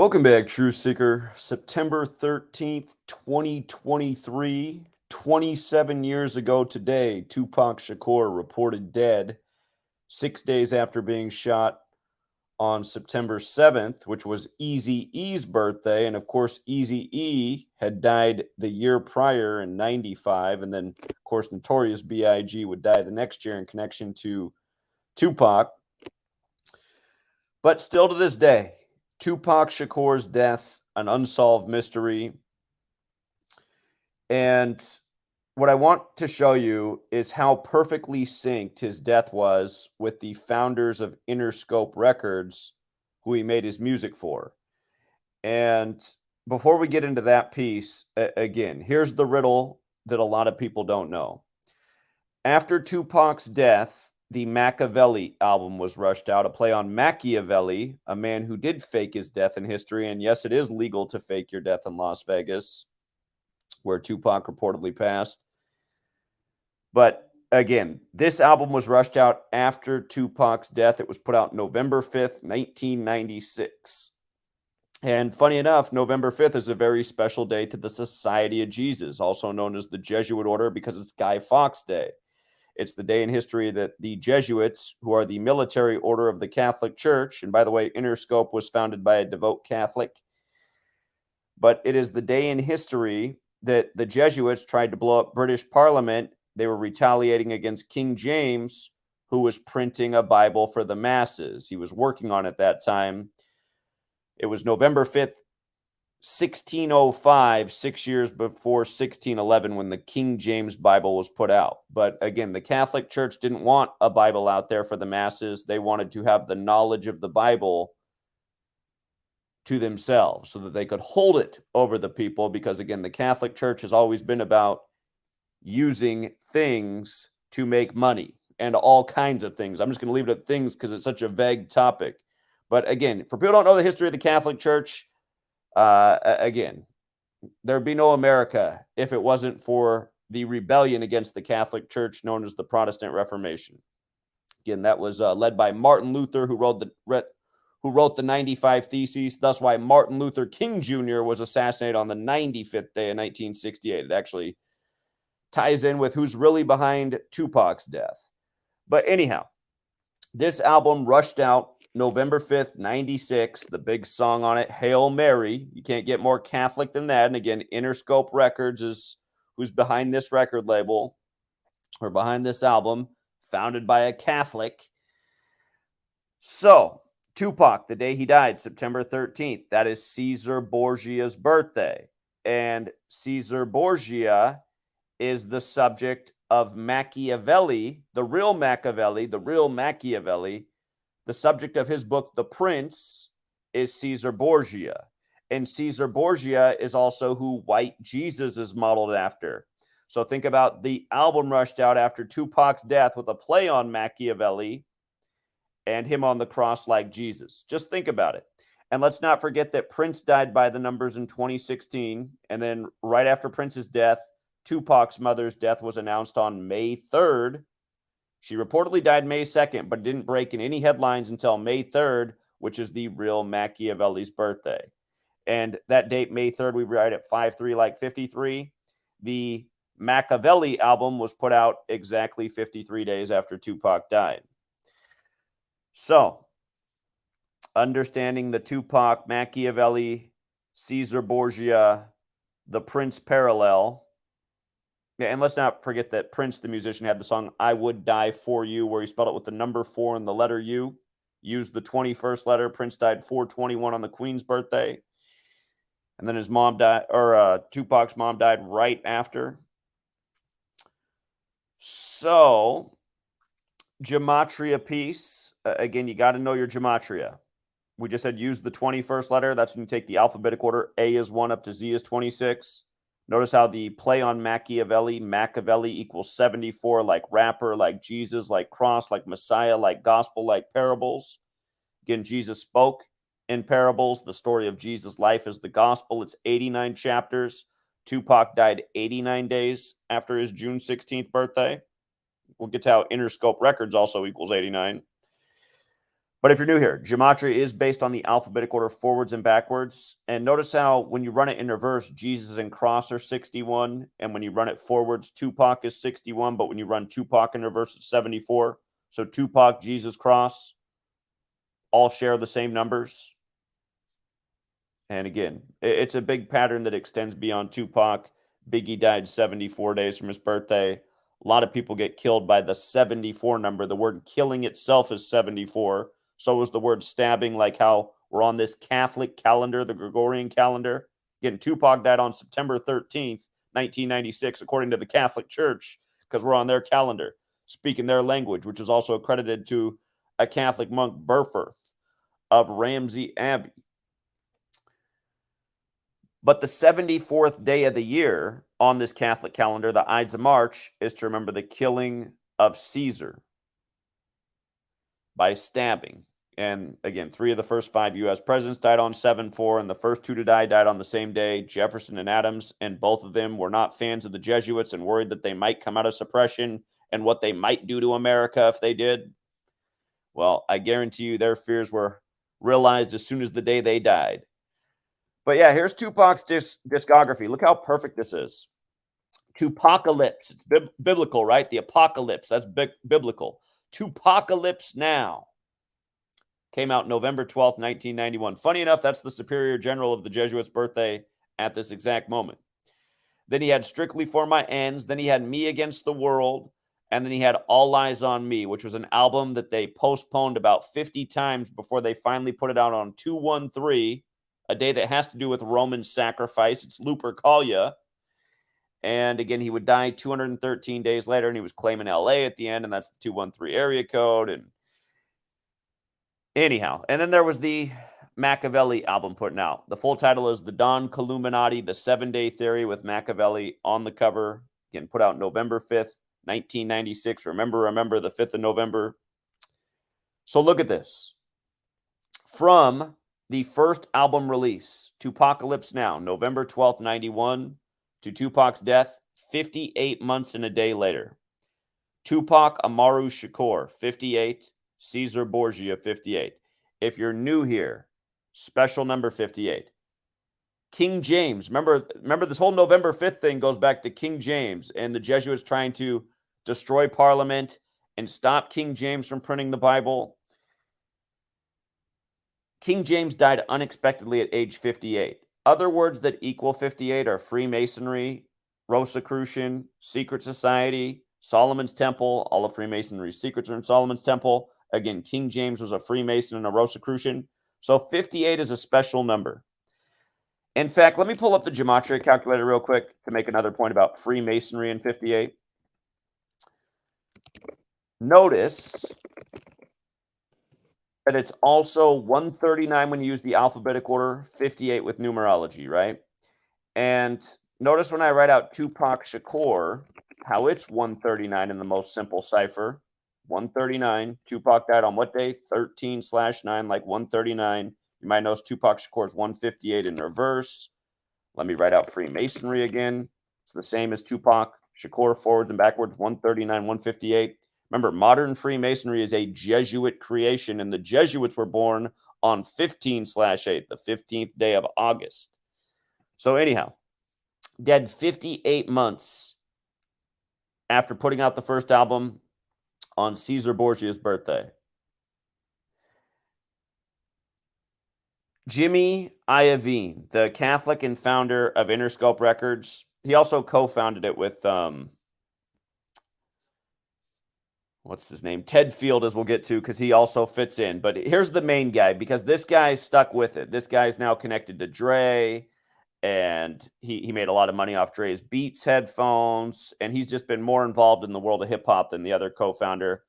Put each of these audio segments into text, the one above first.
Welcome back, Truth Seeker. September 13th, 2023, 27 years ago today, Tupac Shakur reported dead 6 days after being shot on September 7th, which was Eazy-E's birthday. And of course, Eazy-E had died the year prior in 95. And then, of course, Notorious B.I.G. would die the next year in connection to Tupac. But still to this day, Tupac Shakur's death, an unsolved mystery. And what I want to show you is how perfectly synced his death was with the founders of Interscope Records, who he made his music for. And before we get into that piece, again, here's the riddle that a lot of people don't know. After Tupac's death, the Machiavelli album was rushed out, a play on Machiavelli, a man who did fake his death in history. And yes, it is legal to fake your death in Las Vegas, where Tupac reportedly passed. But again, this album was rushed out after Tupac's death. It was put out November 5th, 1996. And funny enough, November 5th is a very special day to the Society of Jesus, also known as the Jesuit Order, because it's Guy Fawkes Day. It's the day in history that the Jesuits, who are the military order of the Catholic Church, and by the way, Interscope was founded by a devout Catholic, but it is the day in history that the Jesuits tried to blow up British Parliament. They were retaliating against King James, who was printing a Bible for the masses. He was working on it at that time. It was November 5th, 1605, 6 years before 1611, when the King James Bible was put out. But again, the Catholic Church didn't want a Bible out there for the masses. They wanted to have the knowledge of the Bible to themselves so that they could hold it over the people, because again, the Catholic Church has always been about using things to make money and all kinds of things. I'm just going to leave it at things because it's such a vague topic. But again, for people who don't know the history of the Catholic Church, again, there'd be no America if it wasn't for the rebellion against the Catholic Church known as the Protestant Reformation. Again, that was led by Martin Luther, who wrote the 95 Theses. That's why Martin Luther King Jr. was assassinated on the 95th day of 1968. It actually ties in with who's really behind Tupac's death. But anyhow, this album rushed out November 5th, 96. The big song on it, Hail Mary. You can't get more Catholic than that. And again, Interscope Records is who's behind this record label, or behind this album, founded by a Catholic. So, Tupac, the day he died, September 13th, that is Cesare Borgia's birthday. And Cesare Borgia is the subject of Machiavelli, the real Machiavelli. The subject of his book, The Prince, is Cesare Borgia. And Cesare Borgia is also who White Jesus is modeled after. So think about the album rushed out after Tupac's death with a play on Machiavelli and him on the cross like Jesus. Just think about it. And let's not forget that Prince died by the numbers in 2016. And then right after Prince's death, Tupac's mother's death was announced on May 3rd. She reportedly died May 2nd, but didn't break in any headlines until May 3rd, which is the real Machiavelli's birthday. And that date, May 3rd, we write at 5-3 like 53. The Machiavelli album was put out exactly 53 days after Tupac died. So, understanding the Tupac, Machiavelli, Cesare Borgia, the Prince parallel. And let's not forget that Prince, the musician, had the song I Would Die For You, where he spelled it with the number 4 and the letter U. Used the 21st letter. Prince died 4/21 on the Queen's birthday. And then his mom died, or Tupac's mom died right after. So, gematria piece. Again, you got to know your gematria. We just said use the 21st letter. That's when you take the alphabetic order. A is 1 up to Z is 26. Notice how the play on Machiavelli equals 74, like rapper, like Jesus, like cross, like Messiah, like gospel, like parables. Again, Jesus spoke in parables. The story of Jesus' life is the gospel. It's 89 chapters. Tupac died 89 days after his June 16th birthday. We'll get to how Interscope Records also equals 89. But if you're new here, gematria is based on the alphabetic order forwards and backwards. And notice how when you run it in reverse, Jesus and Cross are 61. And when you run it forwards, Tupac is 61. But when you run Tupac in reverse, it's 74. So Tupac, Jesus, Cross all share the same numbers. And again, it's a big pattern that extends beyond Tupac. Biggie died 74 days from his birthday. A lot of people get killed by the 74 number. The word killing itself is 74. So is the word stabbing, like how we're on this Catholic calendar, the Gregorian calendar. Again, Tupac died on September 13th, 1996, according to the Catholic Church, because we're on their calendar, speaking their language, which is also accredited to a Catholic monk, Burford of Ramsey Abbey. But the 74th day of the year on this Catholic calendar, the Ides of March, is to remember the killing of Caesar by stabbing. And again, 3 of the first 5 U.S. presidents died on 7/4, and the first 2 to die died on the same day, Jefferson and Adams, and both of them were not fans of the Jesuits and worried that they might come out of suppression and what they might do to America if they did. Well, I guarantee you their fears were realized as soon as the day they died. But yeah, here's Tupac's discography. Look how perfect this is. Tupacalypse. It's biblical, right? The apocalypse. That's biblical. Tupacalypse Now came out November 12th, 1991. Funny enough, that's the Superior General of the Jesuits' birthday at this exact moment. Then he had Strictly for My Ends. Then he had Me Against the World. And then he had All Eyes on Me, which was an album that they postponed about 50 times before they finally put it out on 2/13, a day that has to do with Roman sacrifice. It's Lupercalia. And again, he would die 213 days later, and he was claiming LA at the end, and that's the 213 area code. And anyhow, and then there was the Machiavelli album putting out. The full title is The Don Columinati, The 7-Day Theory, with Machiavelli on the cover. Again, put out November 5th, 1996. Remember the 5th of November. So look at this. From the first album release, Tupacalypse Now, November 12th, 91, to Tupac's death, 58 months and a day later. Tupac Amaru Shakur, 58. Cesare Borgia, 58. If you're new here, special number 58. King James, remember this whole November 5th thing goes back to King James and the Jesuits trying to destroy Parliament and stop King James from printing the Bible. King James died unexpectedly at age 58. Other words that equal 58 are Freemasonry, Rosicrucian, Secret Society, Solomon's Temple. All of Freemasonry's secrets are in Solomon's Temple. Again, King James was a Freemason and a Rosicrucian. So 58 is a special number. In fact, let me pull up the gematria calculator real quick to make another point about Freemasonry and 58. Notice that it's also 139 when you use the alphabetic order, 58 with numerology, right? And notice when I write out Tupac Shakur, how it's 139 in the most simple cipher. 139. Tupac died on what day? 13/9, like 139. You might notice Tupac Shakur is 158 in reverse. Let me write out Freemasonry again. It's the same as Tupac Shakur, forwards and backwards, 139, 158. Remember, modern Freemasonry is a Jesuit creation, and the Jesuits were born on 15/8, the 15th day of August. So anyhow, dead 58 months after putting out the first album on Cesare Borgia's birthday. Jimmy Iovine, the Catholic and founder of Interscope Records, he also co-founded it with what's his name? Ted Field, as we'll get to, because he also fits in. But here's the main guy, because this guy stuck with it. This guy's now connected to Dre, and he made a lot of money off Dre's Beats headphones, and he's just been more involved in the world of hip-hop than the other co-founder.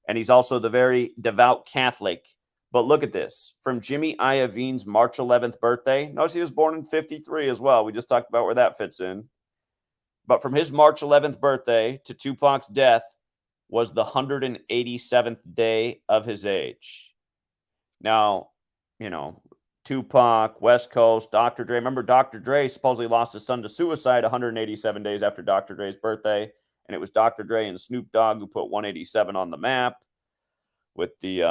And he's also the very devout Catholic. But look at this. From Jimmy Iovine's March 11th birthday, notice he was born in 53 as well. We just talked about where that fits in. But from his March 11th birthday to Tupac's death, was the 187th day of his age. Now, you know, Tupac, West Coast, Dr. Dre. Remember, Dr. Dre supposedly lost his son to suicide 187 days after Dr. Dre's birthday. And it was Dr. Dre and Snoop Dogg who put 187 on the map with the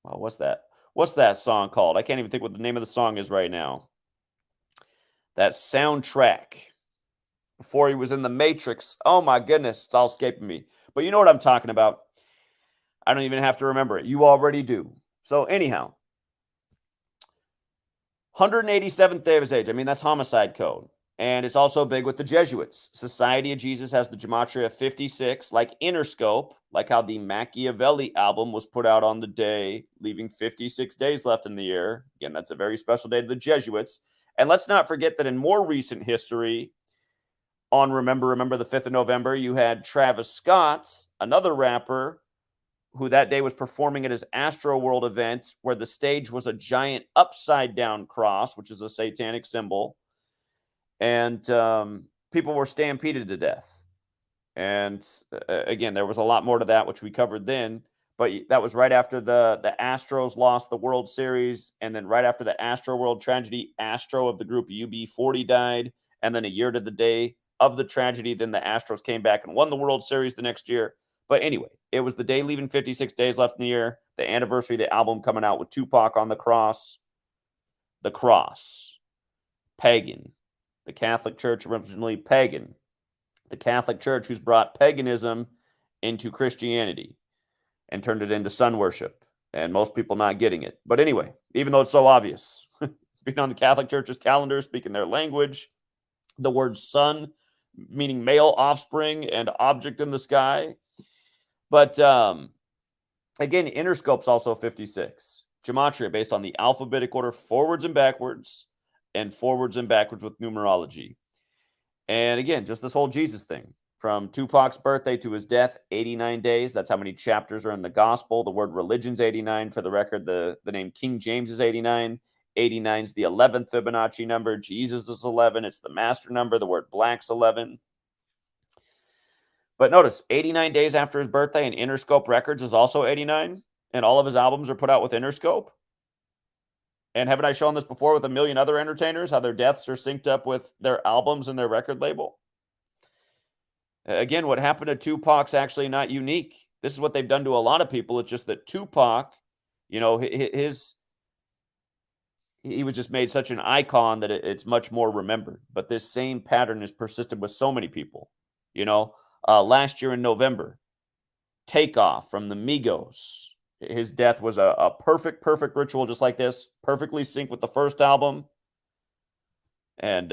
Oh, what's that? What's that song called? I can't even think what the name of the song is right now. That soundtrack before he was in the Matrix. Oh my goodness, it's all escaping me. But you know what I'm talking about. I don't even have to remember it. You already do. So anyhow, 187th day of his age. I mean, that's homicide code. And it's also big with the Jesuits. Society of Jesus has the gematria 56, like Interscope, like how the Machiavelli album was put out on the day, leaving 56 days left in the year. Again, that's a very special day to the Jesuits. And let's not forget that in more recent history, on Remember the 5th of November, you had Travis Scott, another rapper, who that day was performing at his Astro World event, where the stage was a giant upside down cross, which is a satanic symbol. And people were stampeded to death. And again, there was a lot more to that, which we covered then. But that was right after the Astros lost the World Series. And then right after the Astro World tragedy, Astro of the group UB40 died. And then a year to the day of the tragedy, then the Astros came back and won the World Series the next year. But anyway, it was the day leaving 56 days left in the year, the anniversary of the album coming out with Tupac on the cross. The cross, pagan. The Catholic Church, originally pagan. The Catholic Church who's brought paganism into Christianity and turned it into sun worship. And most people not getting it. But anyway, even though it's so obvious, being on the Catholic Church's calendar, speaking their language, the word sun, meaning male offspring and object in the sky. But again, Interscope's also 56. Gematria based on the alphabetic order forwards and backwards with numerology. And again, just this whole Jesus thing. From Tupac's birthday to his death, 89 days. That's how many chapters are in the gospel. The word religion's 89. For the record, the name King James is 89. 89 is the 11th Fibonacci number. Jesus is 11. It's the master number. The word black's 11. But notice, 89 days after his birthday, and Interscope Records is also 89. And all of his albums are put out with Interscope. And haven't I shown this before with a million other entertainers, how their deaths are synced up with their albums and their record label? Again, what happened to Tupac's actually not unique. This is what they've done to a lot of people. It's just that Tupac, he was just made such an icon that it's much more remembered. But this same pattern has persisted with so many people. Last year in November, Takeoff from the Migos. His death was a perfect ritual just like this, perfectly synced with the first album, and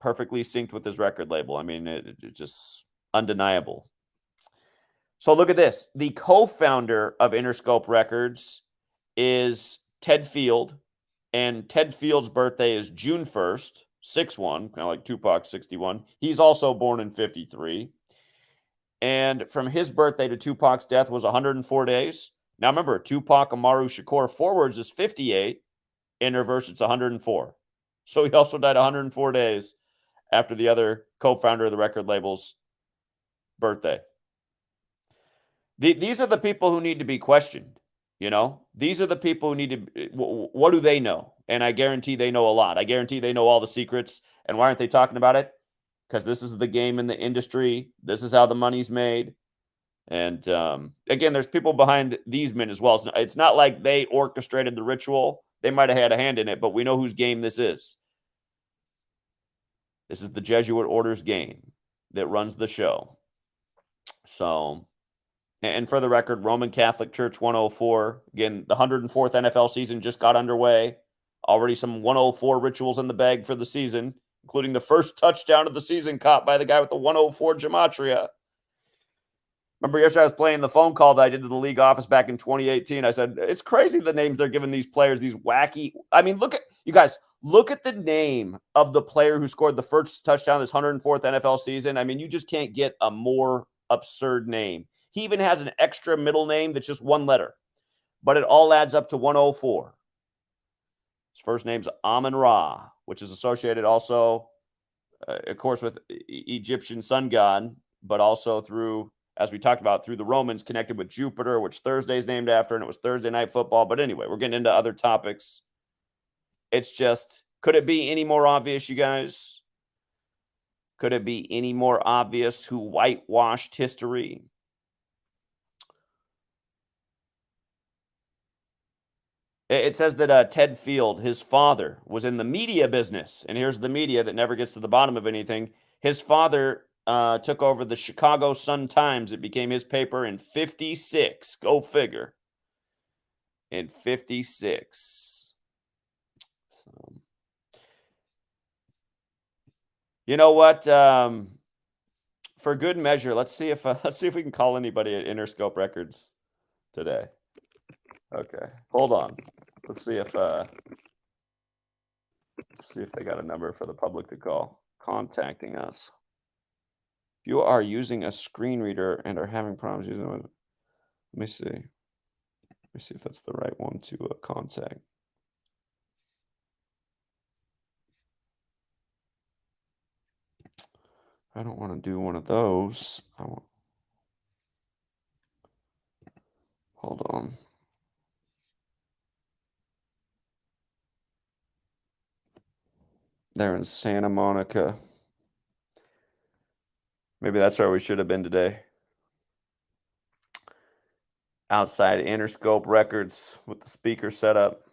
perfectly synced with his record label. I mean, it's just undeniable. So look at this. The co-founder of Interscope Records is Ted Field, and Ted Field's birthday is June 1st, 6-1, kind of like Tupac, 61. He's also born in 53. And from his birthday to Tupac's death was 104 days. Now remember, Tupac Amaru Shakur forwards is 58. In reverse, it's 104. So he also died 104 days after the other co-founder of the record label's birthday. These are the people who need to be questioned. These are the people who need to. What do they know? And I guarantee they know a lot. I guarantee they know all the secrets. And why aren't they talking about it? Because this is the game in the industry. This is how the money's made. And again, there's people behind these men as well. It's not like they orchestrated the ritual. They might have had a hand in it, but we know whose game this is. This is the Jesuit order's game that runs the show. So, and for the record, Roman Catholic Church 104. Again, the 104th NFL season just got underway. Already some 104 rituals in the bag for the season, including the first touchdown of the season caught by the guy with the 104 gematria. Remember yesterday I was playing the phone call that I did to the league office back in 2018. I said, it's crazy the names they're giving these players, these wacky. I mean, look at the name of the player who scored the first touchdown this 104th NFL season. I mean, you just can't get a more absurd name. He even has an extra middle name that's just one letter, but it all adds up to 104. His first name's Amun-Ra, which is associated also, of course, with Egyptian sun god, but also through, as we talked about, through the Romans, connected with Jupiter, which Thursday's named after, and it was Thursday Night Football. But anyway, we're getting into other topics. It's just, could it be any more obvious, you guys? Could it be any more obvious who whitewashed history? It says that Ted Field, his father, was in the media business. And here's the media that never gets to the bottom of anything. His father took over the Chicago Sun-Times. It became his paper in 56. Go figure. In 56. So, you know what? For good measure, let's see if we can call anybody at Interscope Records today. Okay, hold on. Let's see if they got a number for the public to call. Contacting us. If you are using a screen reader and are having problems using it, let me see. Let me see if that's the right one to contact. I don't want to do one of those. Hold on. They're in Santa Monica. Maybe that's where we should have been today. Outside Interscope Records with the speaker set up.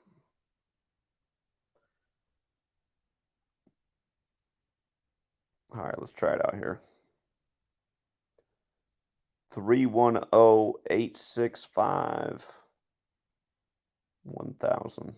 All right, let's try it out here. 310-865-1000.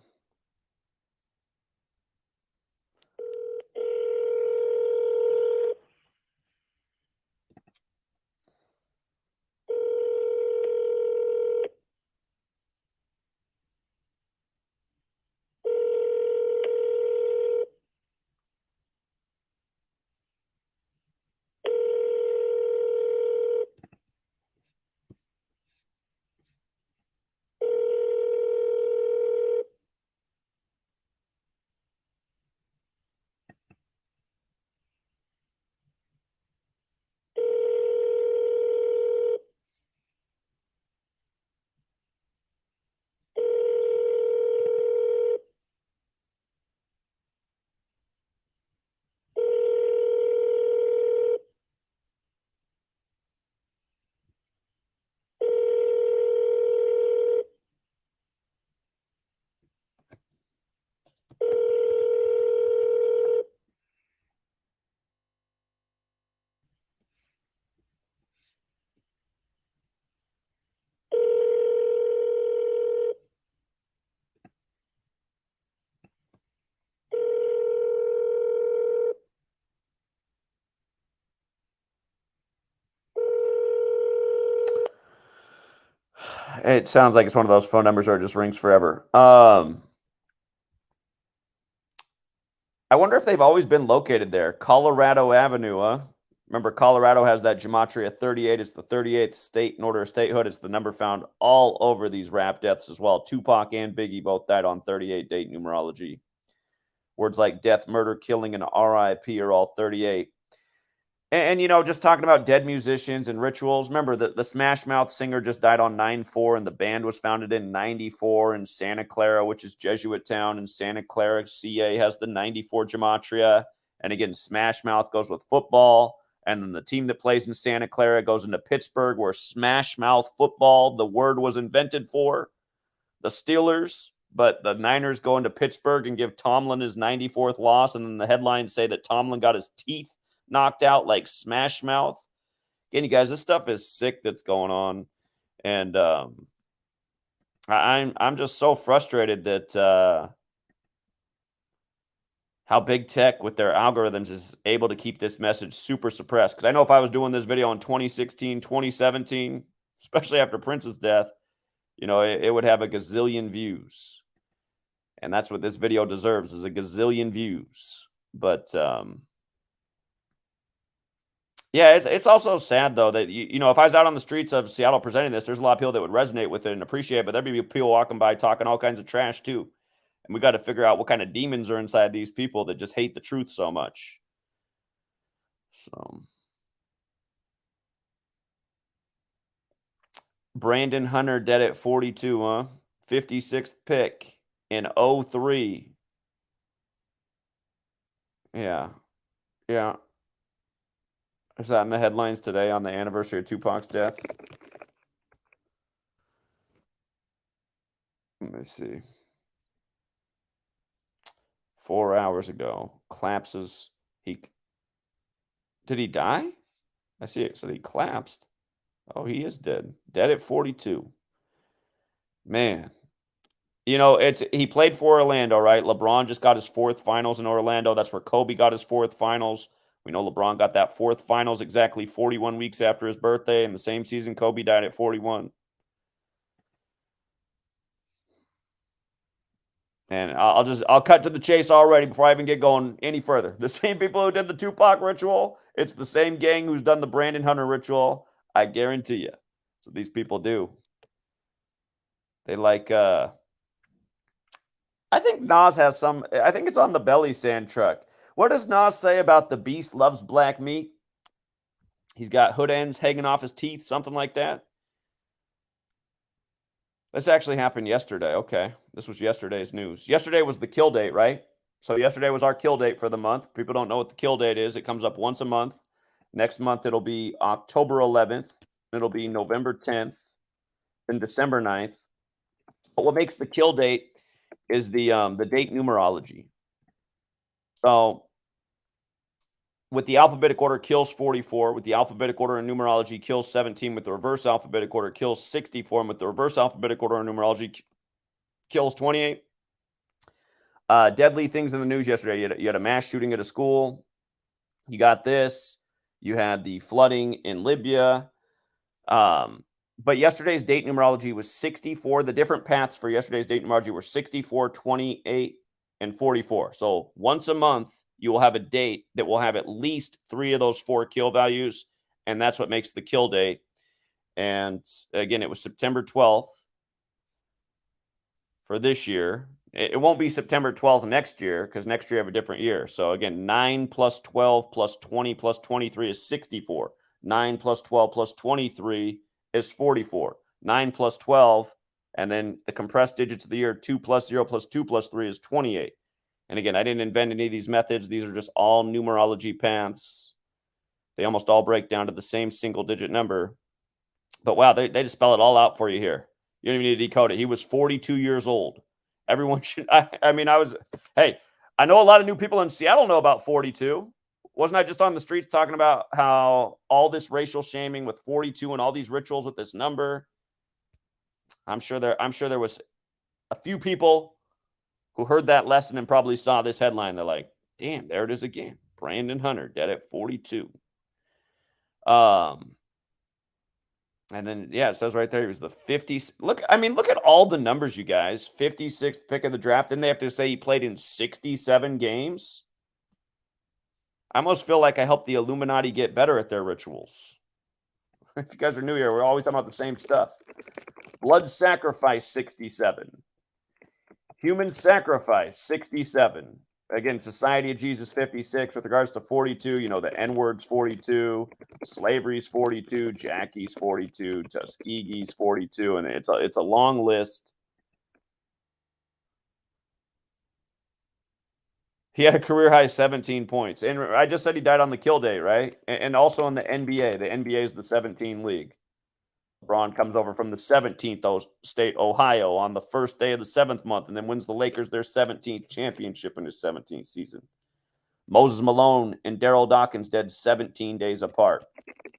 It sounds like it's one of those phone numbers where it just rings forever. I wonder if they've always been located there. Colorado Avenue, huh? Remember, Colorado has that gematria 38. It's the 38th state in order of statehood. It's the number found all over these rap deaths as well. Tupac and Biggie both died on 38 date numerology. Words like death, murder, killing, and RIP are all 38. And, just talking about dead musicians and rituals. Remember, the Smash Mouth singer just died on 9/4, and the band was founded in 94 in Santa Clara, which is Jesuit town. In Santa Clara, CA has the 94 gematria. And again, Smash Mouth goes with football. And then the team that plays in Santa Clara goes into Pittsburgh, where Smash Mouth football, the word was invented for the Steelers. But the Niners go into Pittsburgh and give Tomlin his 94th loss. And then the headlines say that Tomlin got his teeth knocked out like Smash Mouth. Again, you guys, this stuff is sick that's going on. And I'm just so frustrated that how big tech with their algorithms is able to keep this message super suppressed. Because I know if I was doing this video in 2016, 2017, especially after Prince's death, it would have a gazillion views. And that's what this video deserves, is a gazillion views. But yeah, it's also sad, though, that, if I was out on the streets of Seattle presenting this, there's a lot of people that would resonate with it and appreciate it, but there'd be people walking by talking all kinds of trash, too. And we got to figure out what kind of demons are inside these people that just hate the truth so much. So, Brandon Hunter dead at 42, huh? 56th pick in 03. Yeah. Yeah. Is that in the headlines today on the anniversary of Tupac's death? Let me see. 4 hours ago. Collapses. Did he die? I see it said he collapsed. Oh, he is dead. Dead at 42. Man. He played for Orlando, right? LeBron just got his 4th finals in Orlando. That's where Kobe got his 4th finals. We know LeBron got that 4th finals exactly 41 weeks after his birthday. In the same season, Kobe died at 41. And I'll cut to the chase already before I even get going any further. The same people who did the Tupac ritual, it's the same gang who's done the Brandon Hunter ritual. I guarantee you. So these people do. They like I think Nas has some. I think it's on the Belly Sand truck. What does Nas say about the beast loves black meat? He's got hood ends hanging off his teeth, something like that. This actually happened yesterday. Okay. This was yesterday's news. Yesterday was the kill date, right? So yesterday was our kill date for the month. People don't know what the kill date is. It comes up once a month. Next month, it'll be October 11th. It'll be November 10th, then December 9th. But what makes the kill date is the date numerology. So with the alphabetic order, kills 44. With the alphabetic order and numerology, kills 17. With the reverse alphabetic order, kills 64. And with the reverse alphabetic order and numerology, kills 28. Deadly things in the news yesterday. You had a mass shooting at a school. You got this. You had the flooding in Libya. But yesterday's date numerology was 64. The different paths for yesterday's date numerology were 64, 28, and 44. So once a month, you will have a date that will have at least 3 of those 4 kill values. And that's what makes the kill date. And again, it was September 12th for this year. It won't be September 12th next year because next year you have a different year. So again, 9 plus 12 plus 20 plus 23 is 64. 9 plus 12 plus 23 is 44. 9 plus 12, and then the compressed digits of the year, 2 plus 0 plus 2 plus 3 is 28. And again, I didn't invent any of these methods. These are just all numerology paths. They almost all break down to the same single-digit number. But wow, they just spell it all out for you here. You don't even need to decode it. He was 42 years old. Everyone should. Hey, I know a lot of new people in Seattle know about 42. Wasn't I just on the streets talking about how all this racial shaming with 42 and all these rituals with this number? I'm sure there was a few people who heard that lesson and probably saw this headline. They're like, damn, there it is again. Brandon Hunter dead at 42. And then, yeah, it says right there, he was the 50th. Look at all the numbers, you guys. 56th pick of the draft. Then they have to say he played in 67 games. I almost feel like I helped the Illuminati get better at their rituals. If you guys are new here, we're always talking about the same stuff. Blood sacrifice, 67. Human sacrifice, 67. Again, Society of Jesus, 56. With regards to 42, the N-word's 42, slavery's 42, Jackie's 42, Tuskegee's 42, and it's a long list. He had a career-high 17 points. And I just said he died on the kill day, right? And also in the NBA. The NBA is the 17 league. LeBron comes over from the 17th state, Ohio, on the first day of the 7th month, and then wins the Lakers their 17th championship in his 17th season. Moses Malone and Daryl Dawkins dead 17 days apart,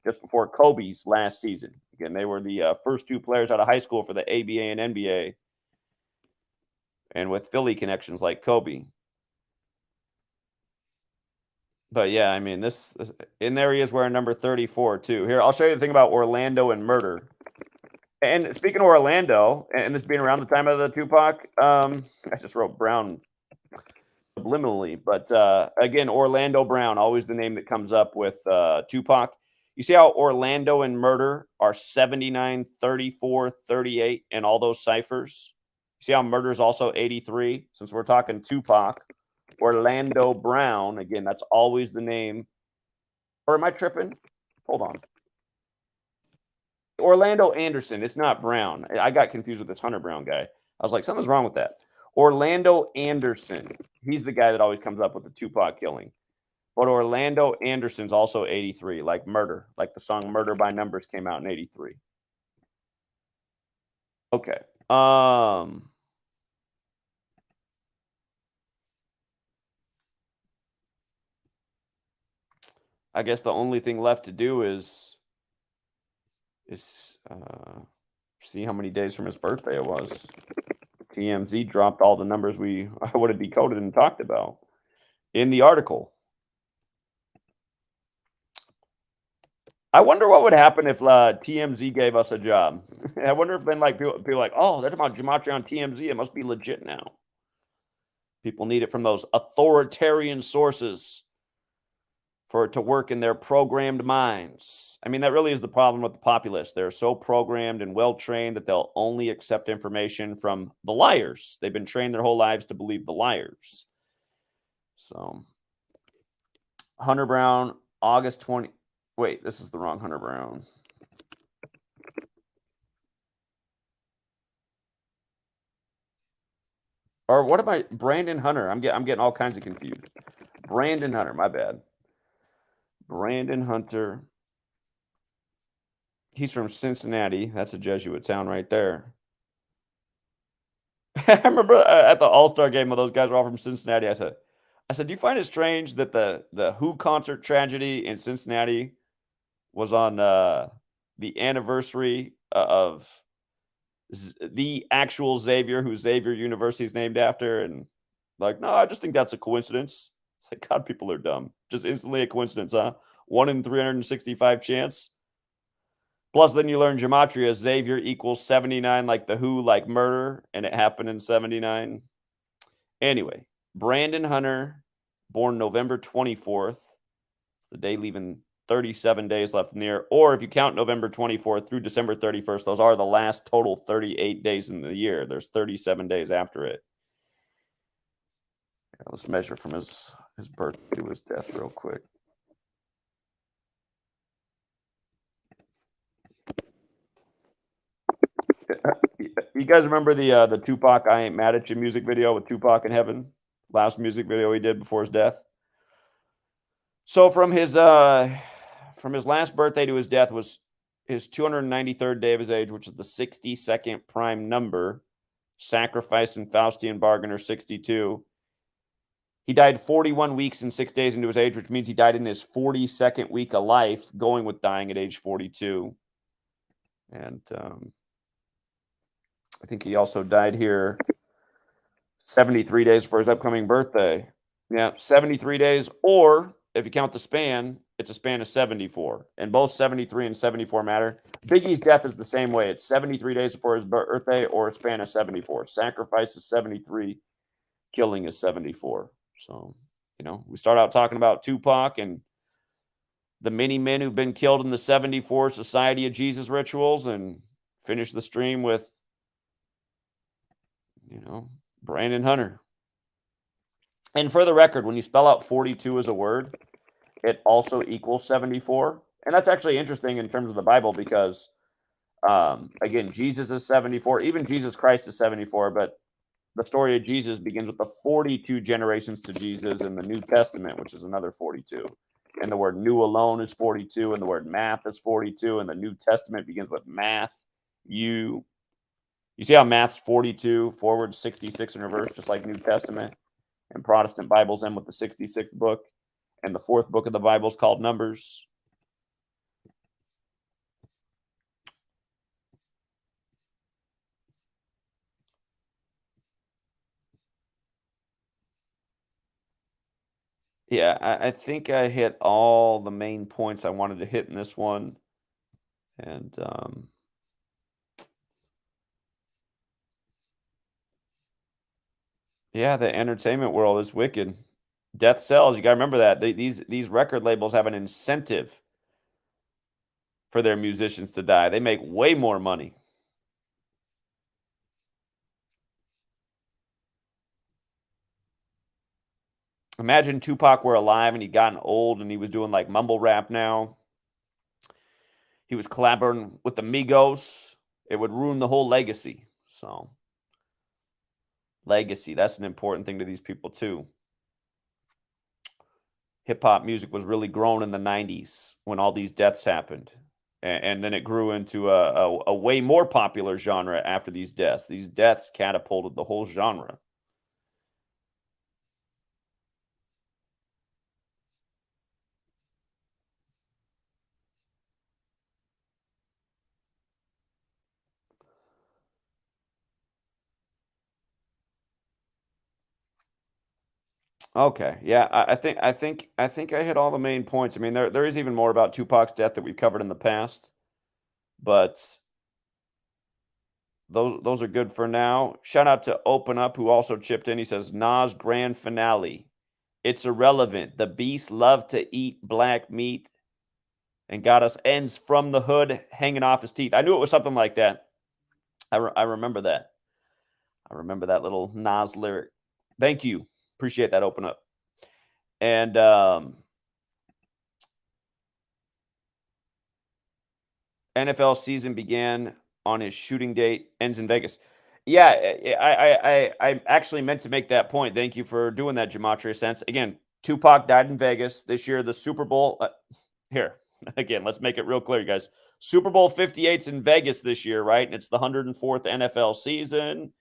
just before Kobe's last season. Again, they were the first 2 players out of high school for the ABA and NBA, and with Philly connections like Kobe. But yeah, this in there he is wearing number 34 too. Here, I'll show you the thing about Orlando and murder. And speaking of Orlando, and this being around the time of the Tupac, I just wrote Brown subliminally, but again, Orlando Brown, always the name that comes up with Tupac. You see how Orlando and murder are 79, 34, 38 in all those ciphers? You see how murder is also 83? Since we're talking Tupac, Orlando Brown, again, that's always the name. Or am I tripping? Hold on. Orlando Anderson. It's not Brown. I got confused with this Hunter Brown guy. I was like, something's wrong with that. Orlando Anderson. He's the guy that always comes up with the Tupac killing. But Orlando Anderson's also 83, like Murder. Like the song Murder by Numbers came out in 83. Okay. I guess the only thing left to do is see how many days from his birthday it was. TMZ dropped all the numbers we I would have decoded and talked about in the article. I wonder what would happen if TMZ gave us a job. I wonder if then like people like, oh, they're talking about gematria on TMZ. It must be legit now. People need it from those authoritarian sources for it to work in their programmed minds. I mean, that really is the problem with the populace. They're so programmed and well trained that they'll only accept information from the liars. They've been trained their whole lives to believe the liars. So, Hunter Brown, August 20. Wait, this is the wrong Hunter Brown. Or what am I? Brandon Hunter. I'm getting all kinds of confused. Brandon Hunter. My bad. Brandon Hunter. He's from Cincinnati. That's a Jesuit town right there. I remember at the All-Star game when those guys were all from Cincinnati. I said, do you find it strange that the Who concert tragedy in Cincinnati was on the anniversary of the actual Xavier, who Xavier University is named after? And like, no, I just think that's a coincidence. It's like, God, people are dumb. Just instantly a coincidence, huh? 1 in 365 chance. Plus, then you learn gematria. Xavier equals 79, like the Who, like murder, and it happened in 79. Anyway, Brandon Hunter, born November 24th, the day leaving 37 days left in the year. Or if you count November 24th through December 31st, those are the last total 38 days in the year. There's 37 days after it. Yeah, let's measure from his birth to his death real quick. You guys remember the Tupac "I Ain't Mad at You" music video with Tupac in heaven? Last music video he did before his death. So from his last birthday to his death was his 293rd day of his age, which is the 62nd prime number. Sacrifice and Faustian bargain are 62. He died 41 weeks and 6 days into his age, which means he died in his 42nd week of life, going with dying at age 42. And I think he also died here 73 days for his upcoming birthday. Yeah, 73 days, or if you count the span, it's a span of 74. And both 73 and 74 matter. Biggie's death is the same way. It's 73 days before his birthday, or a span of 74. Sacrifice is 73, killing is 74. So, we start out talking about Tupac and the many men who've been killed in the 74 Society of Jesus rituals, and finish the stream with, Brandon Hunter. And for the record, when you spell out 42 as a word, it also equals 74. And that's actually interesting in terms of the Bible because, again, Jesus is 74. Even Jesus Christ is 74. But the story of Jesus begins with the 42 generations to Jesus in the New Testament, which is another 42. And the word new alone is 42. And the word math is 42. And the New Testament begins with math. You see how math's 42, forward 66 in reverse, just like New Testament? And Protestant Bibles end with the 66th book. And the fourth book of the Bible is called Numbers. Yeah, I think I hit all the main points I wanted to hit in this one. And yeah, the entertainment world is wicked. Death sells. You got to remember that. These record labels have an incentive for their musicians to die. They make way more money. Imagine Tupac were alive and he'd gotten old and he was doing like mumble rap now. He was collaborating with the Migos. It would ruin the whole legacy. So, legacy, that's an important thing to these people too. Hip hop music was really grown in the 90s when all these deaths happened. And then it grew into a way more popular genre after these deaths. These deaths catapulted the whole genre. Okay, yeah, I think I hit all the main points. I mean, there is even more about Tupac's death that we've covered in the past, but those are good for now. Shout out to Open Up who also chipped in. He says Nas grand finale. It's irrelevant. The beast loved to eat black meat and got us ends from the hood hanging off his teeth. I knew it was something like that. I remember that. I remember that little Nas lyric. Thank you. Appreciate that. Open Up. And NFL season began on his shooting date, ends in Vegas. Yeah, I actually meant to make that point. Thank you for doing that, Gematria Sense. Again, Tupac died in Vegas this year. The Super Bowl. Here, again, let's make it real clear, you guys. Super Bowl 58's in Vegas this year, right? And it's the 104th NFL season.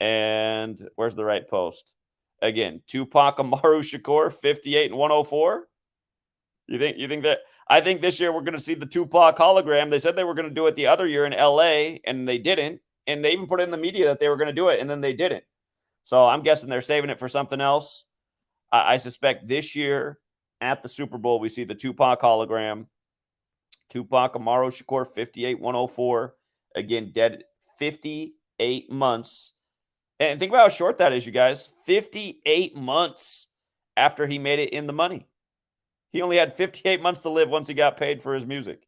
And where's the right post? Again, Tupac Amaru Shakur, 58 and 104. You think that I think this year we're going to see the Tupac hologram. They said they were going to do it the other year in LA and they didn't. And they even put it in the media that they were going to do it and then they didn't. So I'm guessing they're saving it for something else. I suspect this year at the Super Bowl we see the Tupac hologram. Tupac Amaru Shakur 58 104. Again, dead 58 months. And think about how short that is, you guys. 58 months after he made it in the money. He only had 58 months to live once he got paid for his music.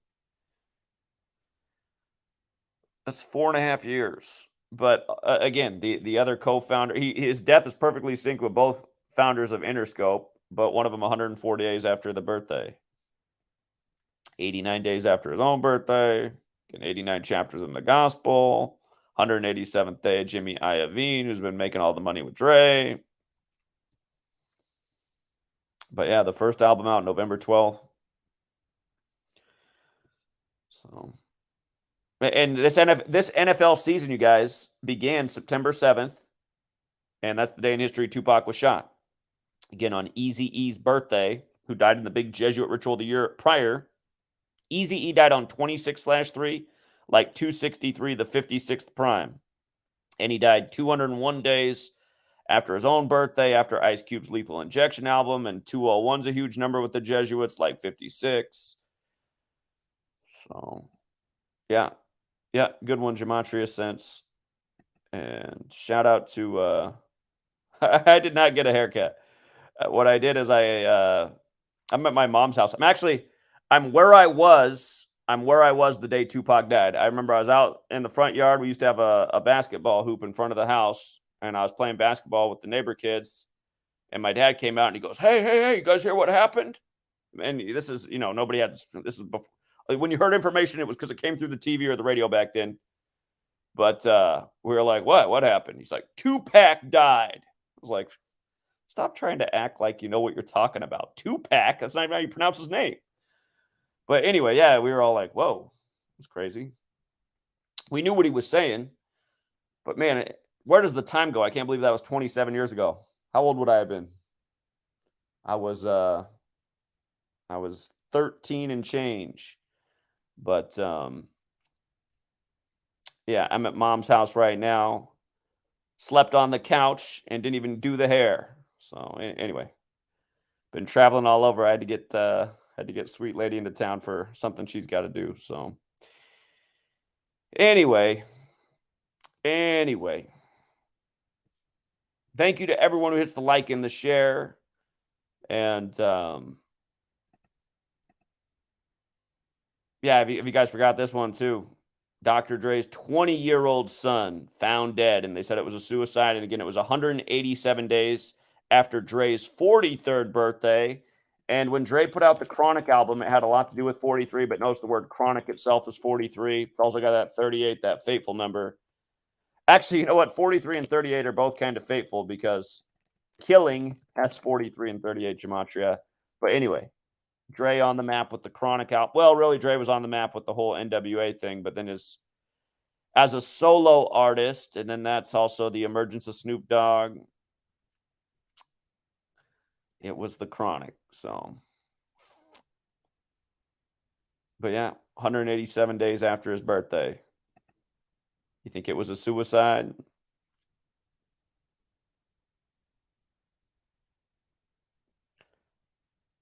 That's 4.5 years. But again, the other co-founder, his death is perfectly synced with both founders of Interscope, but one of them 104 days after the birthday. 89 days after his own birthday, and 89 chapters in the gospel, 187th day, Jimmy Iovine, who's been making all the money with Dre. But yeah, the first album out November 12th. So, and this NFL season, you guys, began September 7th, and that's the day in history Tupac was shot. Again, on Eazy-E's birthday, who died in the big Jesuit ritual the year prior. Eazy-E died on 26/3, like 263, the 56th prime. And he died 201 days after his own birthday, after Ice Cube's Lethal Injection album, and 201's a huge number with the Jesuits, like 56. So, yeah. Yeah, good one, Gematria Sense. And shout out to I did not get a haircut. What I did is I'm at my mom's house. I'm where I was. I'm where I was the day Tupac died. I remember I was out in the front yard. We used to have a basketball hoop in front of the house, and I was playing basketball with the neighbor kids. And my dad came out and he goes, "Hey, hey, hey! You guys hear what happened?" And this is, nobody had. This is before, when you heard information, it was because it came through the TV or the radio back then. But we were like, "What? What happened?" He's like, "Tupac died." I was like, "Stop trying to act like you know what you're talking about. Tupac? That's not even how you pronounce his name." But anyway, yeah, we were all like, "Whoa, it's crazy." We knew what he was saying, but man, where does the time go? I can't believe that was 27 years ago. How old would I have been? I was uh I was 13 and change. But yeah, I'm at mom's house right now. Slept on the couch and didn't even do the hair. So anyway, been traveling all over. I had to get sweet lady into town for something she's got to do. So anyway, anyway, thank you to everyone who hits the like and the share. And yeah, if you guys forgot this one too, Dr. Dre's 20-year-old son found dead, and they said it was a suicide. And again, it was 187 days after Dre's 43rd birthday. And when Dre put out the Chronic album, it had a lot to do with 43, but notice the word chronic itself is 43. It's also got that 38, that fateful number. Actually, you know what? 43 and 38 are both kind of fateful because killing has 43 and 38 gematria. But anyway, Dre on the map with the Chronic album. Well, really, Dre was on the map with the whole NWA thing, but then as a solo artist, and then that's also the emergence of Snoop Dogg. It was the Chronic. So, but yeah, 187 days after his birthday. You think it was a suicide?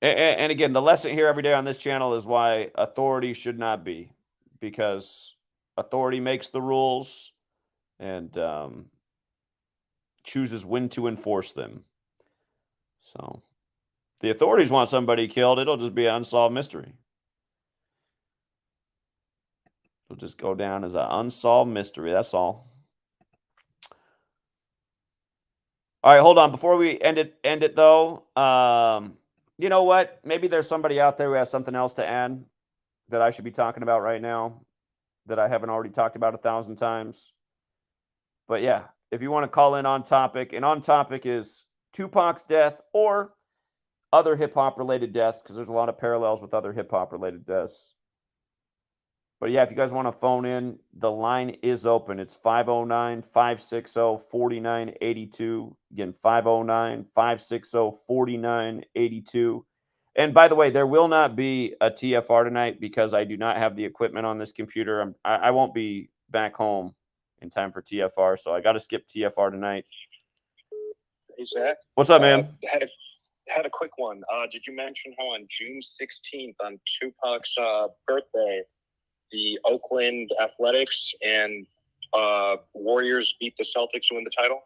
And again, the lesson here every day on this channel is why authority should not be, because authority makes the rules and chooses when to enforce them. So if the authorities want somebody killed, it'll just be an unsolved mystery. It'll just go down as an unsolved mystery. That's all. All right, hold on. Before we end it though, you know what? Maybe there's somebody out there who has something else to add that I should be talking about right now that I haven't already talked about 1,000 times. But yeah, if you want to call in on topic, and on topic is Tupac's death or other hip hop related deaths, because there's a lot of parallels with other hip hop related deaths. But yeah, if you guys want to phone in, the line is open. It's 509-560-4982. Again, 509-560-4982. And by the way, there will not be a TFR tonight because I do not have the equipment on this computer. I won't be back home in time for TFR, so I got to skip TFR tonight. Hey, Zach. What's up, man? Had a quick one. Did you mention how on June 16th, on Tupac's birthday, the Oakland Athletics and Warriors beat the Celtics to win the title?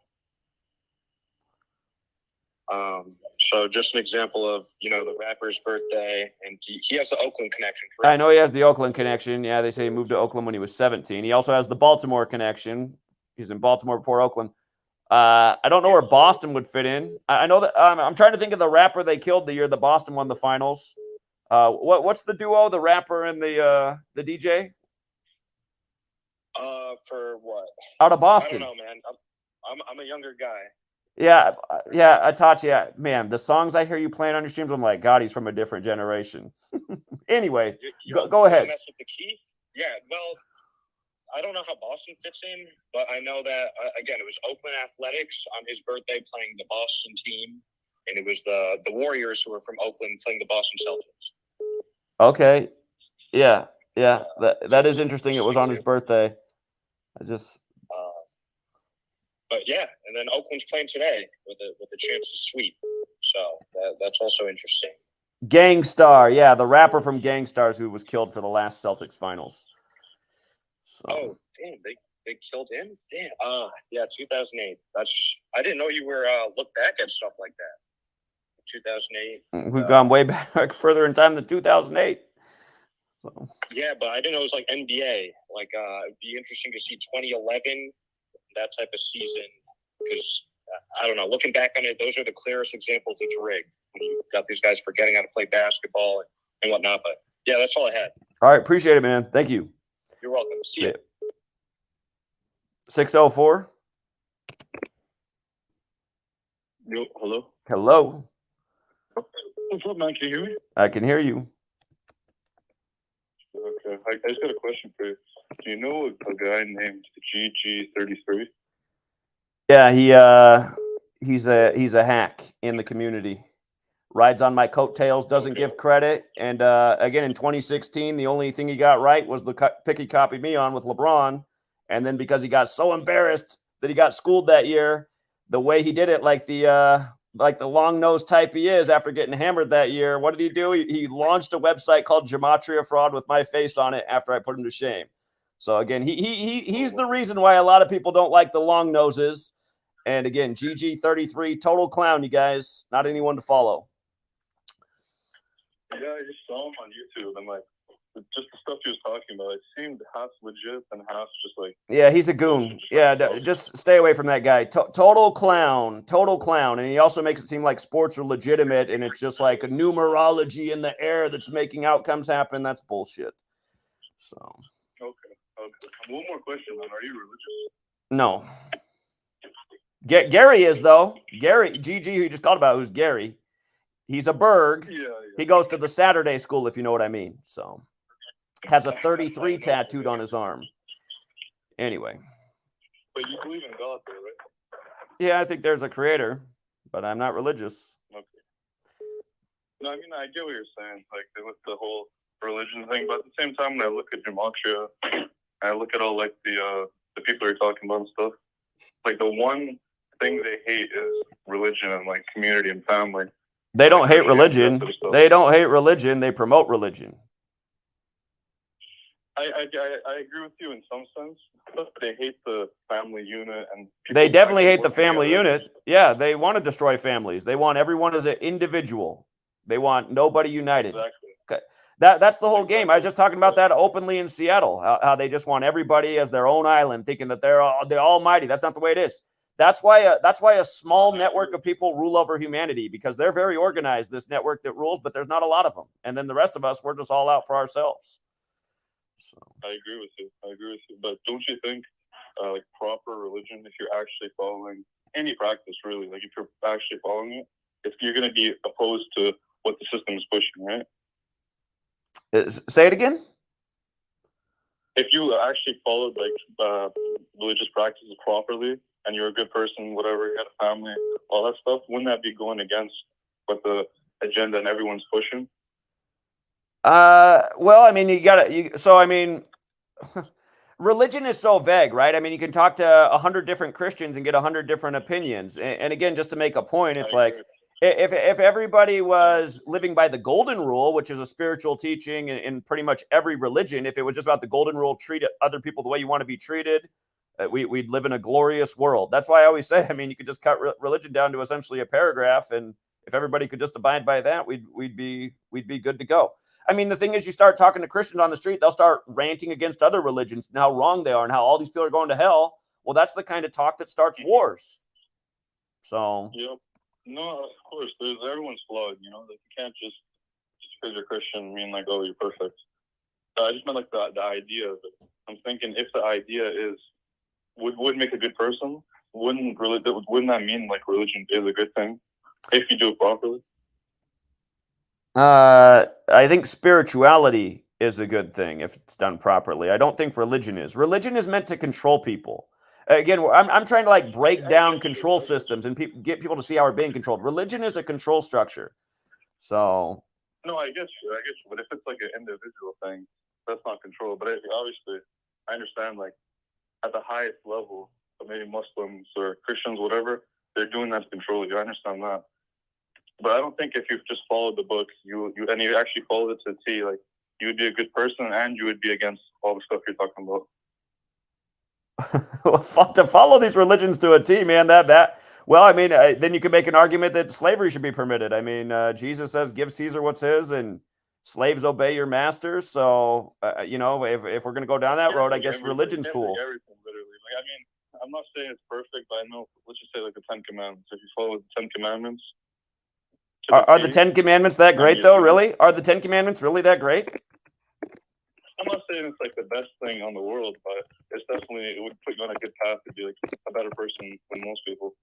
So just an example of, the rapper's birthday, and he has the Oakland connection, correct? I know he has the Oakland connection. Yeah, they say he moved to Oakland when he was 17. He also has the Baltimore connection. He's in Baltimore before Oakland. I don't know where Boston would fit in. I know that I'm trying to think of the rapper they killed the year that Boston won the finals. What's the duo, the rapper and the DJ? For what? Out of Boston. I don't know, man. I'm a younger guy. Yeah, Atachi, man, the songs I hear you playing on your streams, I'm like, God, he's from a different generation. Anyway, go ahead. Mess with the key? Yeah, well, I don't know how Boston fits in, but I know that, again, it was Oakland Athletics on his birthday playing the Boston team, and it was the Warriors who were from Oakland playing the Boston Celtics. Okay. Yeah. That is interesting. It was on his birthday. But yeah, and then Oakland's playing today with a chance to sweep. So that's also interesting. Gangstar, yeah, the rapper from Gangstars who was killed for the last Celtics finals. So. Oh, damn, they killed him? Damn. Yeah, 2008. I didn't know you were look back at stuff like that. 2008. We've gone way back further in time than 2008. So. Yeah, but I didn't know it was like NBA. Like, it'd be interesting to see 2011. That type of season, because I don't know, looking back on it, those are the clearest examples it's rigged. You got these guys forgetting how to play basketball and whatnot. But yeah, that's all I had. All right, appreciate it, man. Thank you. You're welcome. See you. 604. Yo, hello. Hello. What's up, man? Can you hear me? I can hear you. Okay, I just got a question for you. Do you know a guy named GG33? Yeah, he's a hack in the community. Rides on my coattails, doesn't give credit, and again in 2016, the only thing he got right was the pick he copied me on with LeBron, and then because he got so embarrassed that he got schooled that year, the way he did it, like the long-nosed type he is after getting hammered that year, what did he do? He launched a website called Gematria Fraud with my face on it after I put him to shame. So again, he's the reason why a lot of people don't like the long noses. And again, GG33, total clown, you guys. Not anyone to follow. Yeah, I just saw him on YouTube, and like just the stuff he was talking about, it seemed half legit and half just like. Yeah, he's a goon. Yeah, just stay away from that guy. Total clown, and he also makes it seem like sports are legitimate, and it's just like a numerology in the air that's making outcomes happen. That's bullshit. So. Okay. One more question, man. Are you religious? No. Gary is, though. Gary, GG, who you just called about, who's Gary. He's a Berg. Yeah. He goes to the Saturday school, if you know what I mean. So, has a 33 tattooed on his arm. Anyway. But you believe in God, though, right? Yeah, I think there's a creator, but I'm not religious. Okay. No, I mean, I get what you're saying, like, with the whole religion thing, but at the same time, when I look at Gematria, I look at all, like, the people you're talking about and stuff. Like, the one thing they hate is religion and, like, community and family. They don't hate Christianity, that religion. sort of stuff. They don't hate religion. They promote religion. I agree with you in some sense, but they hate the family unit and They people definitely actually hate the working family together. unit. Yeah, they want to destroy families. They want everyone as an individual. They want nobody united. Exactly. Okay. That's the whole game. I was just talking about that openly in Seattle, how they just want everybody as their own island, thinking that they're almighty. That's not the way it is. That's why a small network of people rule over humanity, because they're very organized, this network that rules, but there's not a lot of them. And then the rest of us, we're just all out for ourselves. So I agree with you. But don't you think like proper religion, if you're actually following any practice, really, like if you're actually following it, if you're going to be opposed to what the system is pushing, right? Say it again. If you actually followed like religious practices properly and you're a good person, whatever, you got a family, all that stuff, wouldn't that be going against what the agenda and everyone's pushing? Well, I mean, so I mean, religion is so vague, right? I mean, you can talk to 100 different Christians and get 100 different opinions. And again, just to make a point, it's like if everybody was living by the golden rule, which is a spiritual teaching in pretty much every religion, if it was just about the golden rule, treat other people the way you want to be treated, we'd live in a glorious world. That's why I always say, I mean, you could just cut religion down to essentially a paragraph, and if everybody could just abide by that, we'd be good to go. I mean, the thing is, you start talking to Christians on the street, they'll start ranting against other religions and how wrong they are and how all these people are going to hell. Well, that's the kind of talk that starts wars. So, yep. No, of course, everyone's flawed. You know, like you can't just because you're Christian mean like, oh, you're perfect. I just meant like the idea of it. I'm thinking if the idea is would make a good person, wouldn't that mean like religion is a good thing if you do it properly? I think spirituality is a good thing if it's done properly. I don't think religion is. Religion is meant to control people. Again, I'm trying to like break down control systems and get people to see how we're being controlled. Religion is a control structure. So. No, I guess you. But if it's like an individual thing, that's not control. But obviously, I understand like at the highest level, maybe Muslims or Christians, whatever, they're doing that to control you. I understand that. But I don't think if you've just followed the books, you actually followed it to a T, like you would be a good person and you would be against all the stuff you're talking about. To follow these religions to a T, man, well, I mean, then you could make an argument that slavery should be permitted. I mean, Jesus says, give Caesar what's his, and slaves obey your masters. So, you know, if we're going to go down that road, I guess religion's cool. Everything, literally. Like, I mean, I'm not saying it's perfect, but I know, let's just say like the 10 Commandments. If you follow the 10 Commandments, are the 10 Commandments that great, though? Really? Are the 10 Commandments really that great? I'm not saying it's like the best thing on the world, but it's definitely, it would put you on a good path to be like a better person than most people.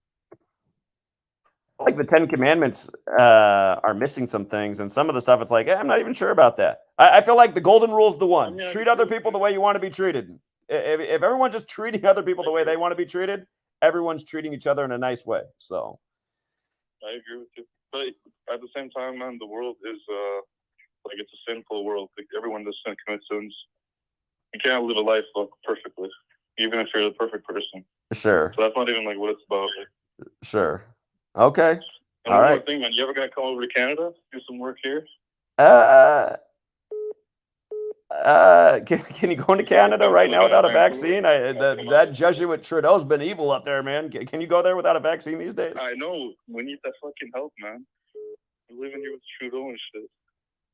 Like the 10 Commandments are missing some things, and some of the stuff it's like, I'm not even sure about that. I feel like the golden rule is the one. Treat other people the way you want to be treated. If everyone's just treating other people the way they want to be treated, everyone's treating each other in a nice way. So I agree with you. But at the same time, man, the world is like it's a sinful world. Like everyone does commit sins. You can't live a life perfectly, even if you're the perfect person. Sure. So that's not even like what it's about. Like, sure. Okay. And all one right. more thing, man. You ever gonna come over to Canada, do some work here? Can you go into Canada right now without a vaccine? That Jesuit Trudeau's been evil up there, man. Can you go there without a vaccine these days? I know. We need that fucking help, man. We're living here with Trudeau and shit.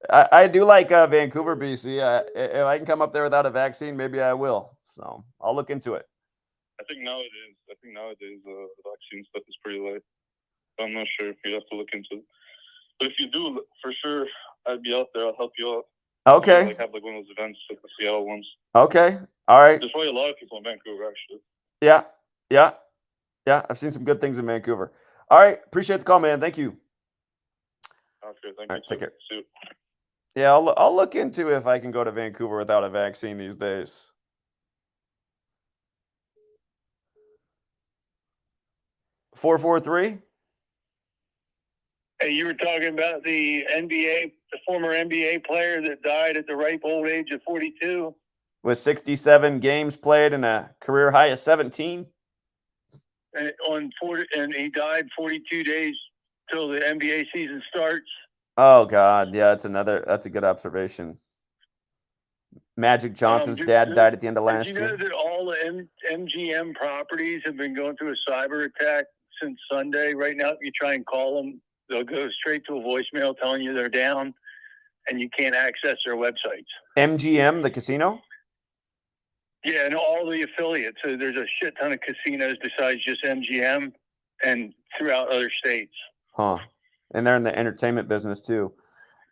I do like Vancouver, BC. If I can come up there without a vaccine, maybe I will. So I'll look into it. I think nowadays the vaccine stuff is pretty light. I'm not sure if you have to look into it. But if you do, for sure, I'd be out there. I'll help you out. Okay. Like have like one of those events, like the Seattle ones. Okay. All right. There's probably a lot of people in Vancouver, actually. Yeah. I've seen some good things in Vancouver. All right. Appreciate the call, man. Thank you. Okay. Thank you. All right, take care. See you. Yeah, I'll look into if I can go to Vancouver without a vaccine these days. 443. Hey, you were talking about the former NBA player that died at the ripe old age of 42. With 67 games played and a career high of 17. And he died 42 days till the NBA season starts. Oh God, yeah, that's a good observation. Magic Johnson's dad died at the end of last year. Did you know that all the MGM properties have been going through a cyber attack since Sunday? Right now, if you try and call them, they'll go straight to a voicemail telling you they're down and you can't access their websites. MGM, the casino? Yeah, and all the affiliates. So there's a shit ton of casinos besides just MGM and throughout other states. Huh. And they're in the entertainment business too.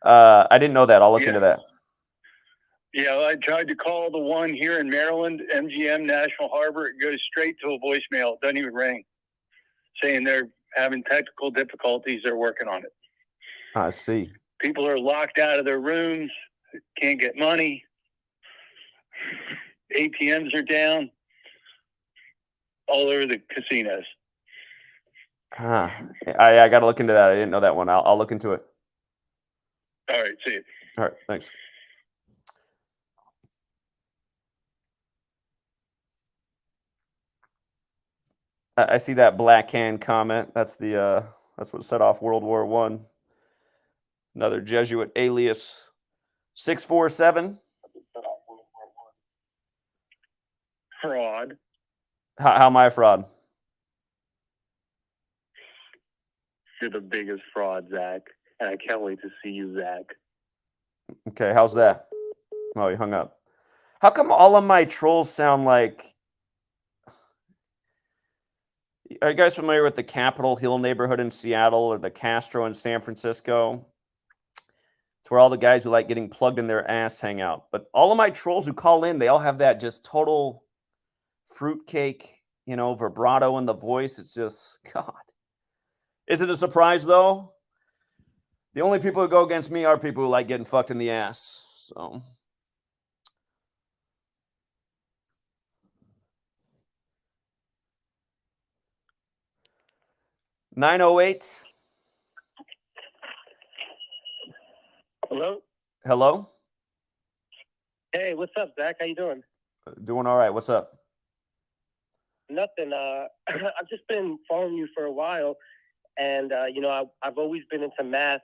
I didn't know that. I'll look into that. Yeah, I tried to call the one here in Maryland, MGM National Harbor. It goes straight to a voicemail. It doesn't even ring. Saying they're having technical difficulties. They're working on it. I see. People are locked out of their rooms. Can't get money. ATMs are down. All over the casinos. Huh. I got to look into that. I didn't know that one. I'll look into it. All right. See you. All right. Thanks. I see that Black Hand comment. That's what set off World War I. Another Jesuit alias 647. Fraud. How am I a fraud? You're the biggest fraud, Zach. And I can't wait to see you, Zach. Okay, how's that? Oh, he hung up. How come all of my trolls sound like... Are you guys familiar with the Capitol Hill neighborhood in Seattle or the Castro in San Francisco? It's where all the guys who like getting plugged in their ass hang out. But all of my trolls who call in, they all have that just total fruitcake, vibrato in the voice. It's just, God. Is it a surprise, though? The only people who go against me are people who like getting fucked in the ass. So... 908. Hello? Hello? Hey, what's up, Zach? How you doing? Doing all right. What's up? Nothing. I've just been following you for a while, and I've always been into math,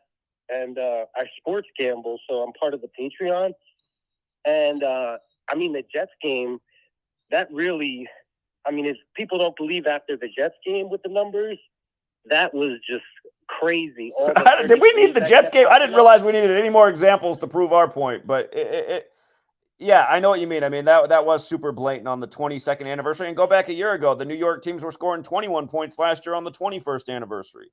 and I sports gamble, so I'm part of the Patreon. And the Jets game, that really, if people don't believe after the Jets game with the numbers, that was just crazy. Did we need the Jets game? I didn't realize we needed any more examples to prove our point, but yeah, I know what you mean. That was super blatant on the 22nd anniversary. And go back a year ago, the New York teams were scoring 21 points last year on the 21st anniversary.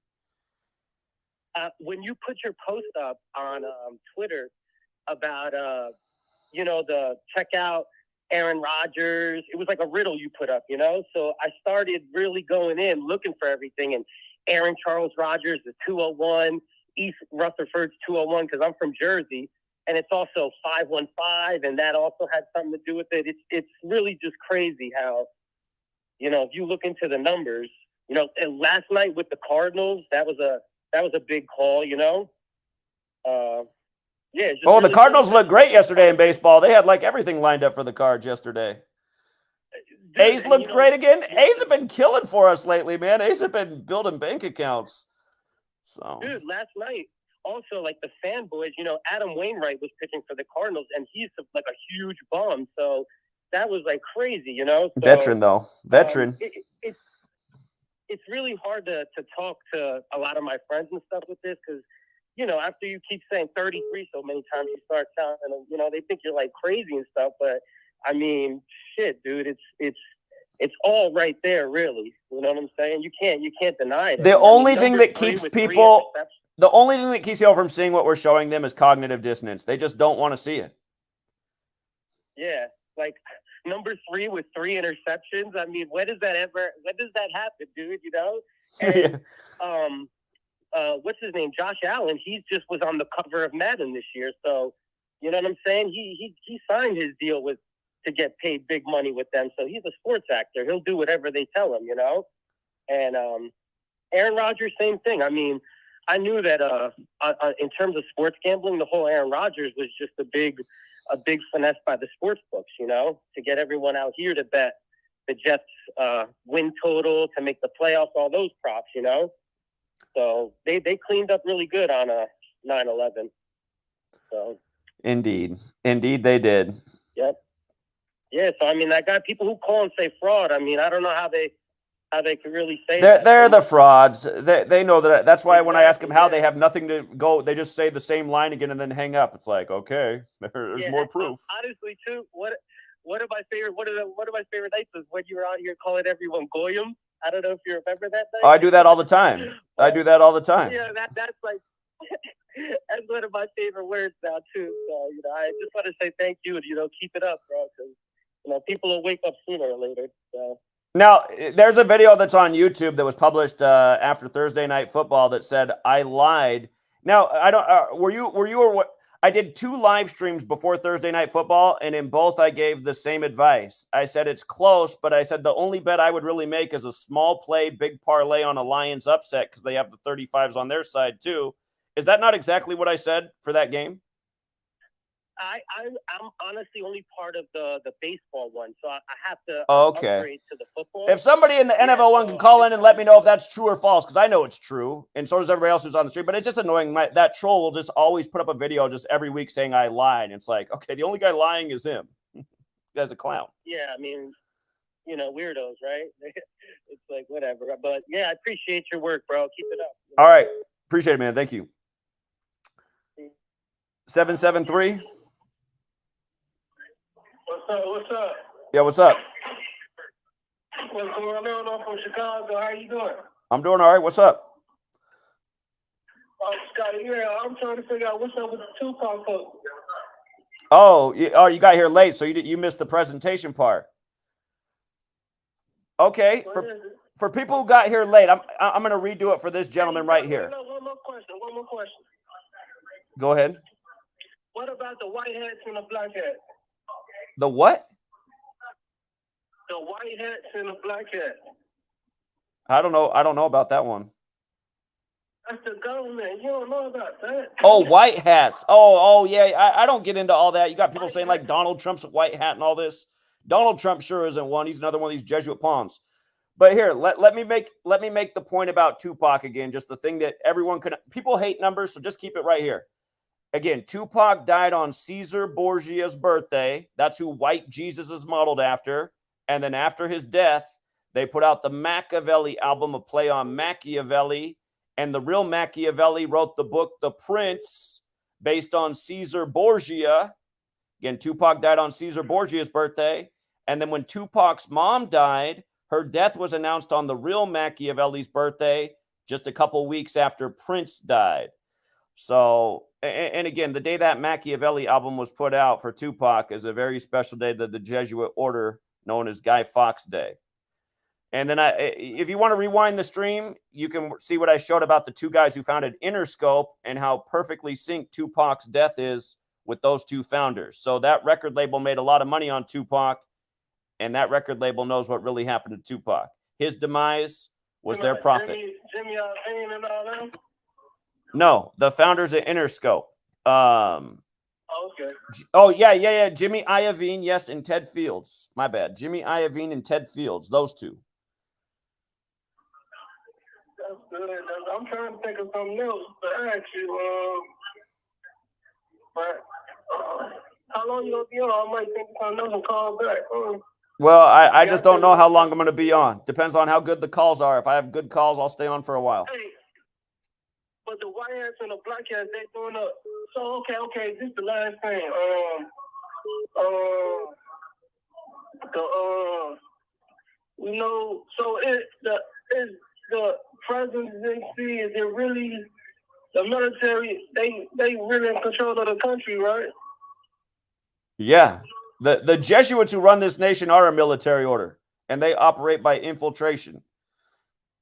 When you put your post up on Twitter about, the checkout Aaron Rodgers, it was like a riddle you put up, So I started really going in, looking for everything. And Aaron Charles Rodgers is 201, East Rutherford's 201, because I'm from Jersey. And it's also 515, and that also had something to do with it. It's really just crazy how, if you look into the numbers, and last night with the Cardinals, that was a big call, Yeah. Oh, the Cardinals looked great yesterday in baseball. They had everything lined up for the Cards yesterday. Dude, A's looked great again. A's have been killing for us lately, man. A's have been building bank accounts. So, dude, last night, also, the fanboys, Adam Wainwright was pitching for the Cardinals, and he's a huge bum. So that was crazy, So, veteran, though. Veteran. It's really hard to talk to a lot of my friends and stuff with this because, after you keep saying 33 so many times, you start sounding, they think you're crazy and stuff. But shit, dude, it's all right there, really. You know what I'm saying? You can't deny it. The only thing that keeps people. The only thing that keeps people from seeing what we're showing them is cognitive dissonance. They just don't want to see it. Yeah, number 3 with 3 interceptions. When does that happen, dude? And what's his name? Josh Allen. He just was on the cover of Madden this year. So, you know what I'm saying? He signed his deal to get paid big money with them. So he's a sports actor. He'll do whatever they tell him, And Aaron Rodgers, same thing. I knew that in terms of sports gambling, the whole Aaron Rodgers was just a big finesse by the sports books, to get everyone out here to bet the Jets win total, to make the playoffs, all those props, So they cleaned up really good on 9/11. So Indeed they did. yep. Yeah. So I mean, I got people who call and say fraud. I mean, I don't know how they can really say that. They're the frauds. They know that. That's why when I ask them how, yeah. they have nothing to go. They just say the same line again and then hang up. It's like, okay, there's more proof. Honestly, too, one of my favorite nights was when you were out here calling everyone goyim. I don't know if you remember that night. Oh, I do that all the time. I do that all the time. Yeah, that's like that's one of my favorite words now too. So I just want to say thank you and keep it up, bro. Because people will wake up sooner or later. So. Now, there's a video that's on YouTube that was published after Thursday Night Football that said I lied. Now, I don't. Were you or what? I did 2 live streams before Thursday Night Football, and in both I gave the same advice. I said it's close, but I said the only bet I would really make is a small play, big parlay on a Lions upset because they have the 35s on their side too. Is that not exactly what I said for that game? I'm honestly only part of the baseball one, so I have to upgrade to the football. If somebody in the NFL one can call in and let me know if that's true or false, because I know it's true, and so does everybody else who's on the street, but it's just annoying. That troll will just always put up a video just every week saying I lied. It's like, okay, the only guy lying is him. The guy's a clown. Yeah, I mean, weirdos, right? It's like, whatever. But, yeah, I appreciate your work, bro. Keep it up. All right. Appreciate it, man. Thank you. 773. What's up? Yeah, what's up? What's going on? I'm from Chicago. How you doing? I'm doing all right. What's up? Oh, Scotty, yeah, I'm trying to figure out what's up with the Tupac folks. Oh, you got here late, so you missed the presentation part. Okay, for people who got here late, I'm going to redo it for this gentleman right here. No, one more question. Go ahead. What about the white hats and the black hats? The what? The white hats and the black hats. I don't know about that one. That's the government. You don't know about that. Oh, white hats. Oh, yeah. I don't get into all that. You got people saying like Donald Trump's a white hat and all this. Donald Trump sure isn't one. He's another one of these Jesuit pawns. But here, let me make the point about Tupac again. Just the thing that people hate numbers, so just keep it right here. Again, Tupac died on Cesare Borgia's birthday. That's who White Jesus is modeled after. And then after his death, they put out the Machiavelli album, a play on Machiavelli. And the real Machiavelli wrote the book The Prince, based on Cesare Borgia. Again, Tupac died on Cesare Borgia's birthday. And then when Tupac's mom died, her death was announced on the real Machiavelli's birthday, just a couple weeks after Prince died. So, and again, the day that Machiavelli album was put out for Tupac is a very special day, the Jesuit order known as Guy Fawkes Day. And then if you want to rewind the stream, you can see what I showed about the 2 guys who founded Interscope and how perfectly synced Tupac's death is with those 2 founders. So that record label made a lot of money on Tupac, and that record label knows what really happened to Tupac. His demise was their profit. Jimmy Iovine and all them? No, the founders of Interscope. Okay. Oh, yeah. Jimmy Iovine, yes, and Ted Fields. My bad. Jimmy Iovine and Ted Fields, those 2. That's good. I'm trying to think of something else to ask you. But how long you gonna be on? I might think of something else and call back. Well, I just don't know how long I'm going to be on. Depends on how good the calls are. If I have good calls, I'll stay on for a while. Hey, but the white hats and the black hats, they doing up. So okay. This is the last thing. So is the presidency, is it really the military? They really in control of the country, right? Yeah. The Jesuits who run this nation are a military order, and they operate by infiltration.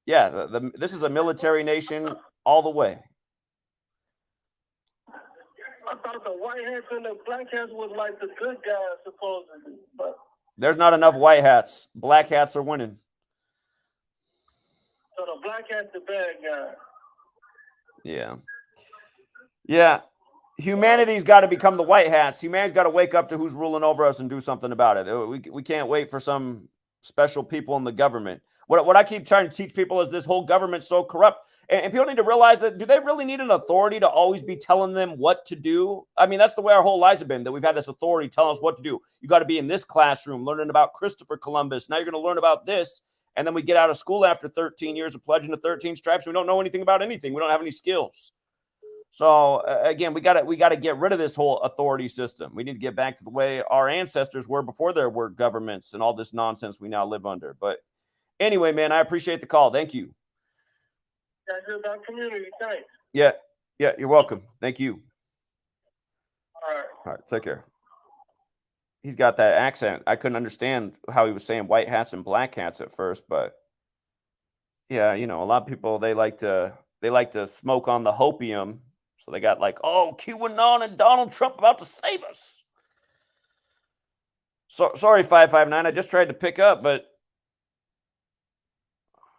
Yeah, this is a military nation all the way. I thought the white hats and the black hats was like the good guys, supposedly. But there's not enough white hats. Black hats are winning. So the black hat's the bad guy. Yeah. Humanity's got to become the white hats. Humanity's got to wake up to who's ruling over us and do something about it. We can't wait for some special people in the government. What I keep trying to teach people is this whole government's so corrupt. And people need to realize that, do they really need an authority to always be telling them what to do? I mean, that's the way our whole lives have been, that we've had this authority telling us what to do. You got to be in this classroom learning about Christopher Columbus. Now you're going to learn about this. And then we get out of school after 13 years of pledging the 13 stripes. We don't know anything about anything. We don't have any skills. So again, we got to get rid of this whole authority system. We need to get back to the way our ancestors were before there were governments and all this nonsense we now live under. But anyway, man, I appreciate the call. Thank you. That's just our community. Thanks. Yeah, you're welcome. Thank you. All right. Take care. He's got that accent. I couldn't understand how he was saying white hats and black hats at first, but yeah, a lot of people, they like to smoke on the hopium. So they got like, oh, QAnon and Donald Trump about to save us. So sorry, 559. I just tried to pick up, but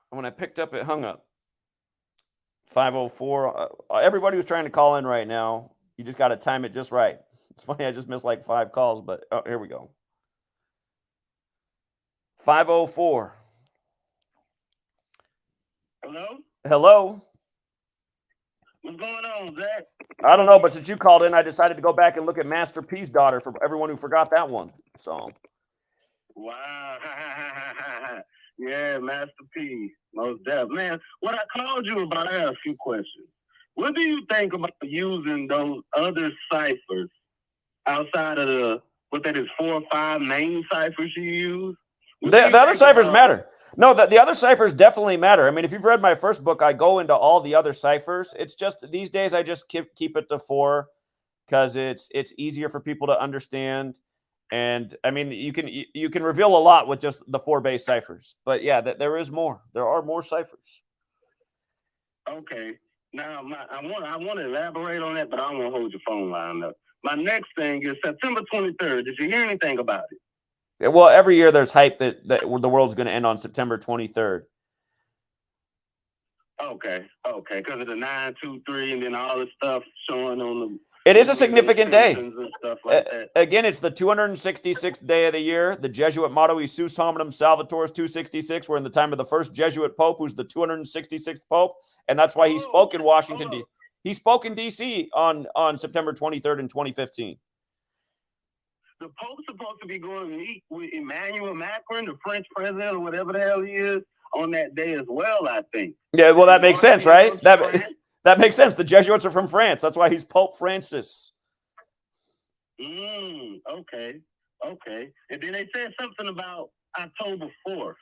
when I picked up, it hung up. 504. Everybody who's trying to call in right now, you just got to time it just right. It's funny, I just missed like 5 calls, but here we go. 504. Hello? What's going on, Zach? I don't know, but since you called in, I decided to go back and look at Master P's daughter for everyone who forgot that one. So. Wow. Yeah, Master P. Most definitely. Man, what I called you about, I have a few questions. What do you think about using those other ciphers outside of that is 4 or 5 main ciphers you use? The other ciphers matter. No, the other ciphers definitely matter. I mean, if you've read my first book, I go into all the other ciphers. It's just these days I just keep it to 4 because it's easier for people to understand. And I mean, you can reveal a lot with just the 4 base ciphers. But yeah, there is more. There are more ciphers. Okay. Now I want to elaborate on that, but I don't want to hold your phone line up. My next thing is September 23rd. Did you hear anything about it? Yeah, well, every year there's hype that the world's going to end on September 23rd. Okay, because of the 923 and then all the stuff showing on the. It is a significant day. And stuff like that. Again, it's the 266th day of the year. The Jesuit motto is Sus Hominum Salvator 266. We're in the time of the first Jesuit Pope, who's the 266th Pope, and that's why he spoke in Washington, D.C. He spoke in D.C. on September 23rd in 2015. The Pope's supposed to be going to meet with Emmanuel Macron, the French president, or whatever the hell he is, on that day as well, I think. Yeah, well, that makes sense, right? That makes sense. The Jesuits are from France. That's why he's Pope Francis. Okay. And then they said something about October 4th,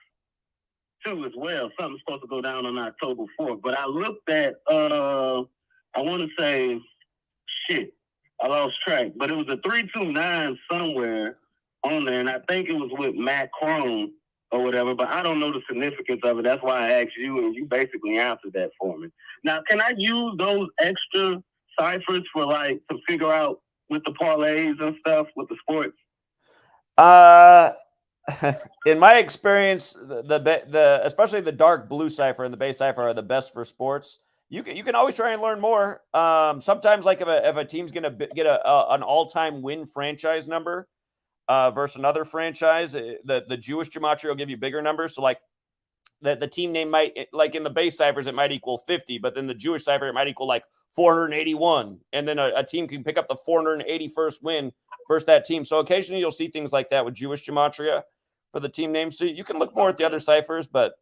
too, as well. Something's supposed to go down on October 4th. But I looked at, I want to say, I lost track. But it was a 329 somewhere on there, and I think it was with Macron or whatever, but I don't know the significance of it. That's why I asked you, and you basically answered that for me. Now, can I use those extra ciphers for to figure out with the parlays and stuff with the sports? In my experience, the especially the dark blue cipher and the base cipher are the best for sports. You can always try and learn more. Sometimes, like if a team's gonna get an all-time win franchise number. Versus another franchise, the Jewish gematria will give you bigger numbers. So like the team name might, like in the base ciphers, it might equal 50, but then the Jewish cipher, it might equal like 481. And then a team can pick up the 481st win versus that team. So occasionally you'll see things like that with Jewish gematria for the team names. So you can look more at the other ciphers, but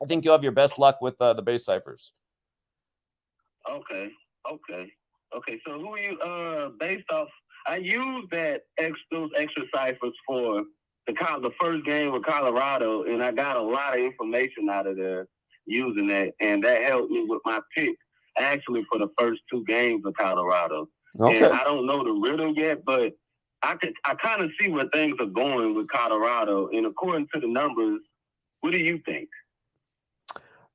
I think you'll have your best luck with the base ciphers. Okay. So who are you based off? I used those extra ciphers for the first game with Colorado, and I got a lot of information out of there using that, and that helped me with my pick actually for the first 2 games of Colorado. Okay. And I don't know the riddle yet, but I kind of see where things are going with Colorado, and according to the numbers, what do you think?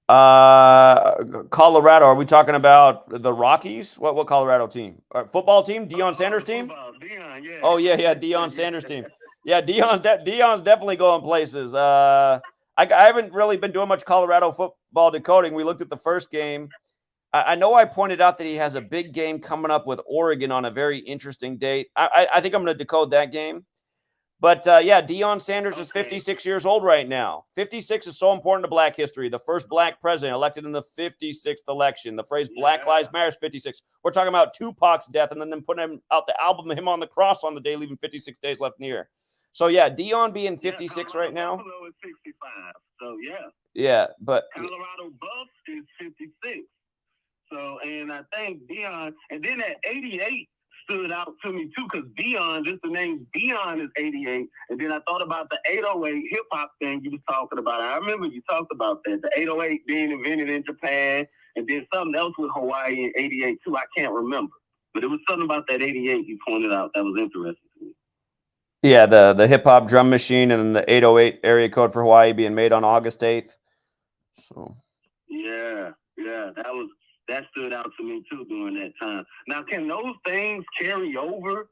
Colorado. Are we talking about the Rockies? What Colorado team? Football team? Deion Sanders team? Deion, yeah. Oh yeah, Deion Sanders team. Yeah, Deion's definitely going places. I haven't really been doing much Colorado football decoding. We looked at the first game. I know I pointed out that he has a big game coming up with Oregon on a very interesting date. I think I'm going to decode that game. But yeah, Deion Sanders is 56 years old right now. 56 is so important to Black history. The first Black president elected in the 56th election. The phrase Black Lives Matter is 56. We're talking about Tupac's death and then them putting him out the album of him on the cross on the day, leaving 56 days left in the year. So yeah, Deion being 56 right now. Buffalo is 65. So yeah. Yeah, but Colorado Buffs is 56. So, and I think Deion, and then at 88 stood out to me too, because Deion, just the name Deion is 88. And then I thought about the 808 hip hop thing you was talking about. I remember you talked about that, the 808 being invented in Japan, and then something else with Hawaii in 88 too. I can't remember, but it was something about that 88 you pointed out that was interesting to me. Yeah, the hip hop drum machine and the 808 area code for Hawaii being made on August 8th. So yeah, that stood out to me too during that time. Now, can those things carry over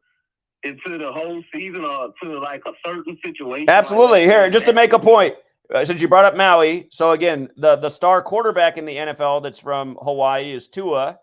into the whole season or to like a certain situation? Absolutely. Here, just to make a point, since you brought up Maui, so again, the star quarterback in the NFL that's from Hawaii is Tua,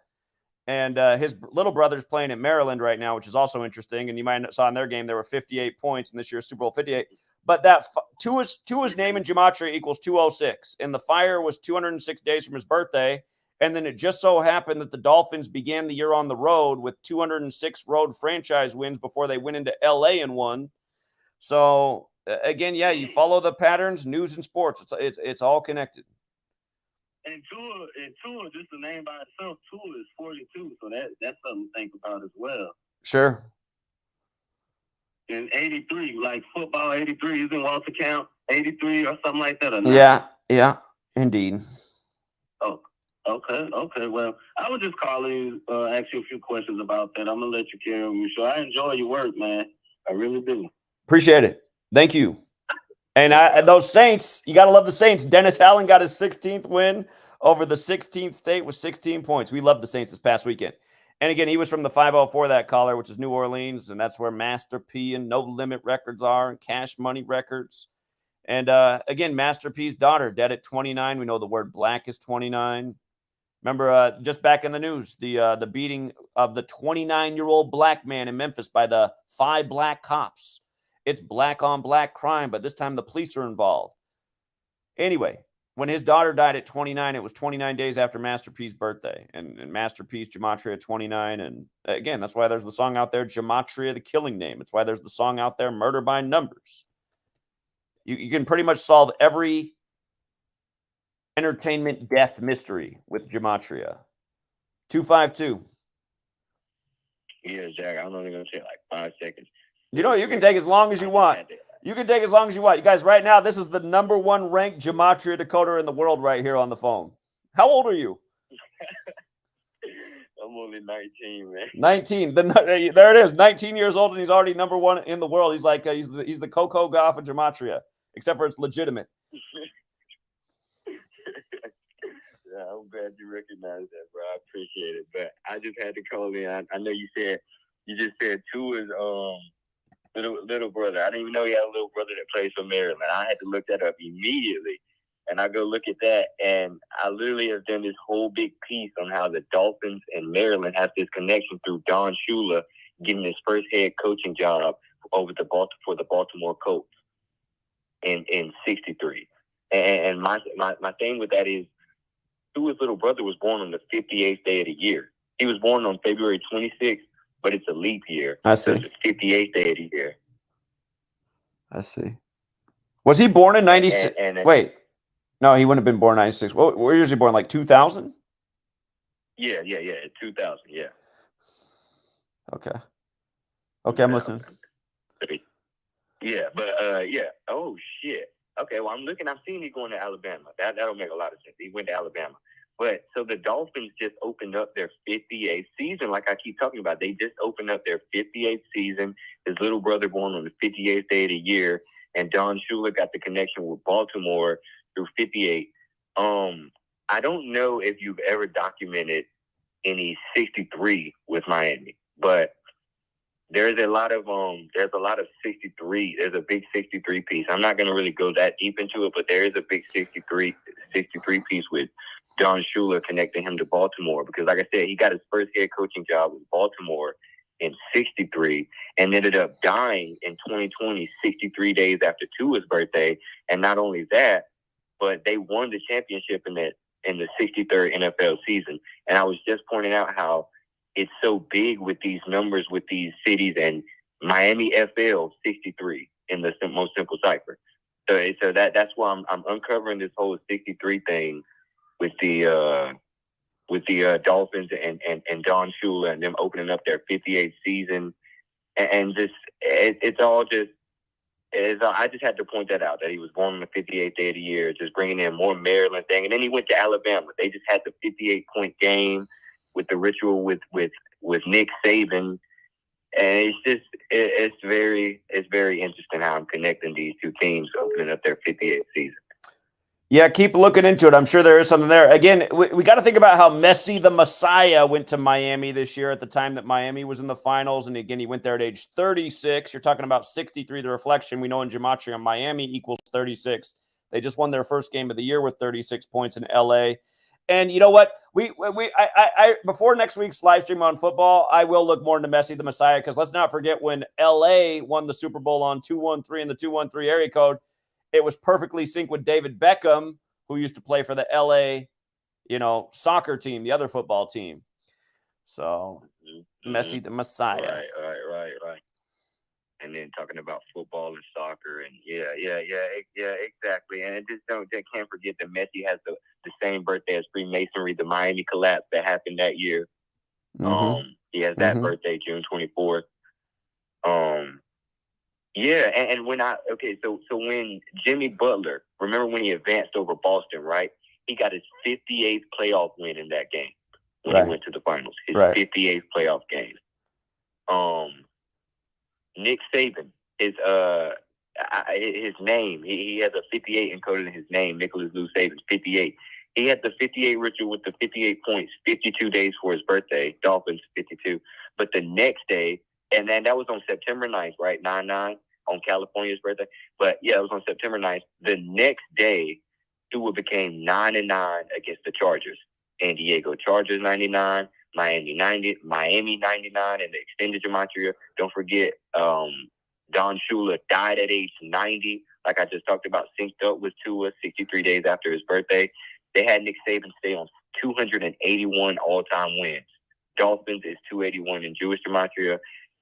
and his little brother's playing at Maryland right now, which is also interesting. And you might have saw in their game there were 58 points in this year's Super Bowl 58. But that Tua's name in gematria equals 206, and the fire was 206 days from his birthday. And then it just so happened that the Dolphins began the year on the road with 206 road franchise wins before they went into LA and won. So again, yeah, you follow the patterns, news and sports. It's all connected. And Tua, just the name by itself, Tua is 42, so that's something to think about as well. Sure. In 83, like football 83, isn't Walter Camp 83 or something like that? Or not? Yeah, indeed. Oh. Okay. Well, I was just calling, ask you a few questions about that. I'm gonna let you carry on your show. I enjoy your work, man. I really do. Appreciate it. Thank you. And those Saints, you gotta love the Saints. Dennis Allen got his 16th win over the 16th state with 16 points. We love the Saints this past weekend. And again, he was from the 504, that caller, which is New Orleans, and that's where Master P and No Limit Records are, and Cash Money Records. And again, Master P's daughter, dead at 29. We know the word black is 29. Remember, just back in the news, the beating of the 29-year-old black man in Memphis by the 5 black cops. It's black on black crime, but this time the police are involved. Anyway, when his daughter died at 29, it was 29 days after Master P's birthday, and Master P's gematria 29. And again, that's why there's the song out there, Gematria, the killing name. It's why there's the song out there, Murder by Numbers. You can pretty much solve every entertainment death mystery with gematria. 252. Yeah, Jack, I'm only going to take like 5 seconds. You know, you can take as long as you want. You can take as long as you want. You guys, right now, this is the #1 ranked gematria decoder in the world right here on the phone. How old are you? I'm only 19, man. 19. There it is. 19 years old, and he's already #1 in the world. He's like, he's the Coco Gauff of gematria, except for it's legitimate. Yeah, I'm glad you recognize that, bro. I appreciate it. But I just had to call in. I know you just said Tua's little brother. I didn't even know he had a little brother that plays for Maryland. I had to look that up immediately. And I go look at that, and I literally have done this whole big piece on how the Dolphins and Maryland have this connection through Don Shula getting his first head coaching job for the Baltimore Colts in '63. And my thing with that is, Tua's little brother was born on the 58th day of the year. He was born on February 26th, but it's a leap year. I see. So it's the 58th day of the year. I see. Was he born in 96? Wait. No, he wouldn't have been born in 96. Well, we're usually born like 2000? Yeah. 2000, yeah. Okay, I'm listening. Yeah, but yeah. Oh, shit. Okay, well, I'm seeing he going to Alabama. That'll make a lot of sense. He went to Alabama. But so the Dolphins just opened up their 58th season, like I keep talking about. They just opened up their 58th season. His little brother born on the 58th day of the year, and Don Shula got the connection with Baltimore through 58. I don't know if you've ever documented any 63 with Miami, but there's a lot of 63. There's a big 63 piece. I'm not going to really go that deep into it, but there is a big 63 piece with Don Shula connecting him to Baltimore, because like I said, he got his first head coaching job with Baltimore in 63 and ended up dying in 2020, 63 days after Tua's birthday. And not only that, but they won the championship in the 63rd NFL season. And I was just pointing out how it's so big with these numbers, with these cities, and Miami FL 63 in the most simple cipher. So that's why I'm uncovering this whole 63 thing with the Dolphins and Don Shula and them opening up their 58th season, and just it's all just. I just had to point that out, that he was born on the 58th day of the year, just bringing in more Maryland thing. And then he went to Alabama. They just had the 58-point game with the ritual with Nick Saban. And it's very interesting how I'm connecting these two teams opening up their 58th season. Yeah, keep looking into it. I'm sure there is something there. Again, we got to think about how Messi the Messiah went to Miami this year at the time that Miami was in the finals. And again, he went there at age 36. You're talking about 63. The reflection we know in gematria, Miami equals 36. They just won their first game of the year with 36 points in LA. And you know what? I before next week's live stream on football, I will look more into Messi the Messiah, because let's not forget when LA won the Super Bowl on 213 in the 213 area code. It was perfectly synced with David Beckham, who used to play for the LA, soccer team, the other football team. So, Messi the Messiah. Right. And then talking about football and soccer, and yeah, exactly. And can't forget that Messi has the same birthday as Freemasonry, the Miami collapse that happened that year. Mm-hmm. He has that birthday, June 24th. Yeah, and so when Jimmy Butler, remember when he advanced over Boston, right? He got his 58th playoff win in that game when he went to the finals. His 58th playoff game. Nick Saban, his name, he has a 58 encoded in his name, Nicholas Lou Saban, 58. He had the 58 ritual with the 58 points, 52 days for his birthday, Dolphins 52. But the next day, and then that was on September 9th, right? 9/9 on California's birthday. But yeah, it was on September 9th. The next day, Tua became 9-9 against the Chargers. San Diego Chargers 99, Miami 99 in the extended gematria. Don't forget, Don Shula died at age 90, like I just talked about, synced up with Tua 63 days after his birthday. They had Nick Saban stay on 281 all-time wins. Dolphins is 281 in Jewish gematria.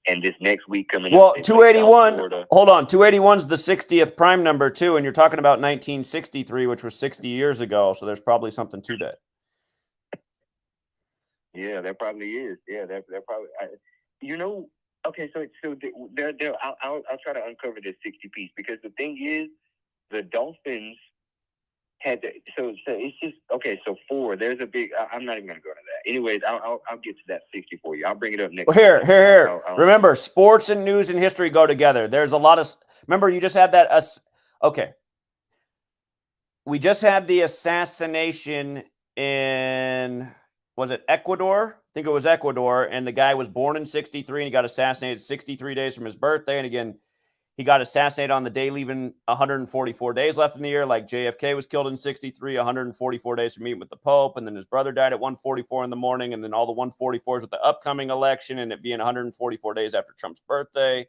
And this next week coming up. Well, 281, hold on. 281 is the 60th prime number, too. And you're talking about 1963, which was 60 years ago. So there's probably something to that. Yeah, there probably is. Yeah, there probably. Okay, so there. I'll try to uncover this 60 piece, because the thing is, the Dolphins had so it's just okay. So 4. There's a big. I'm not even gonna go to that. Anyways, I'll get to that 60 for you. I'll bring it up next. Well, here. Remember, sports and news and history go together. There's a lot of. Remember, you just had that. Okay. We just had the assassination in. Was it Ecuador? I think it was Ecuador. And the guy was born in 63 and he got assassinated 63 days from his birthday. And again, he got assassinated on the day leaving 144 days left in the year. Like JFK was killed in 63, 144 days from meeting with the Pope. And then his brother died at 144 in the morning. And then all the 144s with the upcoming election and it being 144 days after Trump's birthday.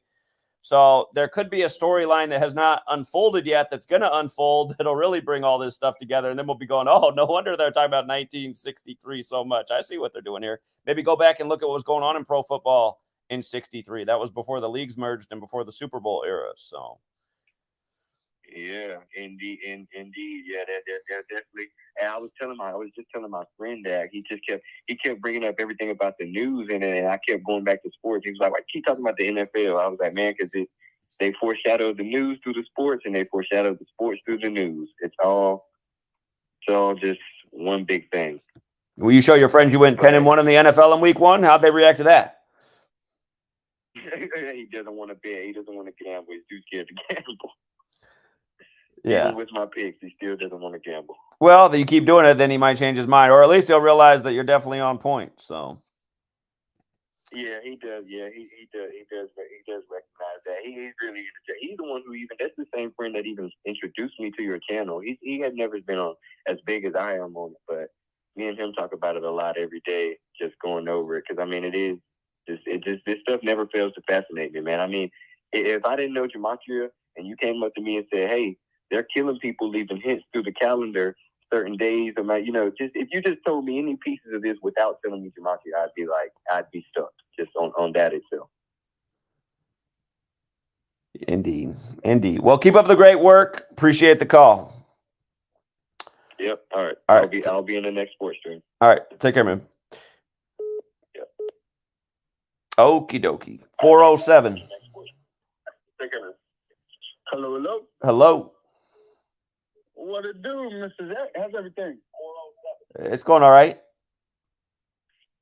So there could be a storyline that has not unfolded yet that's going to unfold that'll really bring all this stuff together. And then we'll be going, oh, no wonder they're talking about 1963 so much. I see what they're doing here. Maybe go back and look at what was going on in pro football in 63. That was before the leagues merged and before the Super Bowl era. So. Yeah, indeed. Yeah, they're definitely. And I was just telling my friend that he kept bringing up everything about the news, and I kept going back to sports. He was like, "Why keep talking about the NFL?" I was like, "Man, because they foreshadowed the news through the sports, and they foreshadowed the sports through the news. It's all just one big thing." Will you show your friends you went 10-1 in the NFL in week 1? How'd they react to that? He doesn't want to bet. He doesn't want to gamble. He's too scared to gamble. Yeah. Even with my picks, he still doesn't want to gamble. Well, you keep doing it, then he might change his mind, or at least he'll realize that you're definitely on point. So. Yeah, he does. Yeah, he does recognize that. He's really he's the one who that's the same friend that even introduced me to your channel. He had never been on as big as I am on it, but me and him talk about it a lot every day, just going over it, because I mean it is This stuff never fails to fascinate me, man. I mean, if I didn't know gematria and you came up to me and said, "Hey, they're killing people, leaving hints through the calendar, certain days," or just if you just told me any pieces of this without telling me gematria, I'd be stuck just on that itself. Indeed. Well, keep up the great work. Appreciate the call. Yep. All right. I'll be in the next sports stream. All right. Take care, man. Yep. Okie dokie. 407. Take care, man. Hello. What it do, Mr. Zach? How's everything? It's going all right.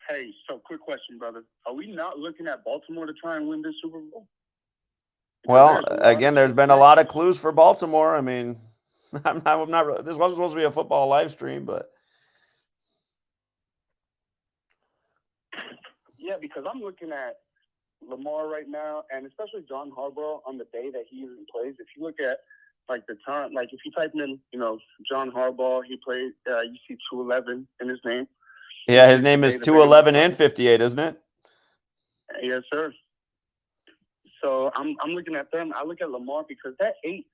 Hey, so quick question, brother. Are we not looking at Baltimore to try and win this Super Bowl? Well, again, there's been a lot of clues for Baltimore. I mean, I'm not. This wasn't supposed to be a football live stream, but yeah, because I'm looking at Lamar right now, and especially John Harbaugh on the day that he even plays. If you look at like the time, like if you type in, John Harbaugh, he played. You see 211 in his name. Yeah, his name is 211 and 58, isn't it? Yes, sir. So I'm looking at them. I look at Lamar because that 8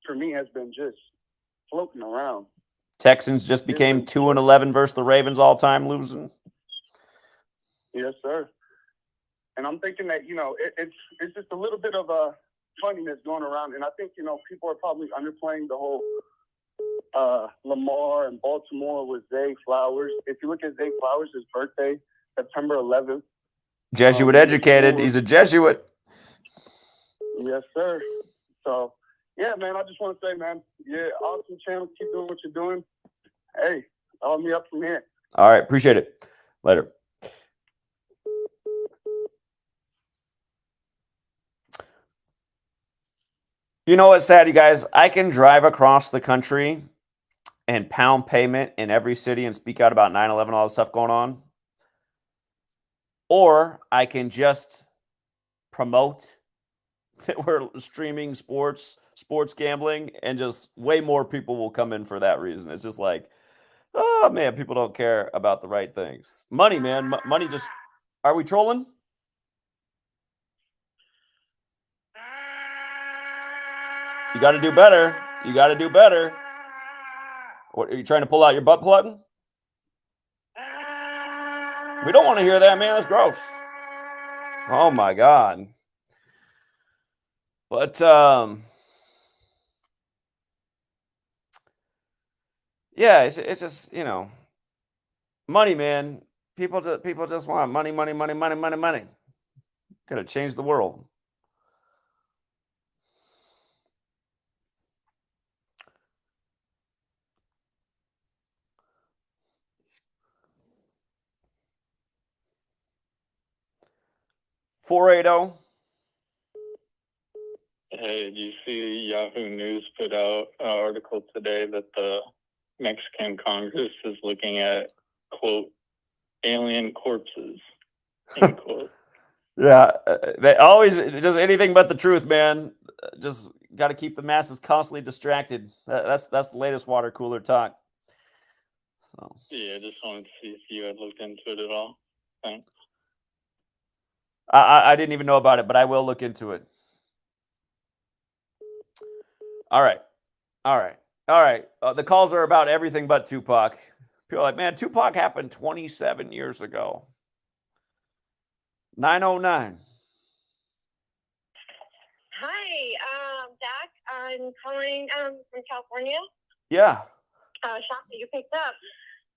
for me has been just floating around. Texans just became 2-11 versus the Ravens all time losing. Yes, sir. And I'm thinking that it's just a little bit of a funniness going around, and I think people are probably underplaying the whole Lamar and Baltimore with Zay Flowers. If you look at Zay Flowers, his birthday September 11th. Jesuit educated. He's a Jesuit. Yes, sir. So, yeah, man, I just want to say, man, awesome channel. Keep doing what you're doing. Hey, I'll me up from here. All right. Appreciate it. Later. You know what's sad, you guys? I can drive across the country and pound pavement in every city and speak out about 9/11, all the stuff going on. Or I can just promote that we're streaming sports gambling, and just way more people will come in for that reason. It's just like, oh man, people don't care about the right things. Money, man. Money just. Are we trolling? You got to do better. What, are you trying to pull out your butt plug? We don't want to hear that, man. That's gross. Oh my God. But yeah, it's just, money, man. People just want money. Gotta change the world. $480. Hey, did you see Yahoo News put out an article today that the Mexican Congress is looking at, quote, alien corpses, end quote. Yeah, they always just anything but the truth, man. Just got to keep the masses constantly distracted. That's the latest water cooler talk. So yeah, just wanted to see if you had looked into it at all. Thanks. I didn't even know about it, but I will look into it. All right. The calls are about everything but Tupac. People are like, man, Tupac happened 27 years ago. 909. Hi, Dak. I'm calling from California. Yeah. Shocked that you picked up.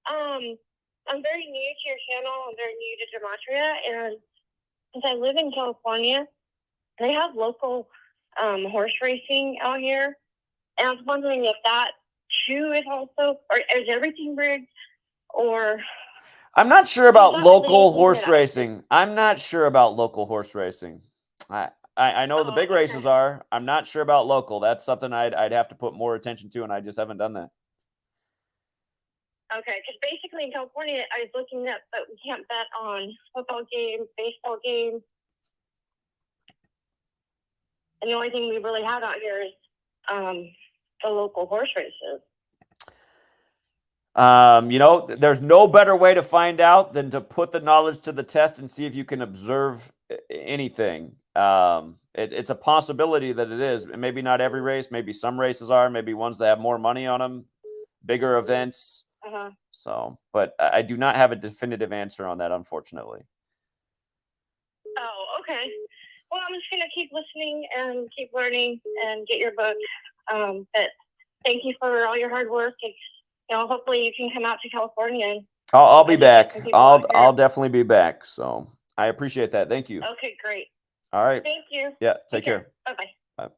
I'm very new to your channel. I'm very new to gematria, and since I live in California, they have local horse racing out here, and I was wondering if that too is also, or is everything rigged, or I'm not sure about local horse racing. I know the big races are. I'm not sure about local. That's something I'd have to put more attention to, and I just haven't done that. Okay, because basically in California, I was looking at, but we can't bet on football games, baseball games, and the only thing we really have out here is the local horse races. There's no better way to find out than to put the knowledge to the test and see if you can observe anything. It's a possibility that it is. Maybe not every race. Maybe some races are. Maybe ones that have more money on them, bigger events. So, but I do not have a definitive answer on that, unfortunately. Oh, okay. Well, I'm just gonna keep listening and keep learning and get your book. But thank you for all your hard work, and hopefully you can come out to California. And I'll be back. I'll definitely be back. So I appreciate that. Thank you. Okay, great. All right. Thank you. Yeah. Take care. Bye-bye. Bye.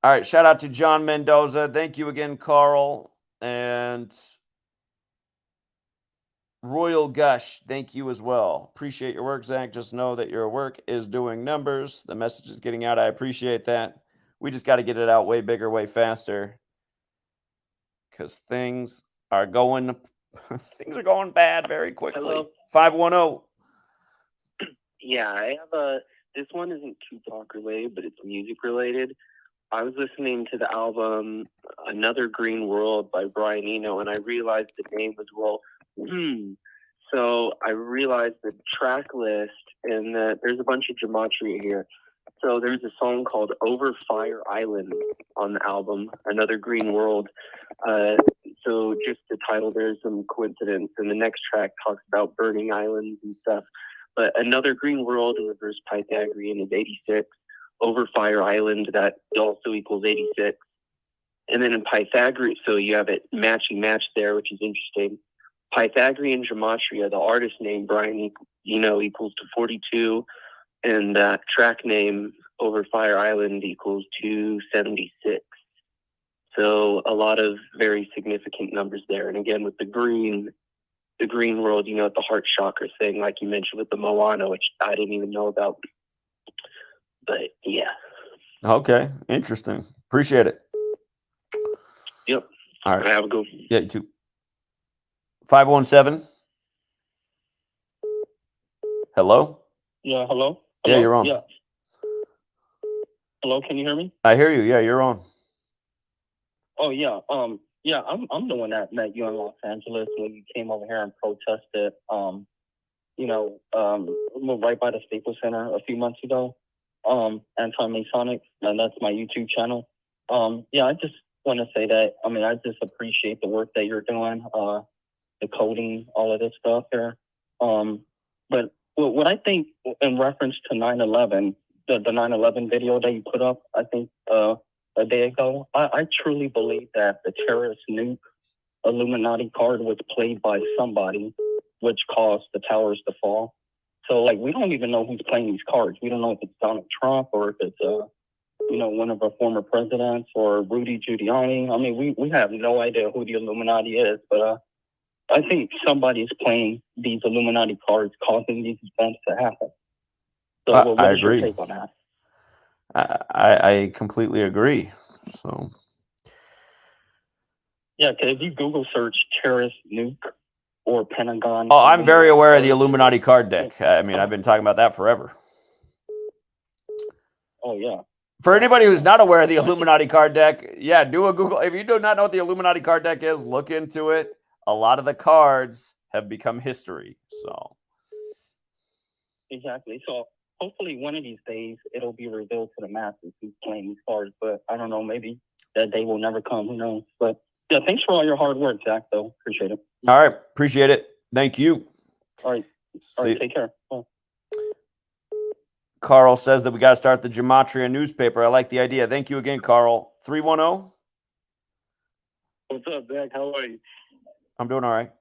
All right. Shout out to John Mendoza. Thank you again, Carl. And Royal Gush, thank you as well. Appreciate your work, Zach. Just know that your work is doing numbers. The message is getting out. I appreciate that. We just got to get it out way bigger, way faster. Because things are going bad very quickly. Hello? 510. Yeah, I have this one isn't Tupac related, but it's music related. I was listening to the album Another Green World by Brian Eno, and I realized the name was, So I realized the track list, and there's a bunch of gematria here. So there's a song called Over Fire Island on the album, Another Green World. So just the title, there's some coincidence. And the next track talks about burning islands and stuff. But Another Green World in reverse Pythagorean is 86. Over Fire Island, that also equals 86. And then in Pythagorean, so you have it match there, which is interesting. Pythagorean gematria, the artist name Brian Eno equals to 42, and that track name Over Fire Island equals 276. So a lot of very significant numbers there. And again, with the green world, at the heart chakra thing, like you mentioned with the Moana, which I didn't even know about. But yeah. Okay. Interesting. Appreciate it. Yep. All right. Have a good one. Yeah, you too. 517. Hello? Yeah, hello? Yeah, you're on. Yeah. Hello, can you hear me? I hear you. Yeah, you're on. Oh, yeah. Yeah, I'm the one that met you in Los Angeles when you came over here and protested, right by the Staples Center a few months ago, anti-Masonic, and that's my YouTube channel. Yeah, I just want to say that, I just appreciate the work that you're doing, the coding, all of this stuff here. But what I think in reference to 9/11, the 9/11 video that you put up, I think a day ago, I truly believe that the terrorist nuke Illuminati card was played by somebody, which caused the towers to fall. So, we don't even know who's playing these cards. We don't know if it's Donald Trump or if it's, one of our former presidents or Rudy Giuliani. We have no idea who the Illuminati is, but I think somebody's playing these Illuminati cards, causing these events to happen. So, what is your take on that? I completely agree. So, yeah, because if you Google search terrorist nuke or Pentagon. Oh, I'm very aware of the Illuminati card deck. I've been talking about that forever. Oh, yeah. For anybody who's not aware of the Illuminati card deck, yeah, do a Google. If you do not know what the Illuminati card deck is, look into it. A lot of the cards have become history. So, exactly. So hopefully one of these days it'll be revealed to the masses who's playing these cards. But I don't know, maybe that day will never come. Who knows? But yeah, thanks for all your hard work, Zach, though. Appreciate it. All right. Appreciate it. Thank you. All right. All right. Take care. Bye. Carl says that we got to start the Gematria newspaper. I like the idea. Thank you again, Carl. 310. What's up, Zach? How are you? I'm doing all right.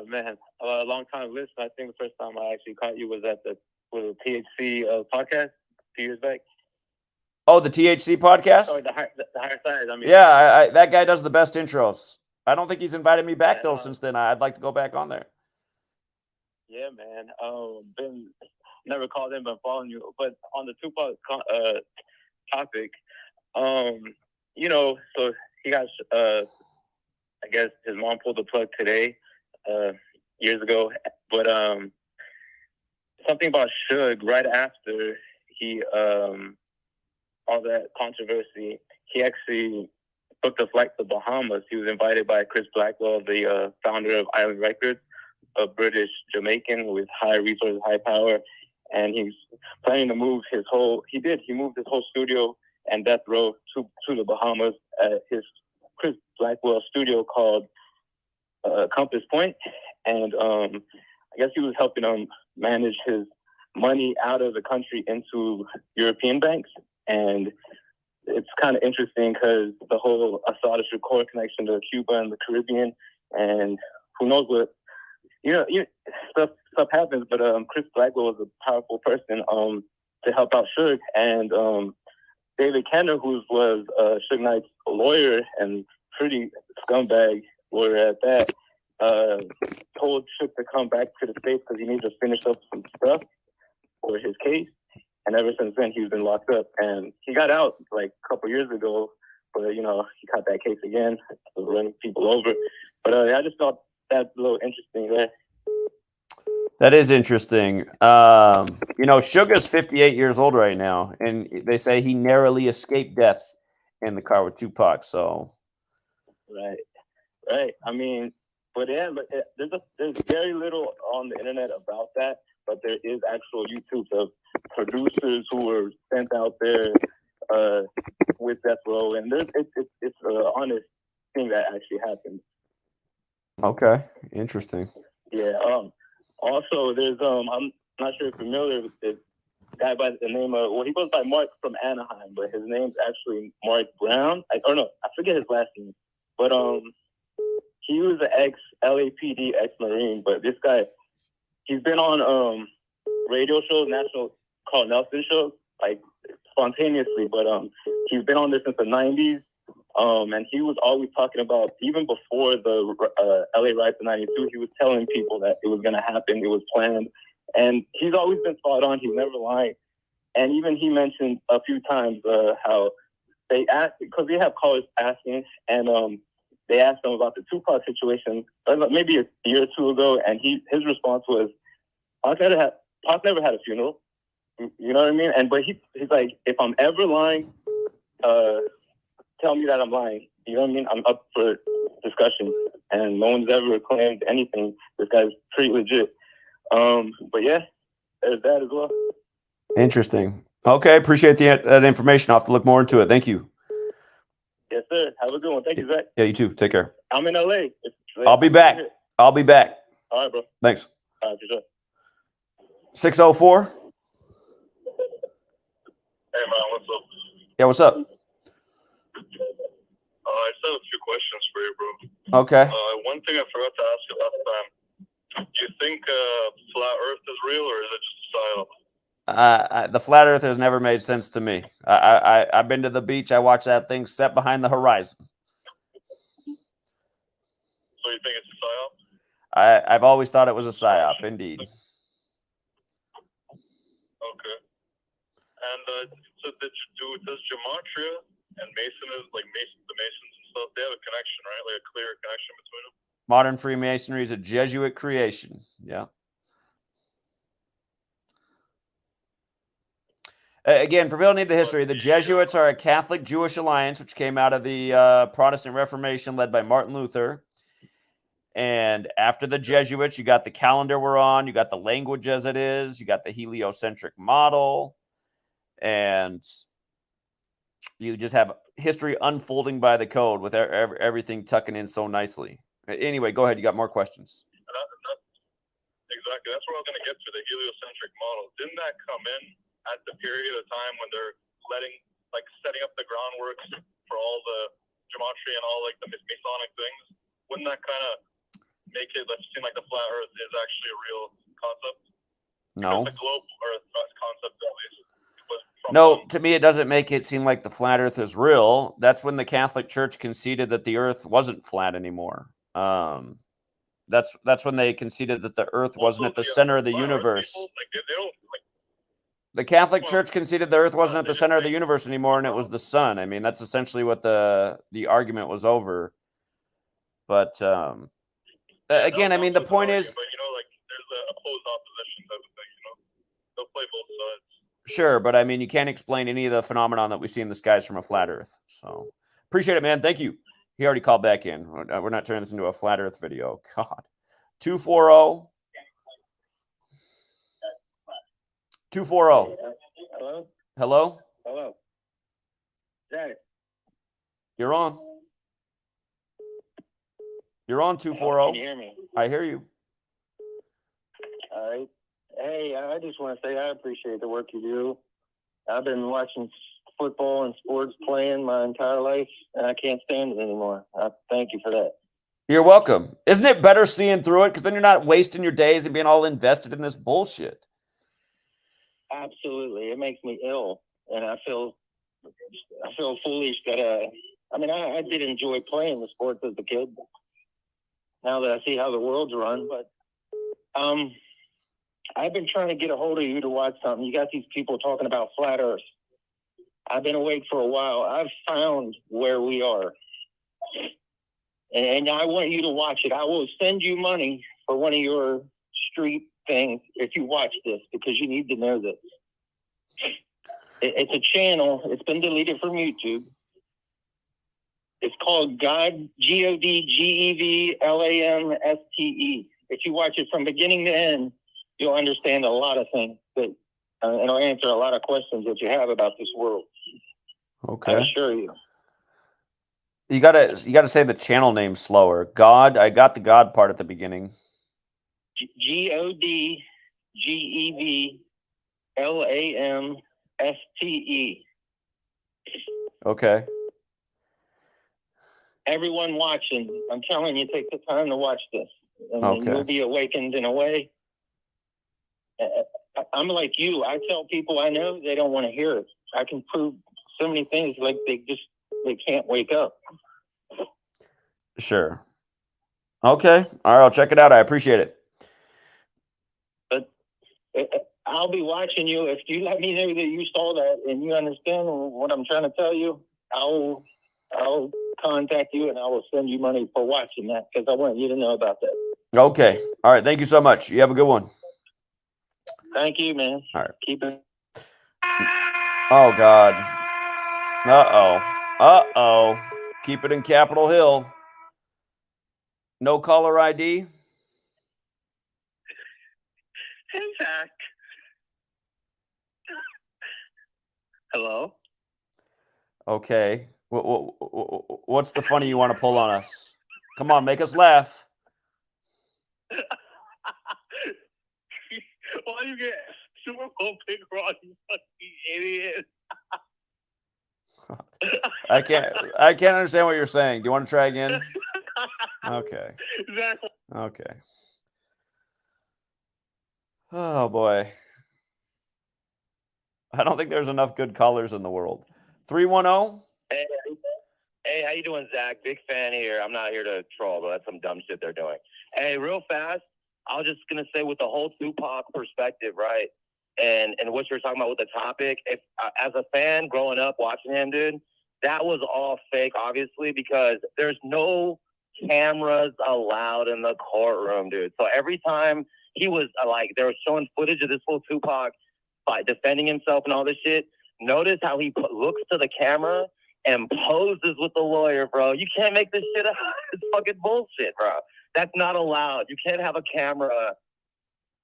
Man, a long time listener. I think the first time I actually caught you was at the THC podcast a few years back. Oh, the THC podcast? Oh, the higher side. Yeah, that guy does the best intros. I don't think he's invited me back though since then. I'd like to go back on there. Yeah, man. Been never called in, but following you. But on the Tupac topic, so he got I guess his mom pulled the plug today, years ago. But something about Suge right after he all that controversy, he actually booked a flight to Bahamas. He was invited by Chris Blackwell, the founder of Island Records, a British Jamaican with high resources, high power, and he's planning to move his whole. He moved his whole studio and death row to the Bahamas at his Chris Blackwell studio called Compass Point, and I guess he was helping him manage his money out of the country into European banks. And it's kind of interesting because the whole Assad Shakur connection to Cuba and the Caribbean, and who knows what, stuff happens. But Chris Blackwell was a powerful person to help out Suge, and David Kenner, who was Suge Knight's lawyer and pretty scumbag lawyer at that, told Suge to come back to the States because he needs to finish up some stuff for his case. And ever since then, he's been locked up. And he got out like a couple years ago, but, he got that case again, running people over. But I just thought that's a little interesting there. That is interesting. Suga's 58 years old right now, and they say he narrowly escaped death in the car with Tupac. So, right. I mean, but yeah, there's very little on the internet about that. But there is actual YouTube of producers who were sent out there with death row, and it's an honest thing that actually happened. Okay, interesting. Yeah. Also, there's I'm not sure if you're familiar with this guy by the name of, he goes by Mark from Anaheim, but his name's actually Mark Brown. I forget his last name, but he was an ex-LAPD ex-Marine. But this guy, he's been on radio shows, national called Nelson shows, like spontaneously. But he's been on this since the '90s. And he was always talking about, even before the LA riots in '92, he was telling people that it was going to happen. It was planned. And he's always been spot on. He's never lied. And even he mentioned a few times how they asked, because they have callers asking, and they asked him about the Tupac situation maybe a year or two ago. And his response was, Pac never had a funeral. You know what I mean? But he's like, if I'm ever lying, tell me that I'm lying. You know what I mean? I'm up for discussion, and no one's ever claimed anything. This guy's pretty legit. But yeah, there's that as well. Interesting. Okay, appreciate that information. I'll have to look more into it. Thank you. Yes, sir. Have a good one. Thank you, Zach. Yeah, you too. Take care. I'm in LA. I'll be back. All right, bro. Thanks. All right, for sure. 604. Hey, man, what's up? Yeah, what's up? I just have a few questions for you, bro. Okay. One thing I forgot to ask you last time. Do you think flat Earth is real, or is it just a psyop? The flat Earth has never made sense to me. I've been to the beach. I watched that thing set behind the horizon. So you think it's a psyop? I've always thought it was a psyop, indeed. Okay. And so does gematria and the Masons and stuff, they have a connection, right? Like a clear connection between them? Modern Freemasonry is a Jesuit creation. Yeah. Again, for people who need the history, the Jesuits are a Catholic Jewish alliance which came out of the Protestant Reformation led by Martin Luther. And after the Jesuits, you got the calendar we're on, you got the language as it is, you got the heliocentric model, and you just have history unfolding by the code with everything tucking in so nicely. Anyway, go ahead. You got more questions. Exactly. That's where I was going to get to, the heliocentric model. Didn't that come in at the period of time when they're setting up the groundwork for all the gematria and all the Masonic things? Wouldn't that kind of make it seem like the flat Earth is actually a real concept? No. Because the globe Earth concept, at least. No, to me, it doesn't make it seem like the flat Earth is real. That's when the Catholic Church conceded that the Earth wasn't flat anymore. That's when they conceded that the Earth wasn't at the center of the universe. The Catholic Church conceded the Earth wasn't at the center of the universe anymore, and it was the sun. I mean, that's essentially what the argument was over. But again, I mean, the point is, but there's the opposed opposition type of thing. They'll play both sides. Sure, but I mean, you can't explain any of the phenomenon that we see in the skies from a flat Earth. So, Appreciate it, man. Thank you. He already called back in. We're not turning this into a flat Earth video. God. 240. 240. Hello? Hello? Hello. Zach. You're on. You're on 240. Can you hear me? I hear you. All right. Hey, I just want to say I appreciate the work you do. I've been watching football and sports playing my entire life, and I can't stand it anymore. I thank you for that. You're welcome. Isn't it better seeing through it? Because then you're not wasting your days and being all invested in this bullshit. Absolutely. It makes me ill, and I feel foolish that I did enjoy playing the sports as a kid. Now that I see how the world's run, but I've been trying to get a hold of you to watch something. You got these people talking about flat Earth. I've been awake for a while. I've found where we are, and I want you to watch it. I will send you money for one of your street things if you watch this, because you need to know this. It's a channel. It's been deleted from YouTube. It's called God, GODGEVLAMSTE. If you watch it from beginning to end, you'll understand a lot of things, and it'll answer a lot of questions that you have about this world. Okay. I assure you. You gotta say the channel name slower. God, I got the God part at the beginning. GODGEVLAMSTE. Okay. Everyone watching, I'm telling you, take the time to watch this, and then Okay. you'll be awakened in a way. I'm like you. I tell people I know, they don't want to hear it. I can prove so many things, like they can't wake up. Sure. Okay. All right. I'll check it out. I appreciate it. But I'll be watching you. If you let me know that you saw that and you understand what I'm trying to tell you, I'll contact you and I will send you money for watching that, because I want you to know about that. Okay. All right. Thank you so much. You have a good one. Thank you, man. All right. Keep it. Oh, God. Uh-oh. Uh-oh. Keep it in Capitol Hill. No caller ID. Hey, Zach. Hello? Okay. What's the funny you want to pull on us? Come on, make us laugh. Why do you get Super Bowl pick wrong, you fucking idiot? I can't understand what you're saying. Do you want to try again? Okay. Exactly. Okay. Oh boy. I don't think there's enough good callers in the world. 310. Hey, how you doing, Zach? Big fan here. I'm not here to troll, but that's some dumb shit they're doing. Hey, real fast, I was just gonna say, with the whole Tupac perspective, right? And what you were talking about with the topic, if as a fan growing up watching him, dude, that was all fake, obviously, because there's no cameras allowed in the courtroom, dude. So every time he was they were showing footage of this whole Tupac by defending himself and all this shit. Notice how he looks to the camera and poses with the lawyer, bro. You can't make this shit up. It's fucking bullshit, bro. That's not allowed. You can't have a camera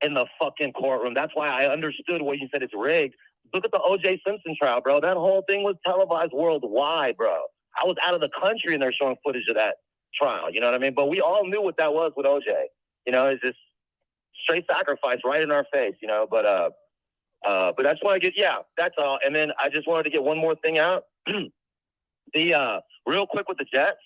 in the fucking courtroom. That's why I understood what you said, it's rigged. Look at the O.J. Simpson trial, bro. That whole thing was televised worldwide, bro. I was out of the country and they're showing footage of that trial. You know what I mean? But we all knew what that was with O.J. You know, it's just straight sacrifice right in our face, you know. But I just want to get, that's all. And then I just wanted to get one more thing out. Real quick with the Jets,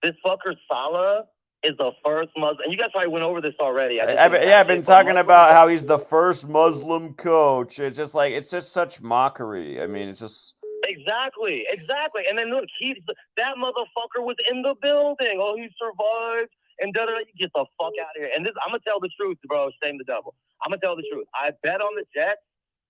this fucker Salah is the first Muslim, and you guys probably went over this already. I've been talking about how he's the first Muslim coach. It's just like, it's just such mockery. I mean, it's just. Exactly. And then look, that motherfucker was in the building. Oh, he survived. And you get the fuck out of here. And this, I'm gonna tell the truth, bro. Shame the devil. I'm gonna tell the truth. I bet on the Jets.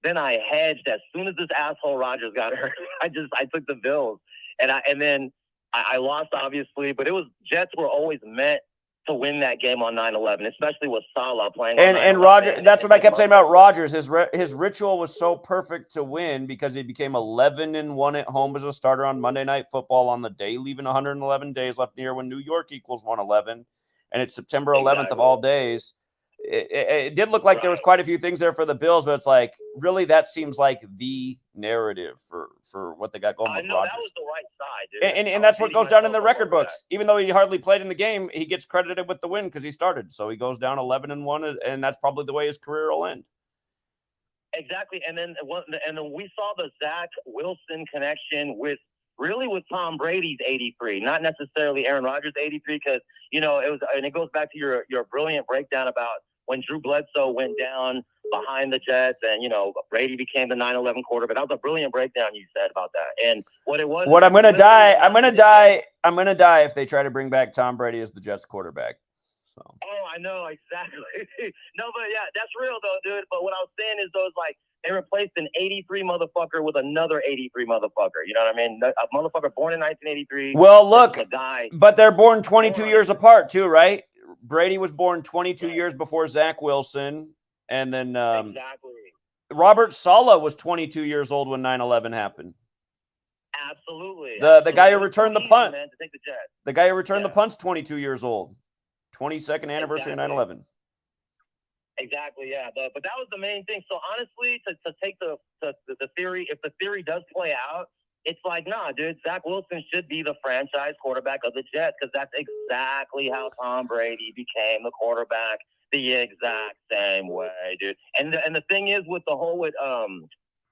Then I hedged as soon as this asshole Rodgers got hurt. I took the Bills, and then I lost, obviously. But it was, Jets were always meant to win that game on 9/11, especially with Salah playing. And Roger, that's what I kept saying about Rodgers. His ritual was so perfect to win because he became 11-1 at home as a starter on Monday Night Football on the day, leaving 111 days left in the year when New York equals 111, and it's September 11th of all days. It did look like there was quite a few things there for the Bills, but it's like, really, that seems like the narrative for what they got going with Rodgers. That was the right side, dude. And that's what goes down in the record books. Even though he hardly played in the game, he gets credited with the win because he started. So he goes down 11-1, and that's probably the way his career will end. Exactly. And then we saw the Zach Wilson connection with Tom Brady's 83, not necessarily Aaron Rodgers' 83, because, it was, and it goes back to your brilliant breakdown about when Drew Bledsoe went down behind the Jets and, Brady became the 9/11 quarterback. That was a brilliant breakdown you said about that. And I'm going to die if they try to bring back Tom Brady as the Jets quarterback. So. Oh, I know, exactly. No, but yeah, that's real though, dude. But what I was saying is those they replaced an 83 motherfucker with another 83 motherfucker. You know what I mean? A motherfucker born in 1983. Well, look, but they're born 22 years apart too, right? Brady was born 22 years before Zach Wilson. And then exactly. Robert Saleh was 22 years old when 9/11 happened. Absolutely. The guy who returned the punt. Man, to take the Jets. The guy who returned the punt's 22 years old. 22nd anniversary of 9/11. Exactly, yeah. But that was the main thing. So honestly, to take the theory, if the theory does play out, it's like, nah, dude, Zach Wilson should be the franchise quarterback of the Jets because that's exactly how Tom Brady became the quarterback the exact same way, dude. And the thing is with the whole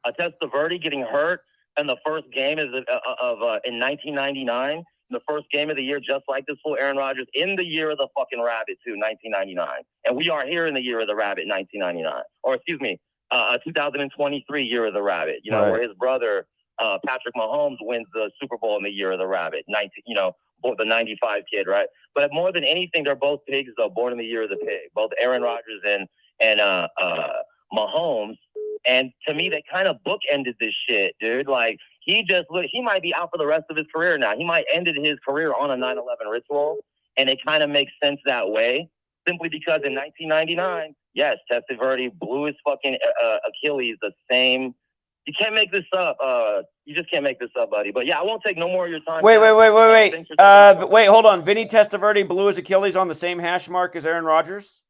Testaverde getting hurt in the first game in 1999. The first game of the year, just like this fool Aaron Rodgers, in the year of the fucking rabbit, too, 1999. And we are here in the year of the rabbit, 1999. Or, excuse me, 2023 year of the rabbit, where his brother, Patrick Mahomes, wins the Super Bowl in the year of the rabbit, the 95 kid, right? But more than anything, they're both pigs, though, born in the year of the pig, both Aaron Rodgers and Mahomes. And to me, they kind of bookended this shit, dude. Like, he might be out for the rest of his career now. He might ended his career on a 9/11 ritual, and it kind of makes sense that way, simply because in 1999, yes, Testaverde blew his fucking Achilles the same. You can't make this up. You just can't make this up, buddy. But yeah, I won't take no more of your time. Wait. Wait, hold on. Vinny Testaverde blew his Achilles on the same hash mark as Aaron Rodgers?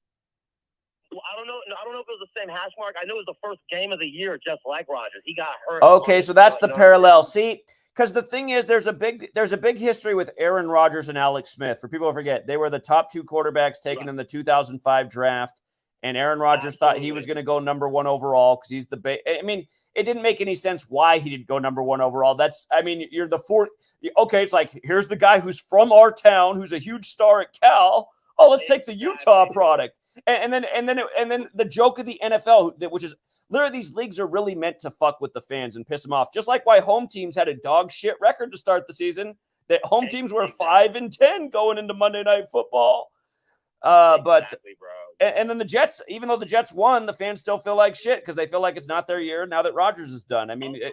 Well, I don't know if it was the same hash mark. I know it was the first game of the year, just like Rodgers. He got hurt. Okay, so that's the parallel. See, because the thing is, there's a big history with Aaron Rodgers and Alex Smith. For people who forget, they were the top two quarterbacks taken in the 2005 draft, and Aaron Rodgers thought he was going to go number 1 overall because he's the I mean, it didn't make any sense why he didn't go number 1 overall. You're the fourth. Okay, it's like, here's the guy who's from our town, who's a huge star at Cal. Oh, let's take the Utah product. And then the joke of the NFL, which is literally these leagues are really meant to fuck with the fans and piss them off. Just like why home teams had a dog shit record to start the season, that home teams were 5-10 going into Monday Night Football. Exactly, bro. And then the Jets, even though the Jets won, the fans still feel like shit because they feel like it's not their year now that Rodgers is done. I mean, of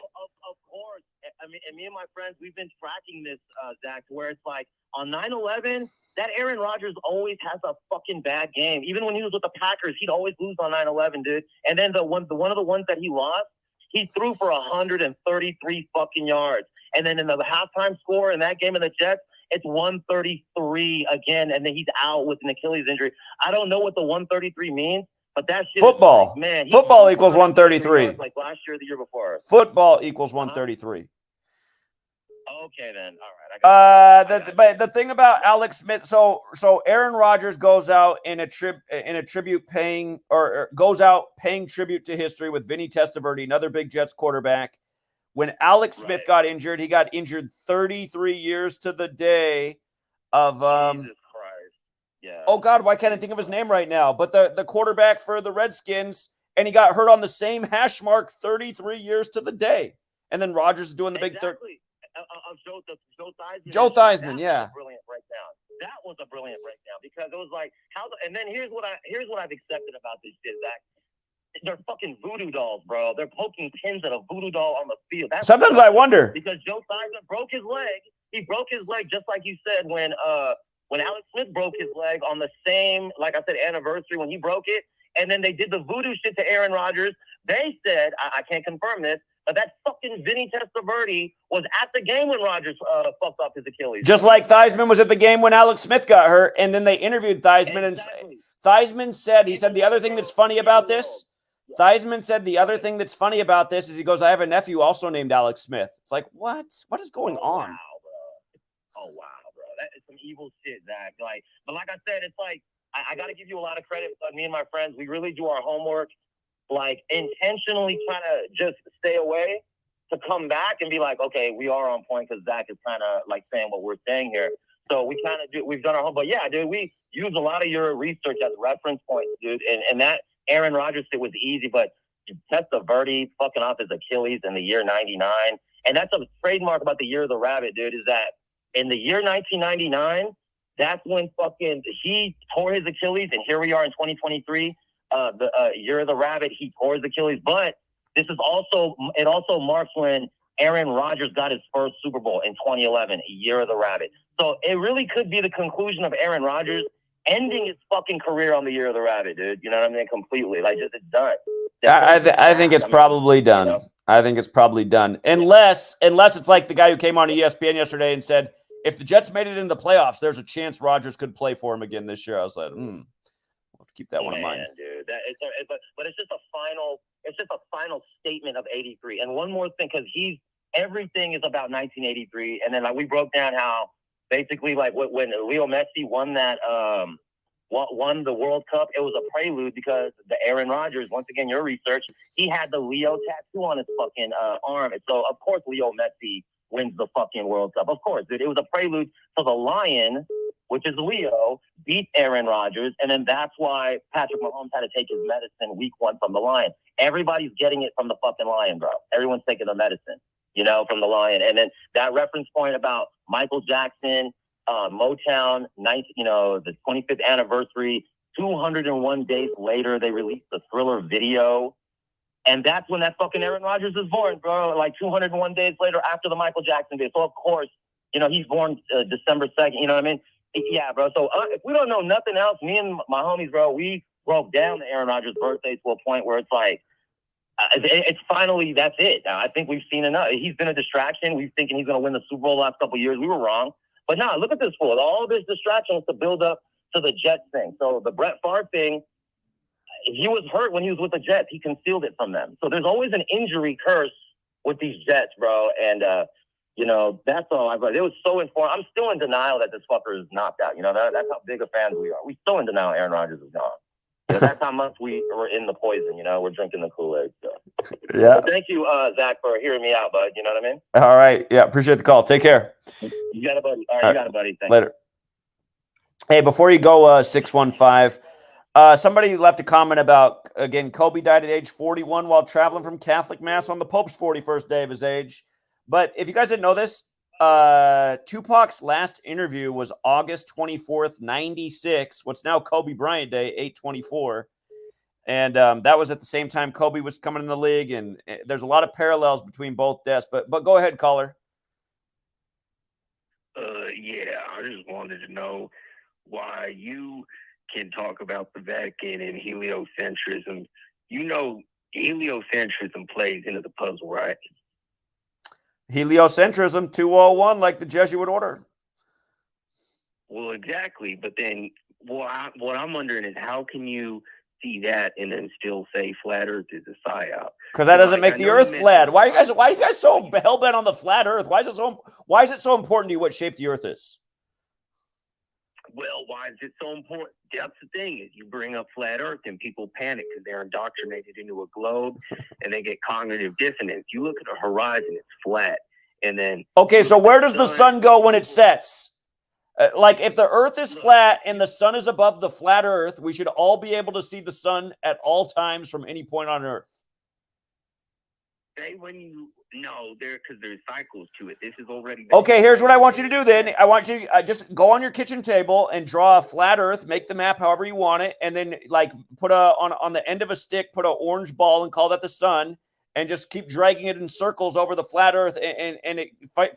course. I mean, and me and my friends, we've been tracking this, Zach, where it's like on 9/11. That Aaron Rodgers always has a fucking bad game. Even when he was with the Packers, he'd always lose on 9/11, dude. And then one of the ones that he lost, he threw for 133 fucking yards. And then in the halftime score in that game of the Jets, it's 133 again, and then he's out with an Achilles injury. I don't know what the 133 means, but that shit football. Is like, man, football equals 133. Like last year or the year before. Football equals 133. Okay, then. All right. But the thing about Alex Smith, so Aaron Rodgers goes out in a tribute paying tribute to history with Vinny Testaverde, another big Jets quarterback. When Alex Smith got injured, he got injured 33 years to the day of Jesus Christ. Yeah. Oh God, why can't I think of his name right now? But the quarterback for the Redskins, and he got hurt on the same hash mark 33 years to the day. And then Rodgers is doing the big third. Joe Theismann, yeah. Brilliant breakdown. That was a brilliant breakdown because it was like and then here's what I've accepted about this shit, Zach. They're fucking voodoo dolls, bro. They're poking pins at a voodoo doll on the field. Sometimes I wonder because Joe Theismann broke his leg. He broke his leg just like you said when when Alex Smith broke his leg on the same, like I said, anniversary when he broke it, and then they did the voodoo shit to Aaron Rodgers. They said, I can't confirm this, but that fucking Vinny Testaverde was at the game when Rodgers fucked up his Achilles. Just like Theismann was at the game when Alex Smith got hurt, and then they interviewed Theismann, Exactly. and Theismann said, he said, the other thing that's funny about this, Theismann said the other thing that's funny about this is he goes, I have a nephew also named Alex Smith. It's like, what? What is going on? Wow, bro. Oh, wow, bro. That is some evil shit, Zach. Like, but like I said, it's like, I got to give you a lot of credit. Me and my friends, we really do our homework, like intentionally trying to just stay away to come back and be like, okay, we are on point because Zach is kind of like saying what we're saying here. So we kind of do, we've done our homework. But yeah, dude, we use a lot of your research as reference points, dude. And that Aaron Rodgers shit was easy, but Testaverde fucking off his Achilles in the year 99. And that's a trademark about the year of the rabbit, dude, is that in the year 1999, that's when fucking he tore his Achilles. And here we are in 2023, the year of the rabbit, he tore his Achilles. But this is also, it also marks when Aaron Rodgers got his first Super Bowl in 2011, year of the rabbit. So it really could be the conclusion of Aaron Rodgers ending his fucking career on the year of the rabbit, dude. You know what I mean? Completely. Like, just it's done. I think it's probably done. You know? I think it's probably done. Unless it's like the guy who came on ESPN yesterday and said, if the Jets made it into the playoffs, there's a chance Rodgers could play for him again this year. I was like, we'll have to keep that one in mind. Dude. But it's just a final statement of 83. And one more thing, because everything is about 1983. And then like we broke down how basically like when Leo Messi won that won the World Cup, it was a prelude because the Aaron Rodgers, once again, your research, he had the Leo tattoo on his fucking arm. And so of course Leo Messi wins the fucking World Cup. Of course, dude. It was a prelude to the Lion, which is Leo, beat Aaron Rodgers. And then that's why Patrick Mahomes had to take his medicine week 1 from the Lion. Everybody's getting it from the fucking Lion, bro. Everyone's taking the medicine, from the Lion. And then that reference point about Michael Jackson, Motown, the 25th anniversary, 201 days later, they released the Thriller video. And that's when that fucking Aaron Rodgers is born, bro. Like 201 days later after the Michael Jackson day. So, of course, he's born December 2nd. You know what I mean? Yeah, bro. So if we don't know nothing else, me and my homies, bro, we broke down the Aaron Rodgers birthday to a point where it's like, it's finally, that's it. Now, I think we've seen enough. He's been a distraction. We're thinking he's going to win the Super Bowl the last couple of years. We were wrong. But now, look at this fool. All this distraction was to build up to the Jets thing. So the Brett Favre thing, he was hurt when he was with the Jets. He concealed it from them. So there's always an injury curse with these Jets, bro. And, that's all I've got. It was so informed. I'm still in denial that this fucker is knocked out. That's how big of fans we are. We're still in denial Aaron Rodgers is gone. That's how much we were in the poison, we're drinking the Kool-Aid. So. Yeah. So thank you, Zach, for hearing me out, bud. You know what I mean? All right. Yeah. Appreciate the call. Take care. You got it, buddy. All right. You got it, buddy. Thanks. Later. Hey, before you go, 615, somebody left a comment about, again, Kobe died at age 41 while traveling from Catholic Mass on the Pope's 41st day of his age. But if you guys didn't know this, Tupac's last interview was August 24th, 96, what's now Kobe Bryant Day, 8/24. And that was at the same time Kobe was coming in the league. And there's a lot of parallels between both deaths. But go ahead, caller. Yeah, I just wanted to know why you can talk about the Vatican and heliocentrism. Heliocentrism plays into the puzzle, right? Heliocentrism, 201, like the Jesuit order. Well, exactly. But then what I'm wondering is how can you see that and then still say flat Earth is a psyop? Because that doesn't make the Earth flat. Why are you guys so hell-bent on the flat Earth? Why is it so important to you what shape the Earth is? Well, why is it so important? That's the thing, is you bring up flat Earth and people panic because they're indoctrinated into a globe and they get cognitive dissonance. You look at the horizon, it's flat. And then... Okay, so where does the sun go when it sets? Like, if the Earth is flat and the sun is above the flat Earth, we should all be able to see the sun at all times from any point on Earth. Because there's cycles to it. This is already... Okay, here's what I want you to do then. I want you to just go on your kitchen table and draw a flat Earth, make the map however you want it, and then like put on the end of a stick, put an orange ball and call that the sun, and just keep dragging it in circles over the flat Earth and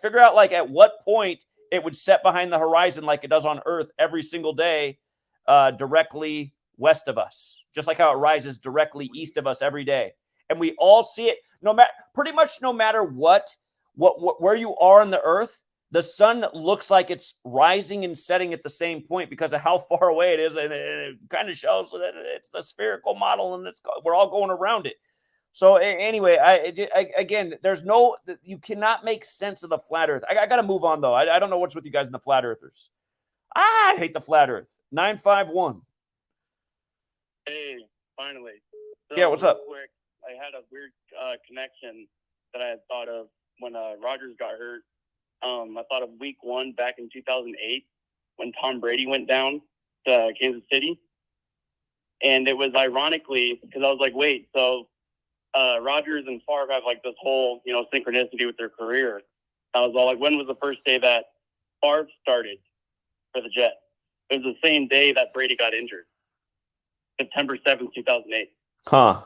figure out like at what point it would set behind the horizon like it does on Earth every single day, directly west of us, just like how it rises directly east of us every day. And we all see it, pretty much no matter what where you are on the Earth, the sun looks like it's rising and setting at the same point because of how far away it is, and it kind of shows that it's the spherical model, and we're all going around it. So anyway, again, you cannot make sense of the flat Earth. I got to move on though. I don't know what's with you guys in the flat Earthers. I hate the flat Earth. 951. Hey, finally. So Yeah, what's up? Quick, I had a weird connection that I had thought of when Rodgers got hurt. I thought of week 1 back in 2008 when Tom Brady went down to Kansas City. And it was ironically, because I was like, wait, so Rodgers and Favre have like this whole, synchronicity with their career. I was all like, when was the first day that Favre started for the Jets? It was the same day that Brady got injured. September 7th, 2008. Huh.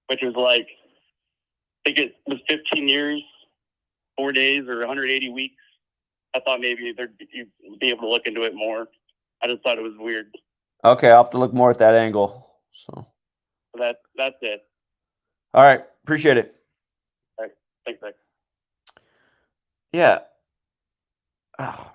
Which was like, I think it was 15 years, 4 days, or 180 weeks. I thought maybe you'd be able to look into it more. I just thought it was weird. Okay, I'll have to look more at that angle. So that's it. All right. Appreciate it. All right. Thanks, Nick. Yeah. Oh.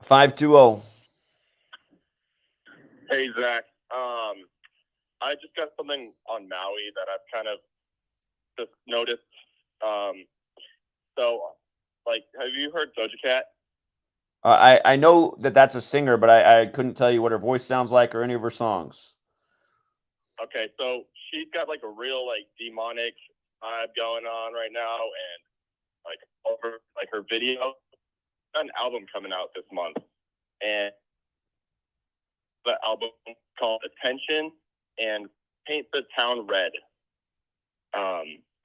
$520. Hey, Zach. I just got something on Maui that I've kind of just noticed. Have you heard Doja Cat? I know that that's a singer, but I couldn't tell you what her voice sounds like or any of her songs. Okay, so she's got like a real demonic vibe going on right now, and over her video, got an album coming out this month, and the album called Attention and Paint the Town Red.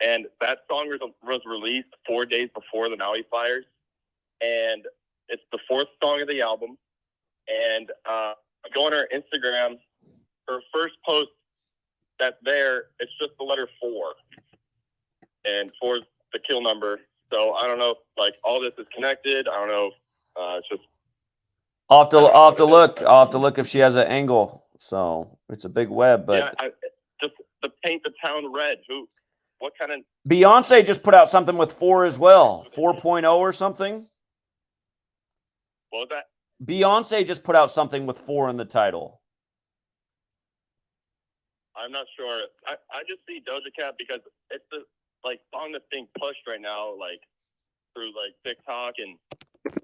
And that song was released 4 days before the Maui fires, and it's the 4th song of the album. And I go on her Instagram, her first post that's there, it's just the letter 4, and 4 is the kill number. So I don't know if all this is connected. I don't know. It's just I'll have to look if she has an angle. So it's a big web, but yeah, just the Paint the Town Red. What kind of Beyonce just put out something with 4 as well, 4.0 or something. What was that? Beyonce just put out something with 4 in the title. I'm not sure. I just see Doja Cat because it's the song that's being pushed right now, through TikTok, and if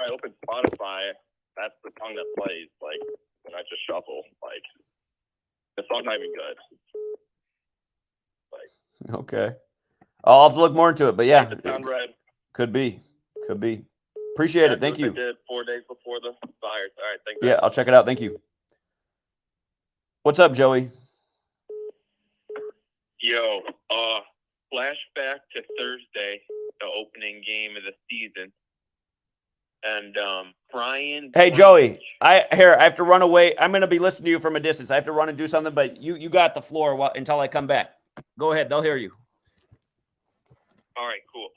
I open Spotify, that's the song that plays. When I just shuffle, the song's not even good. Okay. I'll have to look more into it, but yeah, Red. Could be. Appreciate it. Thank That's what you. they did 4 days before the fires. All right, thanks. Yeah, I'll check it out. Thank you. What's up, Joey? Yo, flashback to Thursday, the opening game of the season. And Brian. Hey, Joey, I have to run away. I'm going to be listening to you from a distance. I have to run and do something, but you got the floor until I come back. Go ahead. They'll hear you. All right, cool.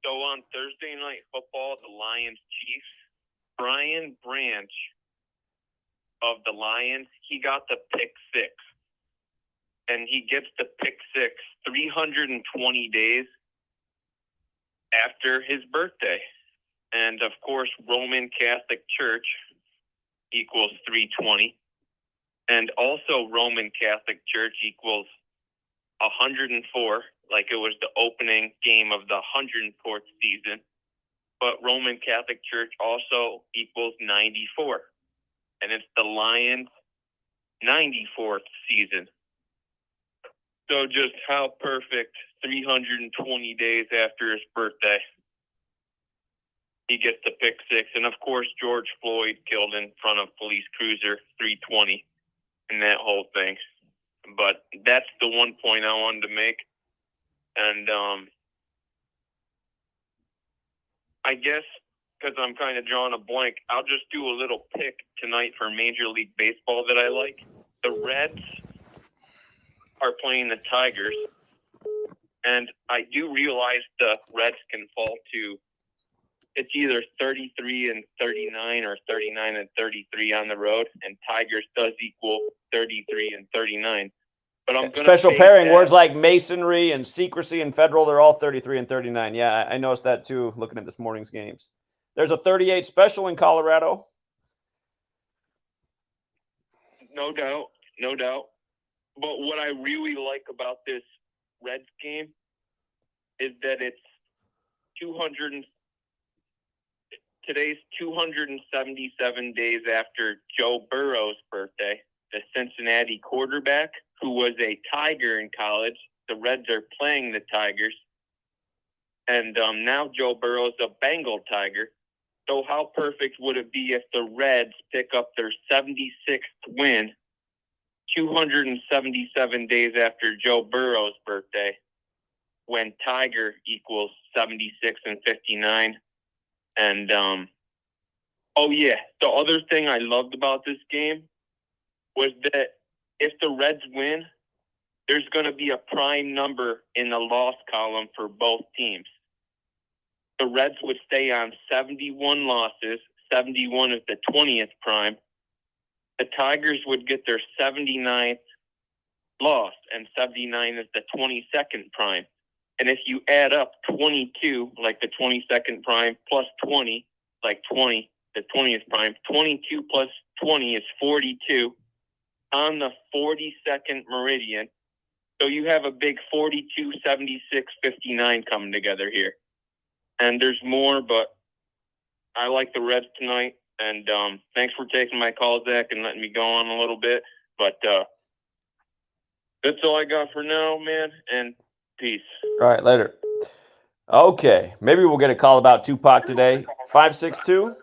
So on Thursday Night Football, the Lions Chiefs, Brian Branch of the Lions, he got the pick 6. And he gets the pick 6 320 days after his birthday. And of course, Roman Catholic Church equals 320. And also Roman Catholic Church equals 104, like it was the opening game of the 104th season. But Roman Catholic Church also equals 94. And it's the Lions' 94th season. So just how perfect 320 days after his birthday, he gets the pick 6. And of course, George Floyd killed in front of police cruiser 320 and that whole thing. But that's the one point I wanted to make. And I guess because I'm kind of drawing a blank, I'll just do a little pick tonight for Major League Baseball that I like. The Reds are playing the Tigers, and I do realize the Reds can fall to, it's either 33-39 or 39-33 on the road, and Tigers does equal 33-39. But I'm special pairing words like masonry and secrecy and federal, they're all 33-39. Yeah, I noticed that too looking at this morning's games. There's a 38 special in Colorado. No doubt. But what I really like about this Reds game is that it's today's 277 days after Joe Burrow's birthday, the Cincinnati quarterback who was a Tiger in college. The Reds are playing the Tigers. And now Joe Burrow's a Bengal Tiger. So how perfect would it be if the Reds pick up their 76th win 277 days after Joe Burrow's birthday, when Tiger equals 76-59? And, oh yeah, the other thing I loved about this game was that if the Reds win, there's going to be a prime number in the loss column for both teams. The Reds would stay on 71 losses, 71 is the 20th prime. The Tigers would get their 79th loss, and 79 is the 22nd prime. And if you add up 22, like the 22nd prime, plus 20, like 20, the 20th prime, 22 plus 20 is 42 on the 42nd meridian. So you have a big 42, 76, 59 coming together here. And there's more, but I like the Reds tonight. And thanks for taking my call, Zach, and letting me go on a little bit. But that's all I got for now, man. And peace. All right, later. Okay, maybe we'll get a call about Tupac today. 562.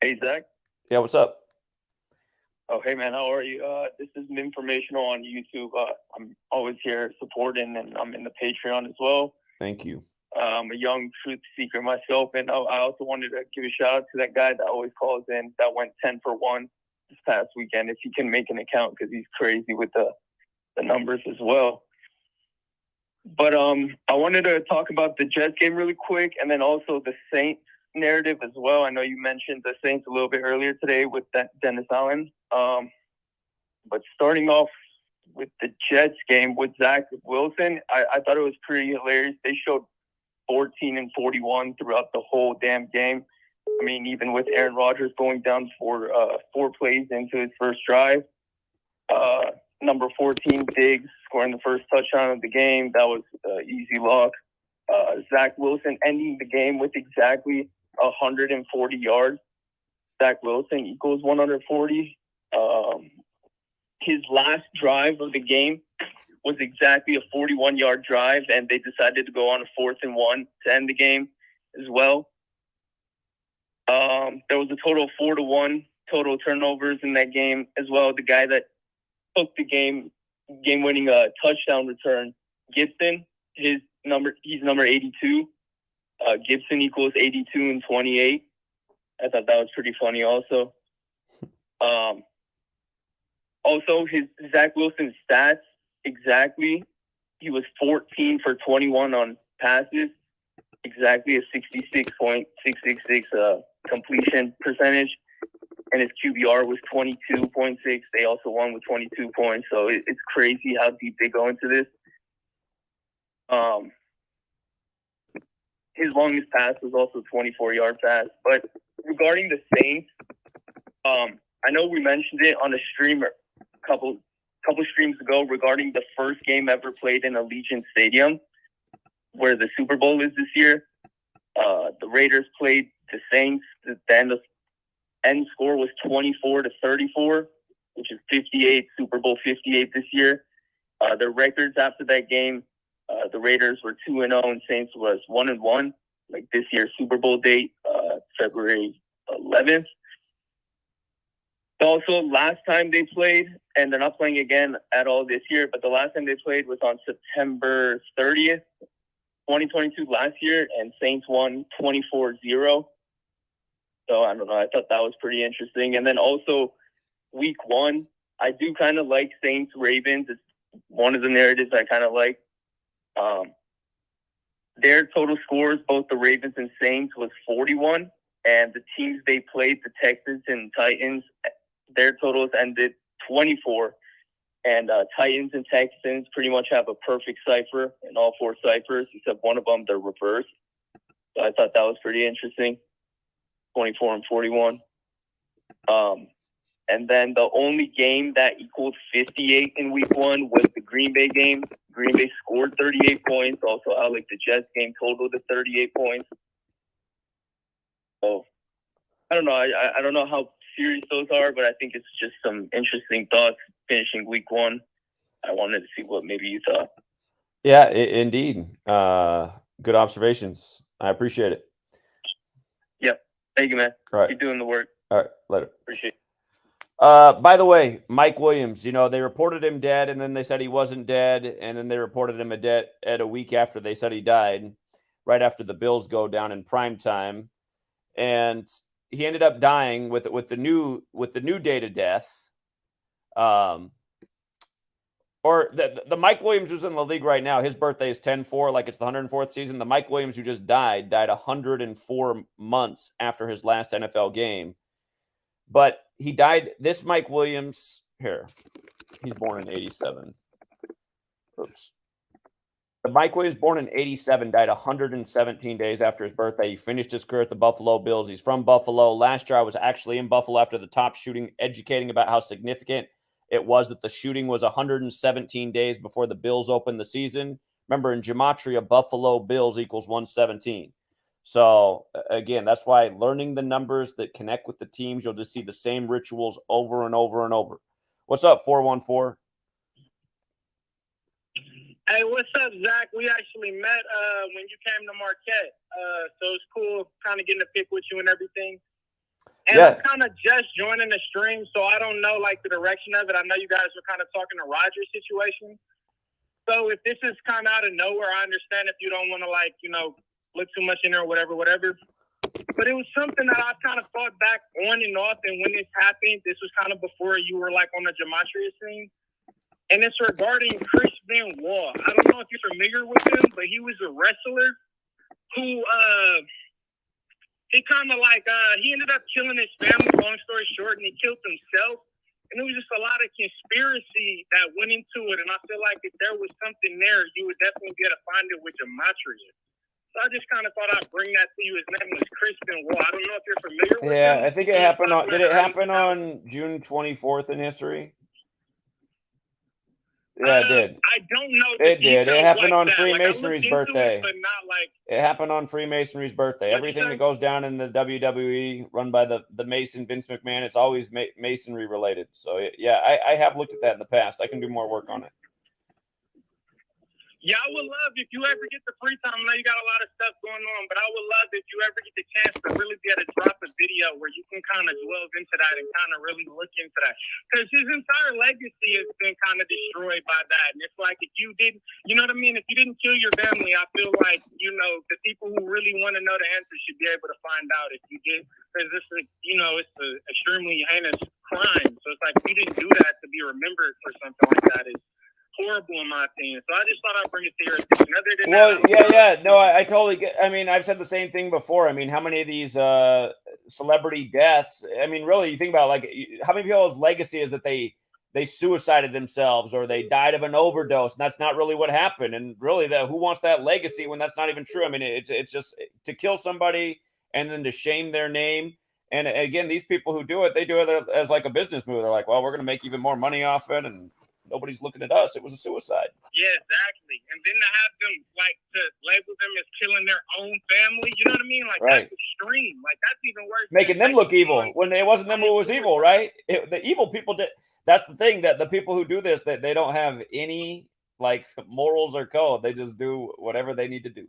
Hey, Zach. Yeah, what's up? Oh, hey, man. How are you? This is informational on YouTube. I'm always here supporting, and I'm in the Patreon as well. Thank you. I'm a young truth seeker myself, and I also wanted to give a shout out to that guy that always calls in that went 10 for 1 this past weekend. If he can make an account, because he's crazy with the numbers as well. But I wanted to talk about the Jets game really quick, and then also the Saints narrative as well. I know you mentioned the Saints a little bit earlier today with that Dennis Allen. But starting off with the Jets game with Zach Wilson, I thought it was pretty hilarious. They showed 14 and 41 throughout the whole damn game. I mean, even with Aaron Rodgers going down for 4 plays into his first drive. Number 14, Diggs, scoring the first touchdown of the game. That was easy lock. Zach Wilson ending the game with exactly 140 yards. Zach Wilson equals 140. His last drive of the game was exactly a 41-yard drive, and they decided to go on a 4th and 1 to end the game as well. There was a total of 4-1 total turnovers in that game as well. The guy that took the game-winning touchdown return, Gibson, he's number 82. Gibson equals 82 and 28. I thought that was pretty funny also. Also, his Zach Wilson's stats, exactly, he was 14 for 21 on passes, exactly a 66.666 completion percentage, and his QBR was 22.6. They also won with 22 points, so it's crazy how deep they go into this. His longest pass was also a 24-yard pass. But regarding the Saints, I know we mentioned it on a stream a couple streams ago regarding the first game ever played in Allegiant Stadium, where the Super Bowl is this year. The Raiders played the Saints. The end score was 24-34, which is 58, Super Bowl 58 this year. The records after that game, the Raiders were 2-0 and Saints was 1-1. Like this year's Super Bowl date, February 11th. Also, last time they played, and they're not playing again at all this year, but the last time they played was on September 30th. 2022 last year, and Saints won 24-0. So I don't know. I thought that was pretty interesting. And then also week 1, I do kind of like Saints Ravens. It's one of the narratives I kind of like. Their total scores, both the Ravens and Saints, was 41. And the teams they played, the Texans and Titans, their totals ended 24. And Titans and Texans pretty much have a perfect cipher in all 4 ciphers, except one of them, they're reversed. So I thought that was pretty interesting, 24 and 41. And then the only game that equaled 58 in week 1 was the Green Bay game. Green Bay scored 38 points. Also, I like the Jets game totaled to 38 points. So I don't know. I don't know how serious those are, but I think it's just some interesting thoughts finishing week 1. I wanted to see what maybe you thought. Yeah, indeed. Good observations. I appreciate it. Yep. Thank you, man. All right. Keep doing the work. All right. Later. Appreciate it. By the way, Mike Williams, they reported him dead, and then they said he wasn't dead, and then they reported him dead a week after they said he died, right after the Bills go down in prime time. And he ended up dying with the new date of death. Or the Mike Williams who's in the league right now, his birthday is 10-4, like it's the 104th season. The Mike Williams who just died 104 months after his last NFL game. But he died, this Mike Williams, here, he's born in 87. Oops. The Mike Williams, born in 87, died 117 days after his birthday. He finished his career at the Buffalo Bills. He's from Buffalo. Last year, I was actually in Buffalo after the top shooting, educating about how significant it was that the shooting was 117 days before the Bills opened the season. Remember, in gematria, Buffalo Bills equals 117. So, again, that's why learning the numbers that connect with the teams, you'll just see the same rituals over and over and over. What's up, 414? Hey, what's up, Zach? We actually met when you came to Marquette. So it's cool kind of getting to pick with you and everything. And Yeah. I'm kind of just joining the stream, so I don't know, like, the direction of it. I know you guys were kind of talking to Roger's situation. So if this is kind of out of nowhere, I understand if you don't want to, like, look too much in there or whatever. But it was something that I've kind of thought back on and off, and when this happened, this was kind of before you were, like, on the gematria scene. And it's regarding Chris Benoit. I don't know if you're familiar with him, but he was a wrestler who, he kind of like, he ended up killing his family, long story short, and he killed himself. And it was just a lot of conspiracy that went into it. And I feel like if there was something there, you would definitely be able to find it with gematria. So I just kind of thought I'd bring that to you. His name was Chris Benoit. I don't know if you're familiar with him. Yeah, I think it happened on, did it happen on June 24th in history? Yeah, it did. I don't know. It did. It happened on Like Freemasonry's birthday. but not like. It happened on Freemasonry's birthday. Everything that goes down in the WWE run by the Mason Vince McMahon, it's always Masonry related. So yeah, I have looked at that in the past. I can do more work on it. Yeah, I would love if you ever get the free time. I know you got a lot of stuff going on, but I would love if you ever get the chance to really be able to drop a video where you can kind of delve into that and kind of really look into that. Because his entire legacy has been kind of destroyed by that. And it's like if you didn't, you know what I mean? If you didn't kill your family, I feel like, the people who really want to know the answer should be able to find out if you did. Because this is, it's an extremely heinous crime. So it's like if you didn't do that to be remembered for something like that is horrible in my opinion. So I just thought I'd bring it to your attention. Other than Well, yeah. No, I totally get. I mean, I've said the same thing before. I mean, how many of these celebrity deaths? I mean, really, you think about like how many people's legacy is that they suicided themselves or they died of an overdose, and that's not really what happened. And really, who wants that legacy when that's not even true? I mean, it's just to kill somebody and then to shame their name. And again, these people who do it, they do it as like a business move. They're like, well, we're going to make even more money off it, and nobody's looking at us. It was a suicide. Yeah, exactly. And then to have them like to label them as killing their own family, you know what I mean? Like right. That's extreme. Like that's even worse. Making them look evil when it wasn't them who was evil, right? The evil people did. That's the thing, that the people who do this, that they don't have any like morals or code. They just do whatever they need to do.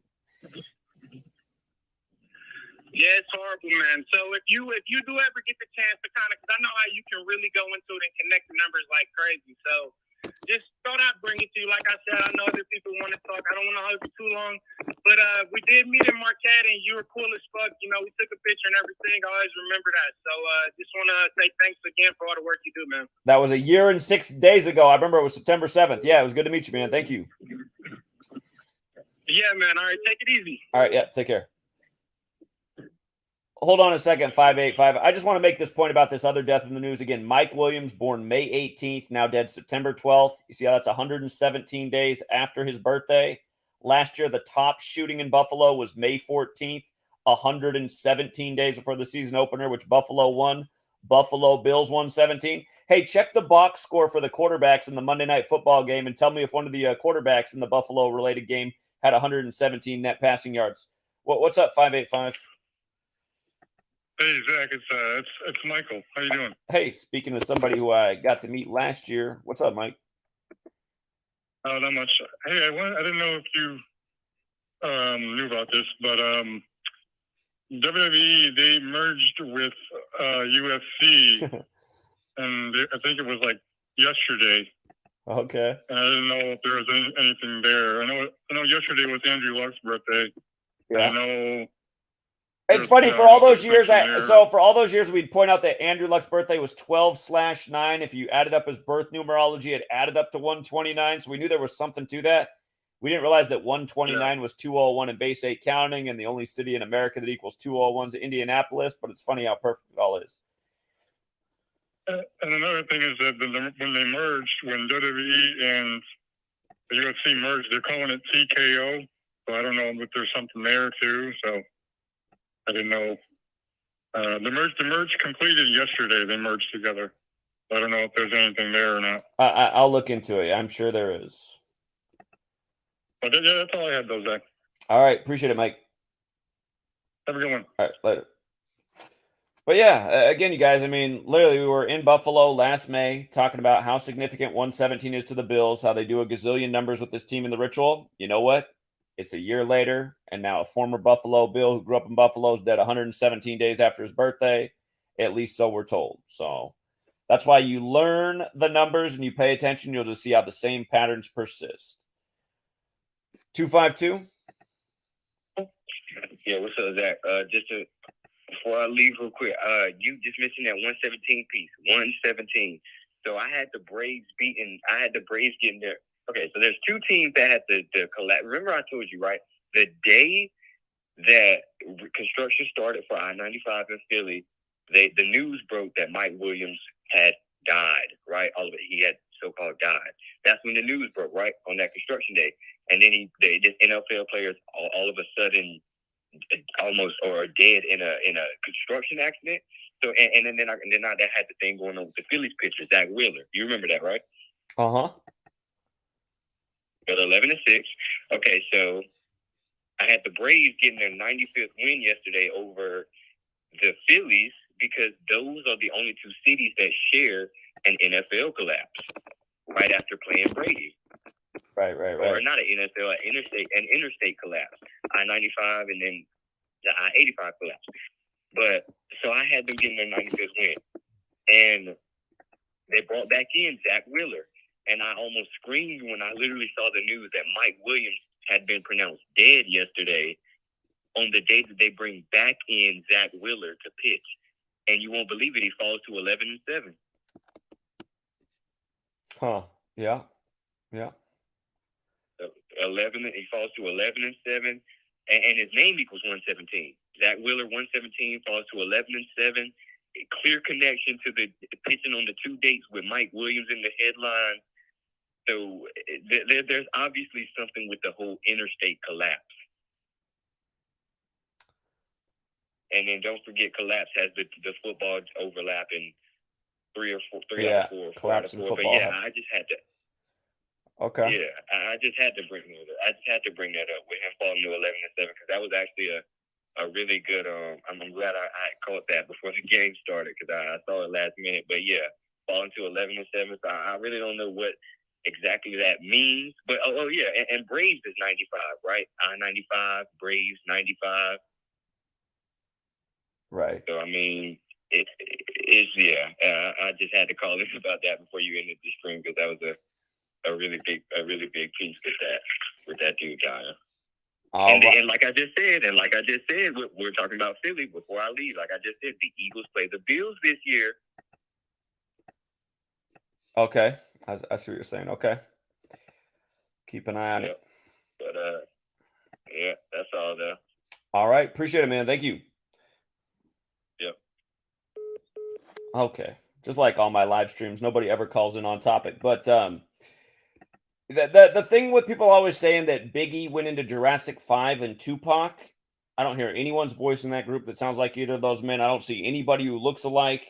Yeah, it's horrible, man. So if you do ever get the chance to kind of, because I know how you can really go into it and connect the numbers like crazy. So just thought I'd bring it to you. Like I said, I know other people want to talk. I don't want to hold you too long. But we did meet in Marquette, and you were cool as fuck. You know, we took a picture and everything. I always remember that. So just want to say thanks again for all the work you do, man. That was a year and 6 days ago. I remember it was September 7th. Yeah, it was good to meet you, man. Thank you. Yeah, man. All right, take it easy. All right, yeah, take care. Hold on a second, 585. I just want to make this point about this other death in the news. Again, Mike Williams, born May 18th, now dead September 12th. You see how that's 117 days after his birthday? Last year, the top shooting in Buffalo was May 14th, 117 days before the season opener, which Buffalo won. Buffalo Bills won 17. Hey, check the box score for the quarterbacks in the Monday Night Football game and tell me if one of the quarterbacks in the Buffalo-related game had 117 net passing yards. What's up, 585? Hey, Zach, it's Michael. How you doing? Hey, speaking of somebody who I got to meet last year, what's up, Mike? Not much. Hey, I didn't know if you knew about this, but WWE, they merged with UFC, and I think it was like yesterday. Okay. And I didn't know if there was anything there. I know yesterday was Andrew Luck's birthday. Yeah. I know. It's funny, for all those years, for all those years, we'd point out that Andrew Luck's birthday was 12/9. If you added up his birth numerology, it added up to 129. So we knew there was something to that. We didn't realize that 129 was 201 in base 8 counting, and the only city in America that equals 201 is Indianapolis. But it's funny how perfect it all is. And another thing is that when they merged, when WWE and the UFC merged, they're calling it TKO. So I don't know if there's something there too. So I didn't know. The merge completed yesterday. They merged together. I don't know if there's anything there or not. I'll look into it. I'm sure there is. But yeah, that's all I had, though, Zach. All right. Appreciate it, Mike. Have a good one. All right. Later. But yeah, again, you guys, I mean, literally, we were in Buffalo last May talking about how significant 117 is to the Bills, how they do a gazillion numbers with this team in the ritual. You know what? It's a year later, and now a former Buffalo Bill who grew up in Buffalo is dead 117 days after his birthday. At least so we're told. So that's why you learn the numbers and you pay attention. You'll just see how the same patterns persist. 252. Yeah, what's up, Zach? Before I leave real quick, you just mentioned that 117 piece, 117. So I had the Braves getting there. Okay, so there's two teams that had the collapse. Remember I told you, right? The day that construction started for I-95 in Philly, the news broke that Mike Williams had died, right? All of it, he had so-called died. That's when the news broke, right? On that construction day. And then this NFL players all of a sudden almost or dead in a construction accident. So and then I had the thing going on with the Phillies pitcher, Zach Wheeler. You remember that, right? Uh-huh. Got 11-6. Okay, so I had the Braves getting their 95th win yesterday over the Phillies because those are the only two cities that share an NFL collapse right after playing Brady. Right. Or not an NFL, an interstate collapse. I-95 and then the I-85 collapse. But so I had them getting their 95th win. And they brought back in Zach Wheeler. And I almost screamed when I literally saw the news that Mike Williams had been pronounced dead yesterday on the day that they bring back in Zach Wheeler to pitch. And you won't believe it, he falls to 11-7. Huh. Yeah. 11. He falls to 11-7, and his name equals 117. Zach Wheeler 117 falls to 11-7. A clear connection to the pitching on the 2 dates with Mike Williams in the headline. So there's obviously something with the whole interstate collapse. And then don't forget, collapse has the football overlapping 3 or 4. Collapse in football. But yeah, I just had to. Okay. Yeah, I just had to bring that up with him falling to 11-7 because that was actually a really good. I'm glad I caught that before the game started because I saw it last minute. But yeah, falling to 11-7. So I really don't know what exactly that means. But oh yeah, and Braves is 95, right? I-95, Braves 95. Right. So I mean, it's yeah. I just had to call in about that before you ended the stream because that was a really big piece with that dude dying. And like I just said, we're talking about Philly before I leave. Like I just said, the Eagles play the Bills this year. Okay, I see what you're saying. Okay, keep an eye on it. But yeah, that's all though. All right, appreciate it, man. Thank you. Yep. Okay, just like all my live streams, nobody ever calls in on topic. But the thing with people always saying that Biggie went into Jurassic 5 and Tupac, I don't hear anyone's voice in that group that sounds like either of those men. I don't see anybody who looks alike.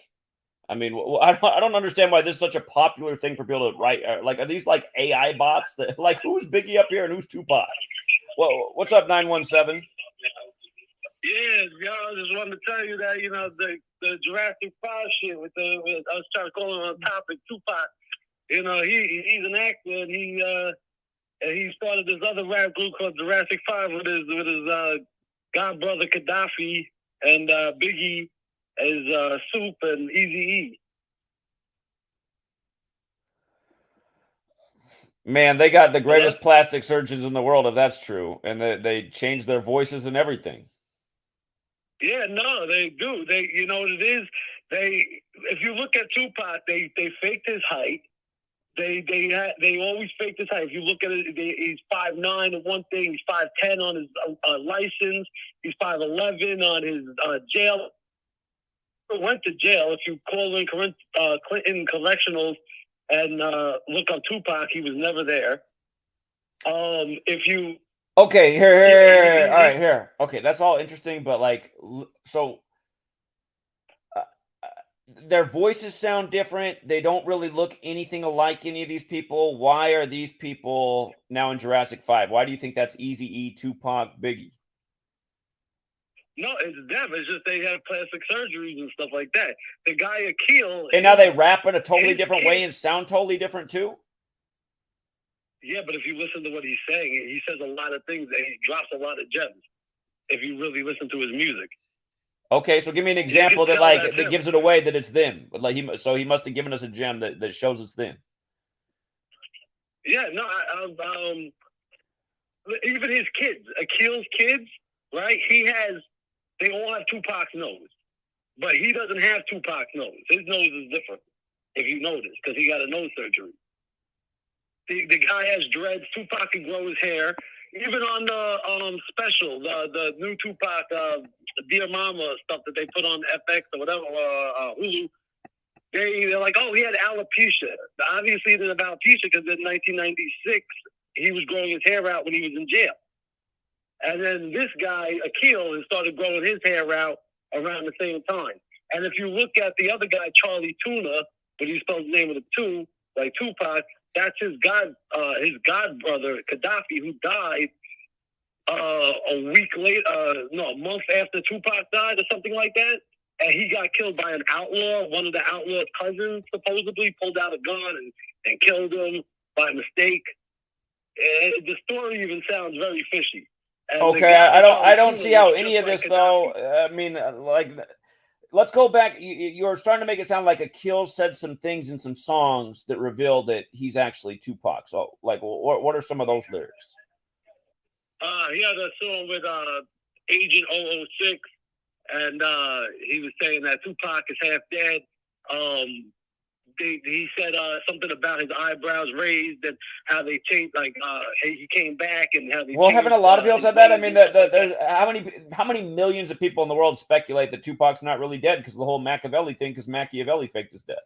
I mean, I don't understand why this is such a popular thing for people to write. Like, are these like AI bots that like who's Biggie up here and who's Tupac? Well, what's up, 917? Yeah, y'all, just wanted to tell you that, the Jurassic 5 shit with I was trying to call him on topic, Tupac. He's an actor, and he started this other rap group called Jurassic 5 with his godbrother Gaddafi and Biggie as Soup and Eazy-E. Man, they got the greatest plastic surgeons in the world, if that's true. And they changed their voices and everything. Yeah, no, they do. You know what it is? If you look at Tupac, they faked his height. They always faked his height. If you look at it, he's 5'9" on one thing, he's 5'10" on his license, he's 5'11" on his jail. He went to jail. If you call in Clinton Correctionals and look up Tupac, he was never there. If you Okay, here. All right, here. Okay, that's all interesting, but like, so their voices sound different. They don't really look anything alike any of these people. Why are these people now in Jurassic 5? Why do you think that's Eazy-E, Tupac, Biggie? No, it's them. It's just they have plastic surgeries and stuff like that. The guy Akil. And now they rap in a totally different way and sound totally different too? Yeah, but if you listen to what he's saying, he says a lot of things and he drops a lot of gems. If you really listen to his music. Okay, so give me an example that gives it away that it's them. Like he must have given us a gem that shows it's them. Yeah, no, even his kids, Akil's kids, right? They all have Tupac's nose, but he doesn't have Tupac's nose. His nose is different, if you notice, because he got a nose surgery. The guy has dreads. Tupac can grow his hair. Even on the special, the new Tupac, Dear Mama stuff that they put on FX or whatever, Hulu, they're like, oh, he had alopecia. Obviously, it didn't have alopecia because in 1996, he was growing his hair out when he was in jail. And then this guy, Akil, has started growing his hair out around the same time. And if you look at the other guy, Charlie Tuna, when you spell the name of the two, like Tupac, that's his godbrother, Gaddafi, who died a month after Tupac died or something like that. And he got killed by an outlaw. One of the outlaw's cousins supposedly pulled out a gun and killed him by mistake. The story even sounds very fishy. And okay, I don't see how any of this though. I mean, like, let's go back. You're starting to make it sound like Akil said some things in some songs that reveal that he's actually Tupac. So, like, what are some of those lyrics? He had a song with Agent 006, and he was saying that Tupac is half dead. He said something about his eyebrows raised and how they changed, like he came back and how they. Well, haven't a lot of people said that? I mean, there's how many millions of people in the world speculate that Tupac's not really dead because of the whole Machiavelli thing, because Machiavelli faked his death.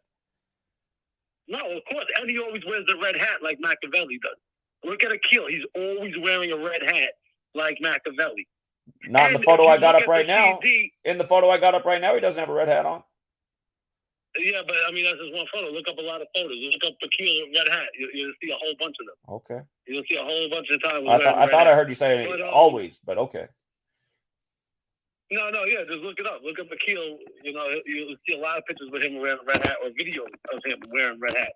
No, of course, and he always wears the red hat like Machiavelli does. Look at Akil; he's always wearing a red hat like Machiavelli. Not in the photo I got up right now. In the photo I got up right now, he doesn't have a red hat on. Yeah, but I mean, that's just one photo. Look up a lot of photos. Look up Akil red hat. You'll see a whole bunch of them. Okay. You'll see a whole bunch of times. I thought I heard you say always, but okay. No, yeah, just look it up. Look up Akil. You'll see a lot of pictures with him wearing a red hat or videos of him wearing red hat.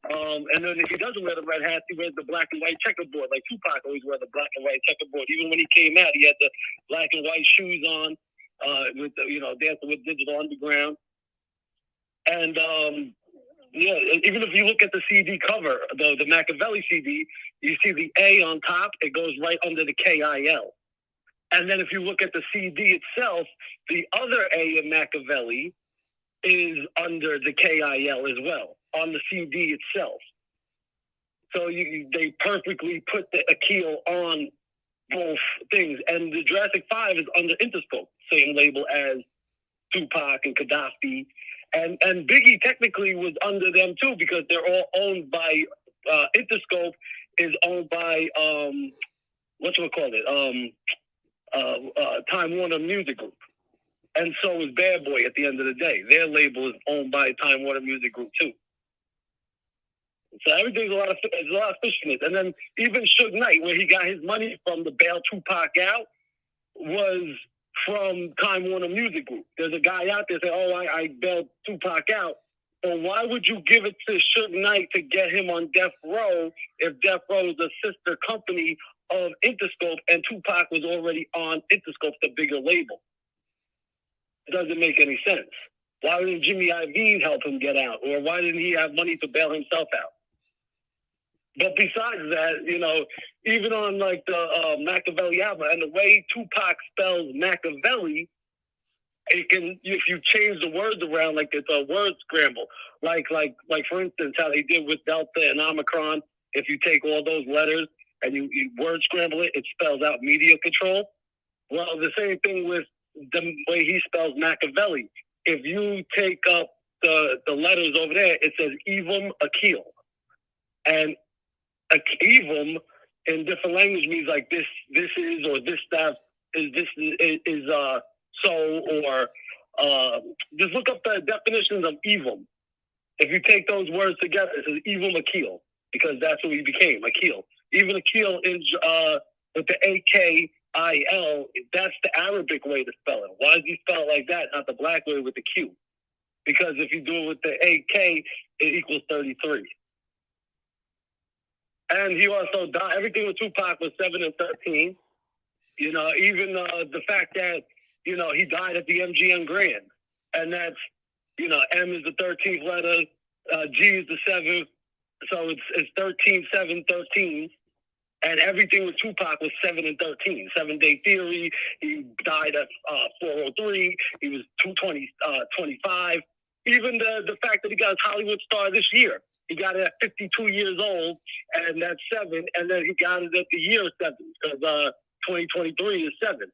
And then if he doesn't wear the red hat, he wears the black and white checkerboard. Like Tupac always wear the black and white checkerboard. Even when he came out, he had the black and white shoes on, with Dancing with Digital Underground. And Yeah, even if you look at the CD cover, the Machiavelli CD, you see the A on top. It goes right under the KIL. And then if you look at the CD itself, the other A in Machiavelli is under the KIL as well on the CD itself. So they perfectly put the Akil on both things. And the Jurassic 5 is under Interscope, same label as Tupac and Gaddafi. And Biggie technically was under them too, because they're all owned by Interscope is owned by Time Warner Music Group, and so is Bad Boy. At the end of the day, their label is owned by Time Warner Music Group too. So everything's a lot of fishiness. And then even Suge Knight, where he got his money from to bail Tupac out, was from Time Warner Music Group. There's a guy out there saying, "Oh, I bailed Tupac out." But why would you give it to Suge Knight to get him on Death Row if Death Row is a sister company of Interscope and Tupac was already on Interscope, the bigger label? It doesn't make any sense. Why didn't Jimmy Iovine help him get out? Or why didn't he have money to bail himself out? But besides that, even on like the Machiavelli album, and the way Tupac spells Machiavelli, it can, if you change the words around, like it's a word scramble. Like for instance, how they did with Delta and Omicron. If you take all those letters and you word scramble it, it spells out media control. Well, the same thing with the way he spells Machiavelli. If you take up the letters over there, it says Evum Akil. And Evum in different language means like this is, or this stuff is, this is so, or just look up the definitions of Evum. If you take those words together, it says Evum Akil, because that's what he became, Akil. Even Akil is with the A-K-I-L, that's the Arabic way to spell it. Why does he spell it like that, not the black way with the Q? Because if you do it with the A-K, it equals 33. And he also died. Everything with Tupac was 7 and 13. Even the fact that, he died at the MGM Grand. And that's, M is the 13th letter, G is the 7th. So it's 13, 7, 13. And everything with Tupac was 7 and 13. 7-Day Theory. He died at 403. He was 25. Even the fact that he got his Hollywood star this year. He got it at 52 years old, and that's 7. And then he got it at the year 7, because 2023 is 7.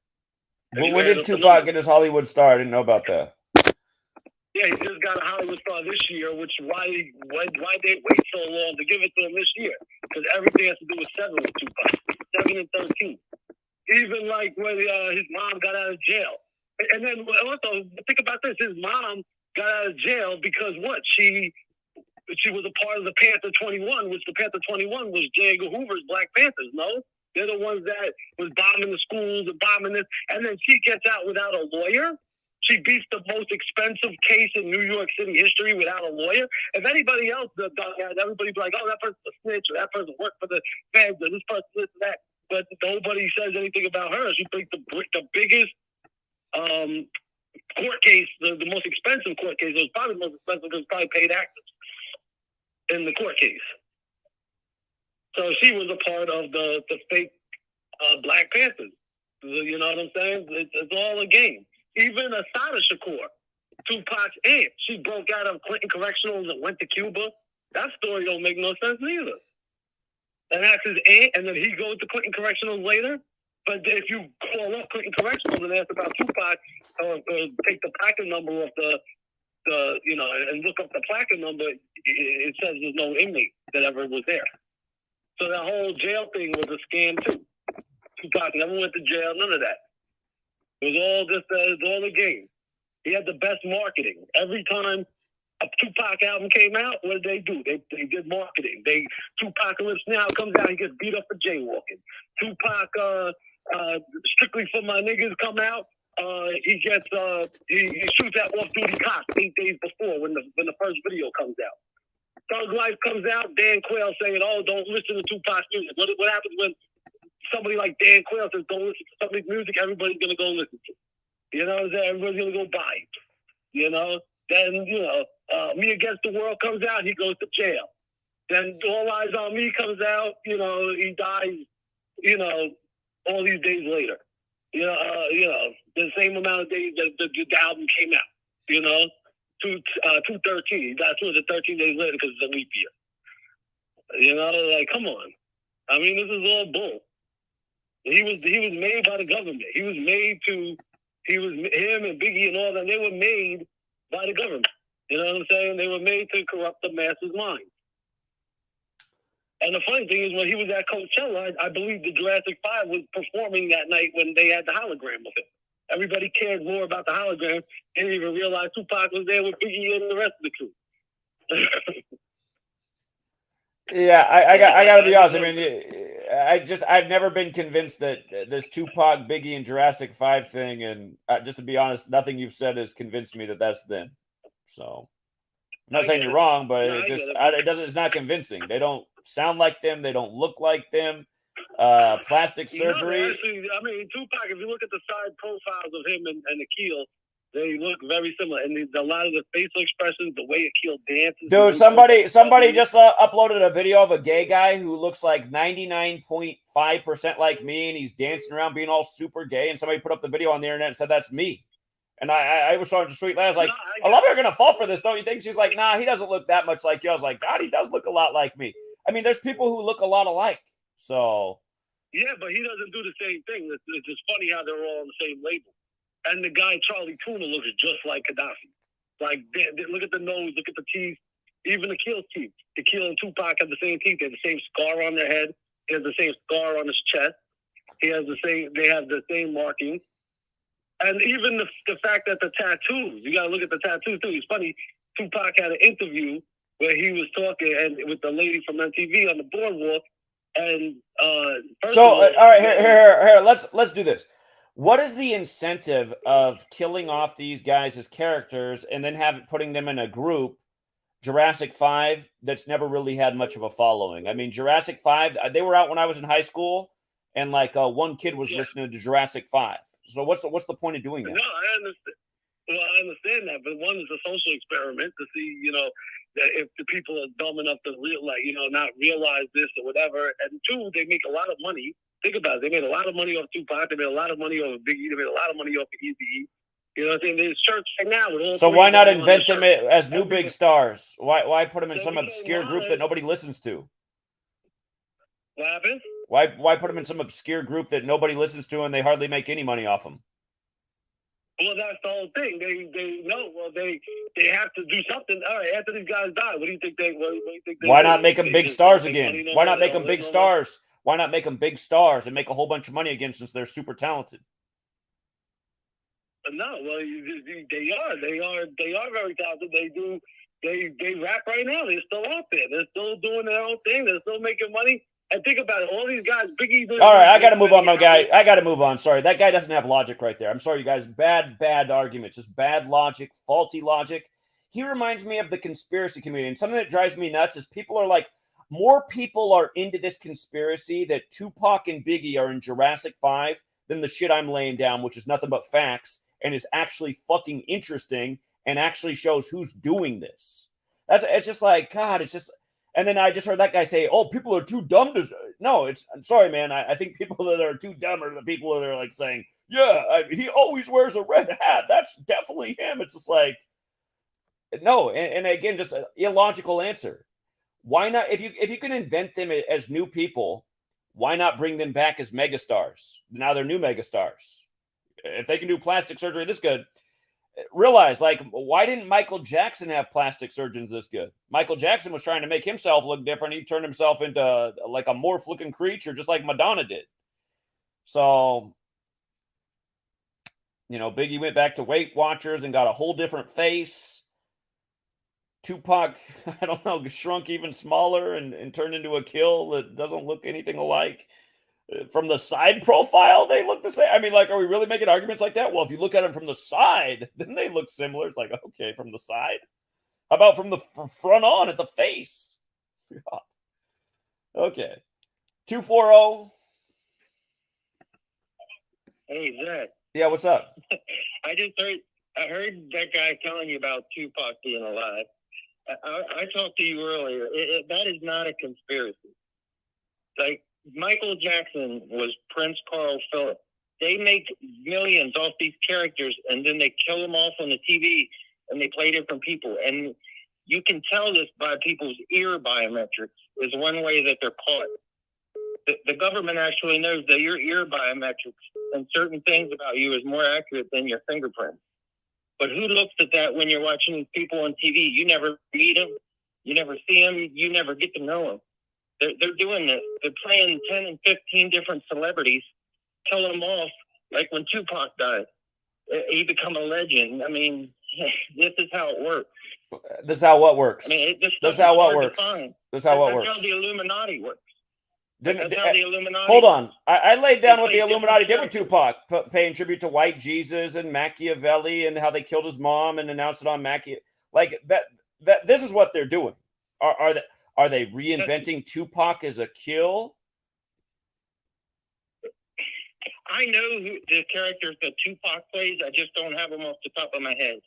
Well, when did Tupac get his Hollywood star? I didn't know about that. Yeah, he just got a Hollywood star this year, which why they wait so long to give it to him this year? Because everything has to do with 7 with Tupac, 7 and 13. Even like when his mom got out of jail. And then also, think about this. His mom got out of jail because what? She was a part of the Panther 21, which the Panther 21 was J. Edgar Hoover's Black Panthers, no? They're the ones that was bombing the schools and bombing this. And then she gets out without a lawyer. She beats the most expensive case in New York City history without a lawyer. If anybody else does that, everybody's like, oh, that person's a snitch, or that person worked for the feds, or this person this and that. But nobody says anything about her. She played the biggest court case, the most expensive court case. It was probably the most expensive because probably paid actors in the court case. So she was a part of the fake Black Panthers. You know what I'm saying? It's all a game. Even Asada Shakur, Tupac's aunt, she broke out of Clinton Correctionals and went to Cuba. That story don't make no sense neither. And that's his aunt, and then he goes to Clinton Correctionals later. But if you call up Clinton Correctionals and ask about Tupac, or take the placard number of the and look up the placard number, it says there's no inmate that ever was there. So that whole jail thing was a scam too. Tupac never went to jail, none of that. It was all just all a game. He had the best marketing. Every time a Tupac album came out, what did they do? They did marketing. Tupacalypse Now comes out, he gets beat up for jaywalking. Tupac Strictly for My Niggas come out, he gets he shoots at off-duty cops 8 days before when the first video comes out. Thug Life comes out, Dan Quayle saying, "Oh, don't listen to Tupac's music." What happens when somebody like Dan Quayle says, "Don't listen to somebody's music"? Everybody's gonna go listen to it. You know what I'm saying? Everybody's gonna go buy it. Then Me Against the World comes out, he goes to jail. Then All Eyes on Me comes out, he dies, all these days later. The same amount of days that the album came out, 213. That's what the 13 days later because it's a leap year. Come on. I mean, this is all bull. He was made by the government. Him and Biggie and all that, they were made by the government. You know what I'm saying? They were made to corrupt the masses' minds. And the funny thing is, when he was at Coachella, I believe the Jurassic 5 was performing that night when they had the hologram of him. Everybody cared more about the hologram. They didn't even realize Tupac was there with Biggie and the rest of the crew. Yeah, I gotta be honest. I mean, I've never been convinced that this Tupac, Biggie, and Jurassic 5 thing, and just to be honest, nothing you've said has convinced me that that's them. So I'm not saying you're wrong, but it's not convincing. They don't sound like them. They don't look like them. Plastic surgery. Actually, I mean, Tupac, if you look at the side profiles of him and Akil, they look very similar. And a lot of the facial expressions, the way Akil dances. Dude, somebody just uploaded a video of a gay guy who looks like 99.5% like me, and he's dancing around being all super gay. And somebody put up the video on the internet and said, that's me. And I was starting to sweet. I was like, a lot of you are going to fall for this, don't you think? She's like, nah, he doesn't look that much like you. I was like, God, he does look a lot like me. I mean, there's people who look a lot alike. So. Yeah, but he doesn't do the same thing. It's just funny how they're all on the same label. And the guy, Charlie Tuna, looks just like Gaddafi. Like, look at the nose, look at the teeth. Even Akil's teeth. Akil and Tupac have the same teeth. They have the same scar on their head. He has the same scar on his chest. They have the same markings. And even the fact that the tattoos, you got to look at the tattoos too. It's funny, Tupac had an interview where he was talking with the lady from MTV on the boardwalk. And all right, here, let's do this. What is the incentive of killing off these guys as characters and then putting them in a group, Jurassic 5, that's never really had much of a following? I mean, Jurassic 5, they were out when I was in high school, and one kid was listening to Jurassic 5. So what's the point of doing that? No, I understand. Well, I understand that, but one is a social experiment to see, that if the people are dumb enough to not realize this or whatever. And two, they make a lot of money. Think about it. They made a lot of money off Tupac. They made a lot of money off Biggie. They made a lot of money off Eazy-E. You know what I'm saying? There's church right now with all. So why not invent them as new big stars? Why put them in some obscure group that nobody listens to? What happened? Why put them in some obscure group that nobody listens to and they hardly make any money off them? Well, that's the whole thing. They know. Well, they have to do something. All right, after these guys die, what do you think they? Why not make them big stars again? Why not make them big stars? Why not make them big stars and make a whole bunch of money again since they're super talented? No, well, they are very talented. They rap right now. They're still out there. They're still doing their own thing. They're still making money. And think about it. All these guys, Biggie. All right, I got to move on, my guy. I got to move on. Sorry, that guy doesn't have logic right there. I'm sorry, you guys. Bad arguments. Just bad logic, faulty logic. He reminds me of the conspiracy community. And something that drives me nuts is people are like, more people are into this conspiracy that Tupac and Biggie are in Jurassic 5 than the shit I'm laying down, which is nothing but facts and is actually fucking interesting and actually shows who's doing this. It's just like, God, it's just. And then I just heard that guy say, oh, people are too dumb to. No, I'm sorry, man. I think people that are too dumb are the people that are like saying, yeah, he always wears a red hat. That's definitely him. It's just like, no. And again, just an illogical answer. Why not? If you can invent them as new people, why not bring them back as megastars? Now they're new megastars. If they can do plastic surgery this good, realize, why didn't Michael Jackson have plastic surgeons this good? Michael Jackson was trying to make himself look different. He turned himself into like a morph-looking creature, just like Madonna did. So, Biggie went back to Weight Watchers and got a whole different face. Tupac, I don't know, shrunk even smaller and turned into a kill that doesn't look anything alike. From the side profile, they look the same. I mean, are we really making arguments like that? Well, if you look at them from the side, then they look similar. It's like, okay, from the side? How about from the front on at the face? God. Okay. 240. Hey, Zach. Yeah, what's up? I heard that guy telling you about Tupac being alive. I talked to you earlier. That is not a conspiracy. Like, Michael Jackson was Prince Carl Phillip. They make millions off these characters, and then they kill them off on the TV, and they play different people. And you can tell this by people's ear biometrics is one way that they're caught. The government actually knows that your ear biometrics and certain things about you is more accurate than your fingerprints. But who looks at that when you're watching people on TV? You never meet them. You never see them. You never get to know them. They're doing this. They're playing 10 and 15 different celebrities, killing them off. Like when Tupac died, he become a legend. I mean, this is how it works. This is how what works. I mean, this is how what works. This is how what works. That's how the Illuminati works. Didn't, hold on. I laid down what the Illuminati did with Tupac, paying tribute to white Jesus and Machiavelli and how they killed his mom and announced it on Machiavelli. Like that. This is what they're doing. Are they reinventing Tupac as a kill? I know the characters that Tupac plays. I just don't have them off the top of my head.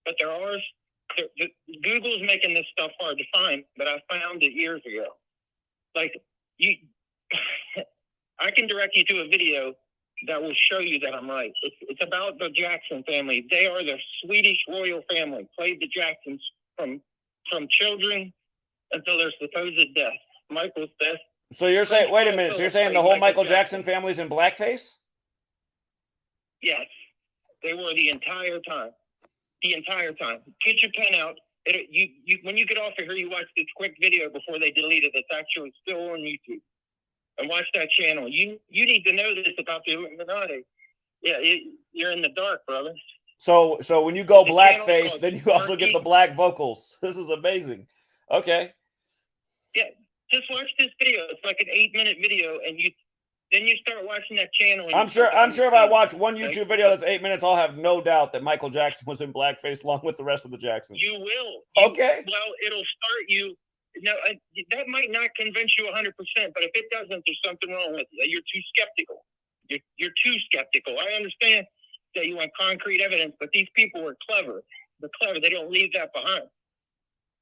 But there are. Google's making this stuff hard to find, but I found it years ago. Like you, I can direct you to a video that will show you that I'm right. It's about the Jackson family. They are the Swedish royal family. Played the Jacksons from children until their supposed death. Michael's death. So you're saying, wait a minute. So you're saying the whole Michael Jackson family's in blackface? Yes, they were the entire time. The entire time. Get your pen out. When you get off of here, you watch this quick video before they delete it. It's actually still on YouTube. And watch that channel. You need to know this about the Illuminati. Yeah, you're in the dark, brother. So when you go blackface, then you also get the black vocals. This is amazing. Okay. Yeah, just watch this video. It's like an 8-minute video, and then you start watching that channel. I'm sure if I watch one YouTube video that's 8 minutes, I'll have no doubt that Michael Jackson was in blackface along with the rest of the Jacksons. You will. Okay. Well, it'll start you. No, that might not convince you 100%, but if it doesn't, there's something wrong with you. You're too skeptical. You're too skeptical. I understand that you want concrete evidence, but these people are clever. They're clever. They don't leave that behind.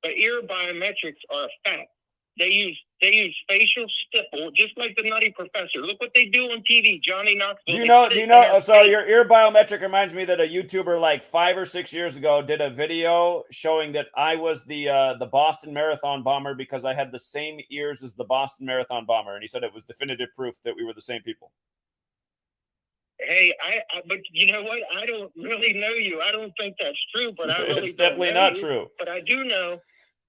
But ear biometrics are a fact. They use facial stipple, just like the Nutty Professor. Look what they do on TV. Johnny Knoxville. Do you know? So your ear biometric reminds me that a YouTuber like 5 or 6 years ago did a video showing that I was the Boston Marathon bomber because I had the same ears as the Boston Marathon bomber, and he said it was definitive proof that we were the same people. Hey, but you know what? I don't really know you. I don't think that's true, but I really it's definitely not true. But I do know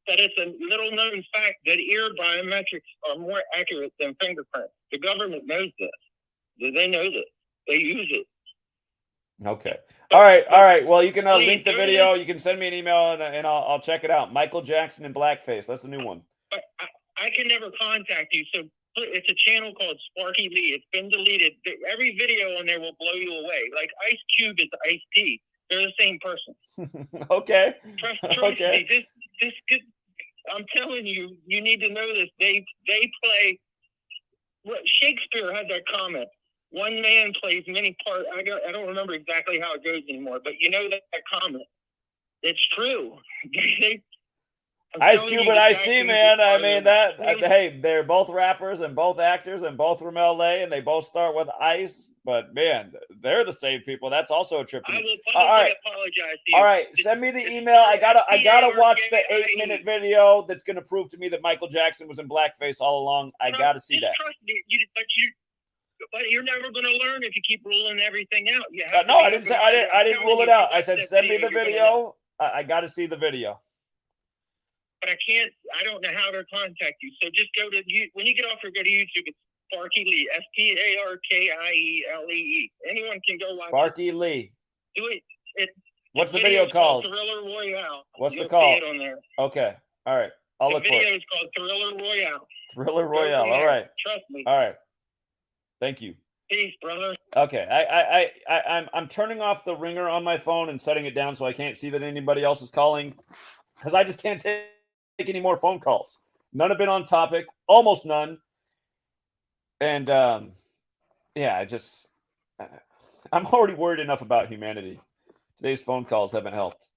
that it's a little known fact that ear biometrics are more accurate than fingerprints. The government knows this. They know this. They use it. Okay. All right. Well, you can link the video. You can send me an email and I'll check it out. Michael Jackson in blackface. That's a new one. But I can never contact you. So it's a channel called Sparky Lee. It's been deleted. Every video on there will blow you away. Like Ice Cube is Ice T. They're the same person. Okay. Trust okay. me. I'm telling you, you need to know this. They play. Shakespeare had that comment. One man plays many parts. I don't remember exactly how it goes anymore, but you know that comment. It's true. Ice Cube and Ice T, man. I mean hey, they're both rappers and both actors and both from LA, and they both start with Ice. But man, they're the same people. That's also a trip to me. All right, apologize to you. All right, send me the email. I gotta watch the 8-minute video that's gonna prove to me that Michael Jackson was in blackface all along. I gotta see that. Trust me, but you're never gonna learn if you keep ruling everything out. No, I didn't say I didn't rule it out. I said send me the video. I gotta see the video. But I don't know how to contact you. So just go to, when you get off here, go to YouTube. It's Sparky Lee, SparkyLee. Anyone can go watch Sparky Lee. Do it. What's the video called? Thriller Royale. What's the You'll call? see it on there. Okay. All right. I'll look for it. The video is called Thriller Royale. Thriller Royale. All right. Trust me. All right. Thank you. Peace, brother. Okay. I'm turning off the ringer on my phone and setting it down so I can't see that anybody else is calling because I just can't take any more phone calls. None have been on topic, almost none. And yeah, I'm already worried enough about humanity. Today's phone calls haven't helped.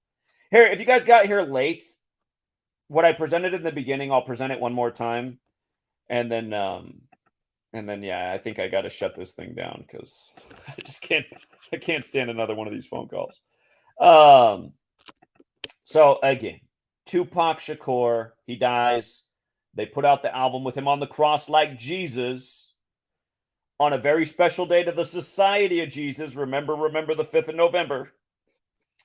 Here, if you guys got here late, what I presented in the beginning, I'll present it one more time, and then yeah, I think I got to shut this thing down because I just can't. I can't stand another one of these phone calls. So again, Tupac Shakur, he dies. They put out the album with him on the cross like Jesus on a very special day to the Society of Jesus. Remember the 5th of November.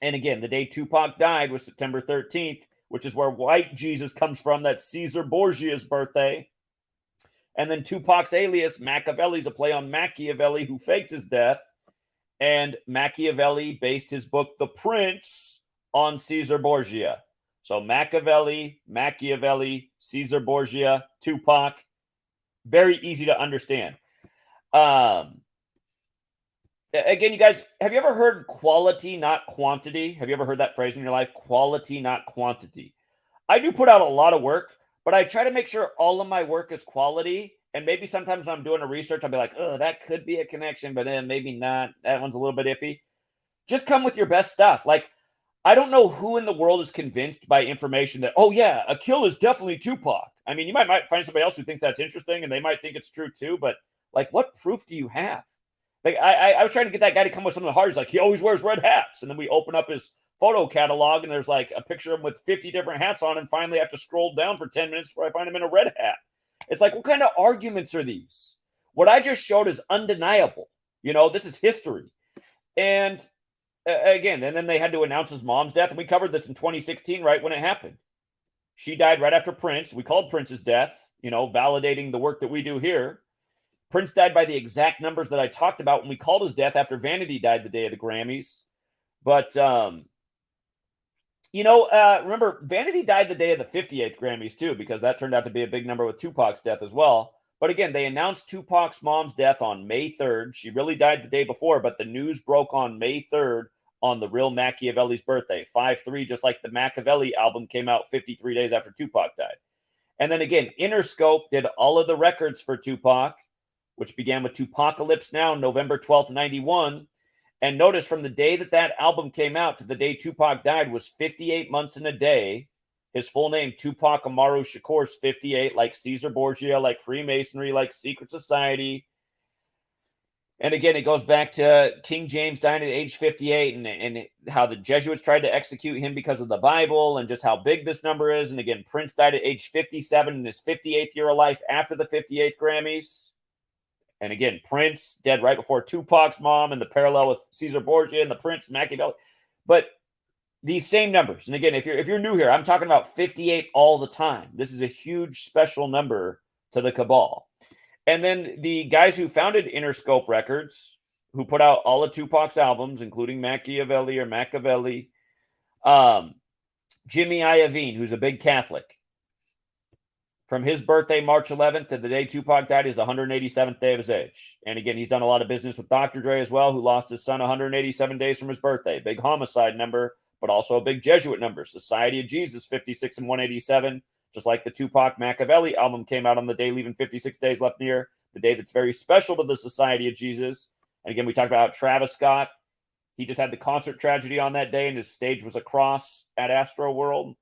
And again, the day Tupac died was September 13th, which is where white Jesus comes from. That's Cesare Borgia's birthday. And then Tupac's alias, Machiavelli's a play on Machiavelli, who faked his death. And Machiavelli based his book, The Prince, on Cesare Borgia. So Machiavelli, Cesare Borgia, Tupac. Very easy to understand. Again, you guys, have you ever heard quality, not quantity? Have you ever heard that phrase in your life? Quality, not quantity. I do put out a lot of work, but I try to make sure all of my work is quality. And maybe sometimes when I'm doing a research, I'll be like, oh, that could be a connection, but then maybe not. That one's a little bit iffy. Just come with your best stuff. Like, I don't know who in the world is convinced by information that, oh, yeah, a kill is definitely Tupac. I mean, you might find somebody else who thinks that's interesting, and they might think it's true too, but, like, what proof do you have? Like, I was trying to get that guy to come with something hard. He's like, he always wears red hats. And then we open up his photo catalog, and there's, like, a picture of him with 50 different hats on, and finally I have to scroll down for 10 minutes before I find him in a red hat. It's like, what kind of arguments are these? What I just showed is undeniable. You know, this is history. And again, and then they had to announce his mom's death. And we covered this in 2016, right when it happened. She died right after Prince. We called Prince's death, you know, validating the work that we do here. Prince died by the exact numbers that I talked about when we called his death after Vanity died the day of the Grammys. But, you know, remember, Vanity died the day of the 58th Grammys, too, because that turned out to be a big number with Tupac's death as well. But again, they announced Tupac's mom's death on May 3rd. She really died the day before, but the news broke on May 3rd on the real Machiavelli's birthday, 5/3, just like the Machiavelli album came out 53 days after Tupac died. And then again, Interscope did all of the records for Tupac, which began with Tupacalypse Now, November 12th, 91. And notice from the day that that album came out to the day Tupac died was 58 months and a day. His full name, Tupac Amaru Shakur, is 58, like Cesare Borgia, like Freemasonry, like secret society. And again, it goes back to King James dying at age 58 and how the Jesuits tried to execute him because of the Bible and just how big this number is. And again, Prince died at age 57 in his 58th year of life after the 58th Grammys. And again, Prince dead right before Tupac's mom, and the parallel with Cesare Borgia and the Prince, Machiavelli. But these same numbers. And again, if you're new here, I'm talking about 58 all the time. This is a huge special number to the cabal. And then the guys who founded Interscope Records, who put out all of Tupac's albums, including Machiavelli, Jimmy Iovine, who's a big Catholic. From his birthday, March 11th, to the day Tupac died, is 187th day of his age. And again, he's done a lot of business with Dr. Dre as well, who lost his son 187 days from his birthday. Big homicide number, but also a big Jesuit number. Society of Jesus, 56 and 187. Just like the Tupac Machiavelli album came out on the day leaving 56 days left in the year, the day that's very special to the Society of Jesus. And again, we talked about Travis Scott. He just had the concert tragedy on that day, and his stage was a cross at Astro World.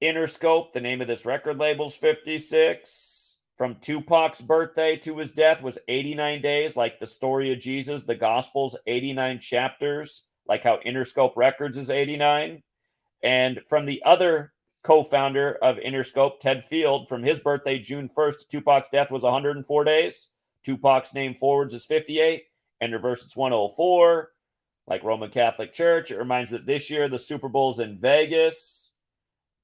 Interscope, the name of this record label's 56. From Tupac's birthday to his death was 89 days, like the story of Jesus, the Gospels, 89 chapters, like how Interscope Records is 89. And from the other co-founder of Interscope, Ted Field, from his birthday, June 1st, to Tupac's death was 104 days. Tupac's name forwards is 58, and reverse it's 104, like Roman Catholic Church. It reminds that this year the Super Bowl's in Vegas,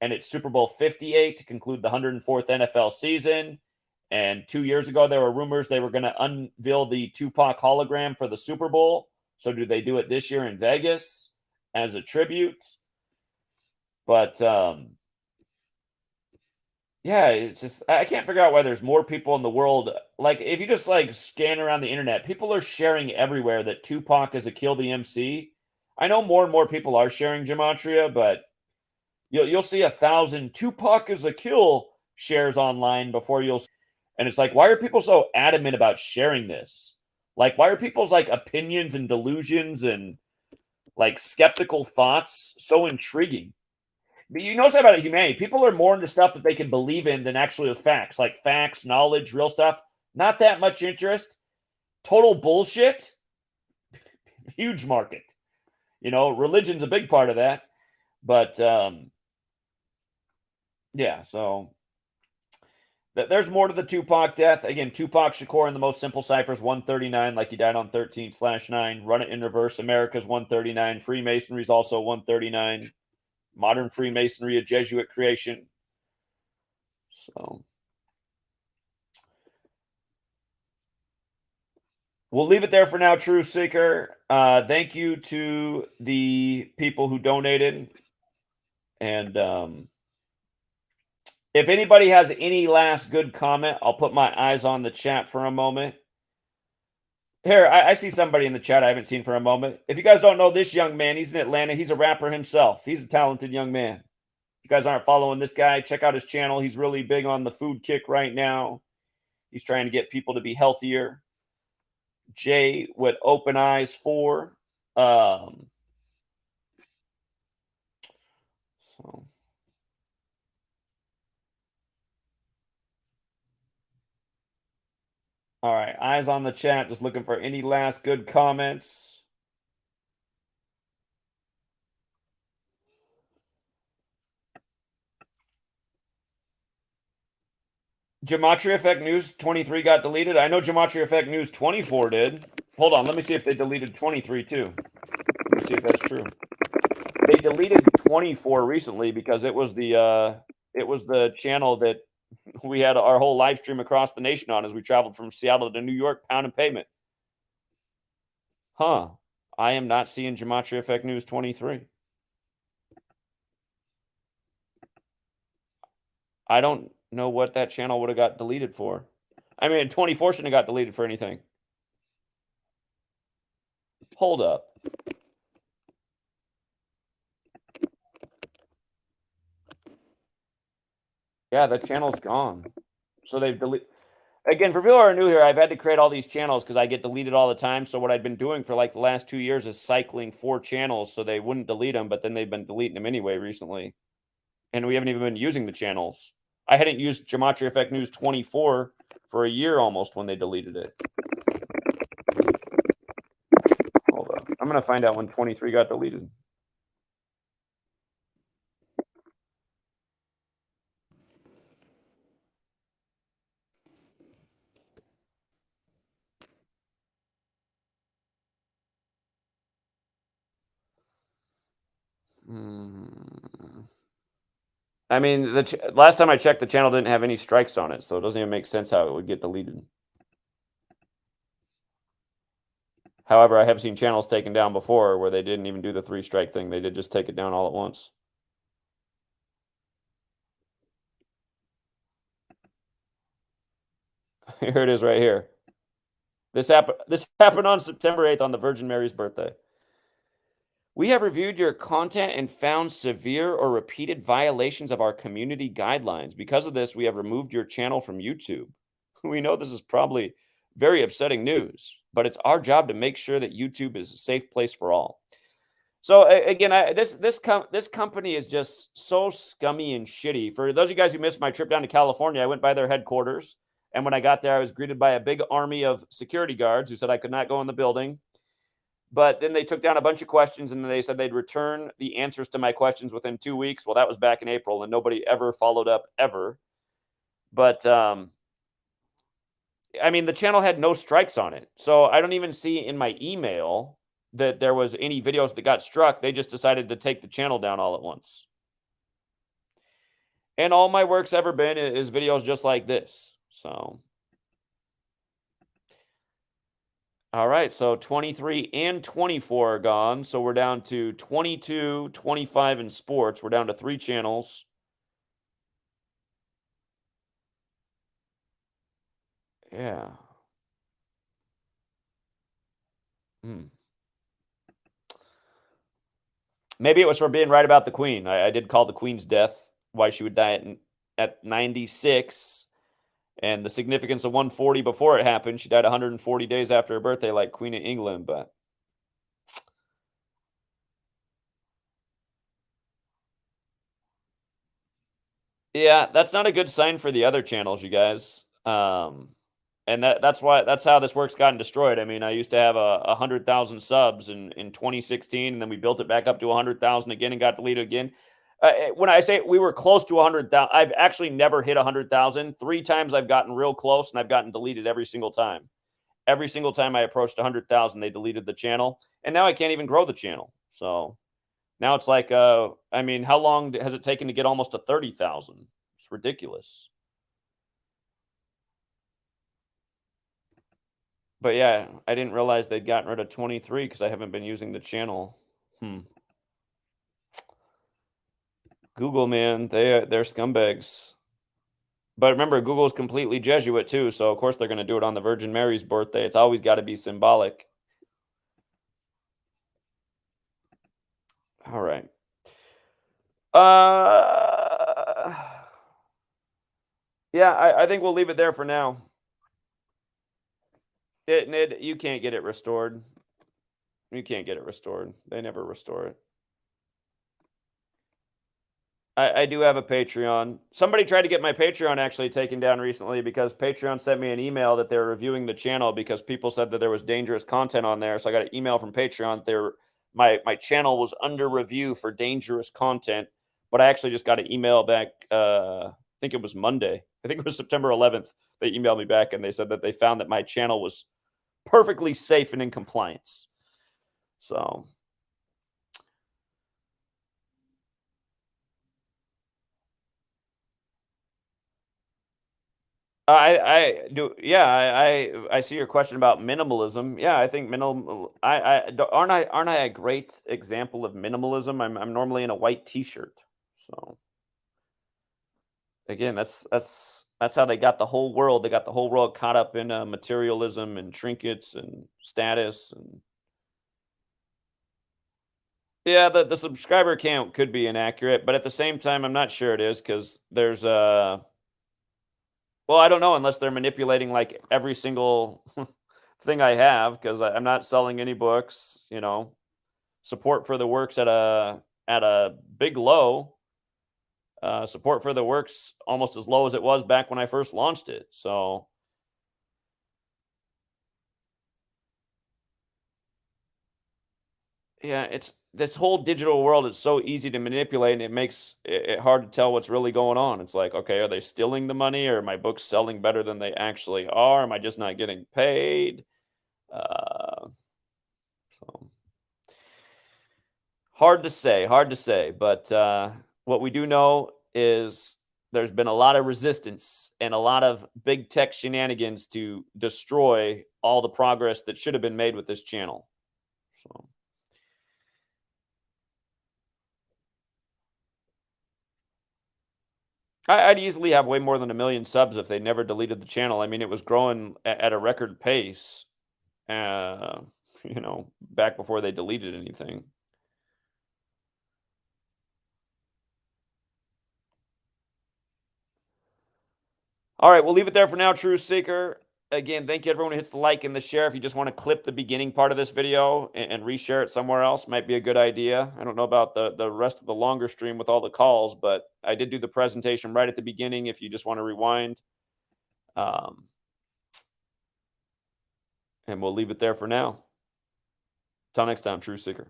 and it's Super Bowl 58 to conclude the 104th NFL season. And 2 years ago, there were rumors they were going to unveil the Tupac hologram for the Super Bowl. So do they do it this year in Vegas as a tribute? But, yeah, it's just, I can't figure out why there's more people in the world. Like, if you just, like, scan around the internet, people are sharing everywhere that Tupac is a Kill the MC. I know more and more people are sharing Gematria, but you'll see 1,000 Tupac is a kill shares online before you'll. And it's like, why are people so adamant about sharing this? Like, why are people's, like, opinions and delusions and, like, skeptical thoughts so intriguing? But you know something about humanity. People are more into stuff that they can believe in than actually the facts, like facts, knowledge, real stuff. Not that much interest. Total bullshit. Huge market. You know, religion's a big part of that. But yeah, so there's more to the Tupac death. Again, Tupac Shakur in the most simple ciphers, 139, like he died on 13/9. Run it in reverse, America's 139. Freemasonry's also 139. Modern Freemasonry, a Jesuit creation. So we'll leave it there for now, True Seeker. Thank you to the people who donated. And if anybody has any last good comment, I'll put my eyes on the chat for a moment. Here, I see somebody in the chat I haven't seen for a moment. If you guys don't know this young man, he's in Atlanta. He's a rapper himself. He's a talented young man. If you guys aren't following this guy, check out his channel. He's really big on the food kick right now. He's trying to get people to be healthier. Jay with Open Eyes 4. So all right, eyes on the chat, just looking for any last good comments. Gematria Effect News 23 got deleted. I know Gematria Effect News 24 did. Hold on, let me see if they deleted 23 too. Let me see if that's true. They deleted 24 recently because it was the channel that we had our whole live stream across the nation on as we traveled from Seattle to New York, pound and pavement. Huh. I am not seeing Gematria Effect News 23. I don't know what that channel would have got deleted for. I mean, 24 shouldn't have got deleted for anything. Hold up. Yeah, the channel's gone. So they've deleted. Again, for people who are new here, I've had to create all these channels because I get deleted all the time. So what I've been doing for like the last 2 years is cycling 4 channels so they wouldn't delete them, but then they've been deleting them anyway recently. And we haven't even been using the channels. I hadn't used Gematria Effect News 24 for a year almost when they deleted it. Hold on. I'm going to find out when 23 got deleted. I mean, last time I checked, the channel didn't have any strikes on it, so it doesn't even make sense how it would get deleted. However, I have seen channels taken down before where they didn't even do the 3-strike thing. They did just take it down all at once. Here it is right here. This happened on September 8th on the Virgin Mary's birthday. We have reviewed your content and found severe or repeated violations of our community guidelines. Because of this, we have removed your channel from YouTube. We know this is probably very upsetting news, but it's our job to make sure that YouTube is a safe place for all. So again, this company is just so scummy and shitty. For those of you guys who missed my trip down to California, I went by their headquarters, and when I got there, I was greeted by a big army of security guards who said I could not go in the building. But then they took down a bunch of questions, and they said they'd return the answers to my questions within 2 weeks. Well, that was back in April, and nobody ever followed up ever. But I mean, the channel had no strikes on it, so I don't even see in my email that there was any videos that got struck. They just decided to take the channel down all at once. And all my work's ever been is videos just like this. So, all right, so 23 and 24 are gone. So we're down to 22, 25 in sports. We're down to 3 channels. Yeah. Maybe it was for being right about the Queen. I did call the Queen's death, why she would die at 96, and the significance of 140 before it happened. She died 140 days after her birthday, like Queen of England, but Yeah, that's not a good sign for the other channels, you guys. And that's how this work's gotten destroyed. I mean, I used to have 100,000 subs in 2016, and then we built it back up to 100,000 again and got deleted again. When I say we were close to 100,000, I've actually never hit 100,000. 3 times I've gotten real close, and I've gotten deleted every single time. Every single time I approached 100,000, they deleted the channel, and now I can't even grow the channel. So now it's like, I mean, how long has it taken to get almost to 30,000? It's ridiculous. But yeah, I didn't realize they'd gotten rid of 23 because I haven't been using the channel. Google, man, they're scumbags. But remember, Google's completely Jesuit too, so of course they're going to do it on the Virgin Mary's birthday. It's always got to be symbolic. All right. Yeah, I think we'll leave it there for now. You can't get it restored. You can't get it restored. They never restore it. I do have a Patreon. Somebody tried to get my Patreon actually taken down recently because Patreon sent me an email that they're reviewing the channel because people said that there was dangerous content on there. So I got an email from Patreon. My channel was under review for dangerous content, but I actually just got an email back. I think it was Monday. I think it was September 11th. They emailed me back and they said that they found that my channel was perfectly safe and in compliance. So I do. Yeah, I see your question about minimalism. Yeah, I think minimal. Aren't I a great example of minimalism? I'm normally in a white T-shirt. So again, that's how they got the whole world. They got the whole world caught up in materialism and trinkets and status and yeah, the subscriber count could be inaccurate, but at the same time, I'm not sure it is because there's well, I don't know unless they're manipulating like every single thing I have because I'm not selling any books. You know, support for the works at a big low. Support for the works almost as low as it was back when I first launched it. So yeah, it's this whole digital world. It's so easy to manipulate, and it makes it hard to tell what's really going on. It's like, okay, are they stealing the money, or are my books selling better than they actually are? Am I just not getting paid? So hard to say, hard to say. But what we do know is there's been a lot of resistance and a lot of big tech shenanigans to destroy all the progress that should have been made with this channel. So. I'd easily have way more than 1 million subs if they never deleted the channel. I mean, it was growing at a record pace, you know, back before they deleted anything. All right, we'll leave it there for now, True Seeker. Again, thank you everyone who hits the like and the share. If you just want to clip the beginning part of this video and reshare it somewhere else, might be a good idea. I don't know about the rest of the longer stream with all the calls, but I did do the presentation right at the beginning if you just want to rewind. And we'll leave it there for now. Till next time, True Seeker.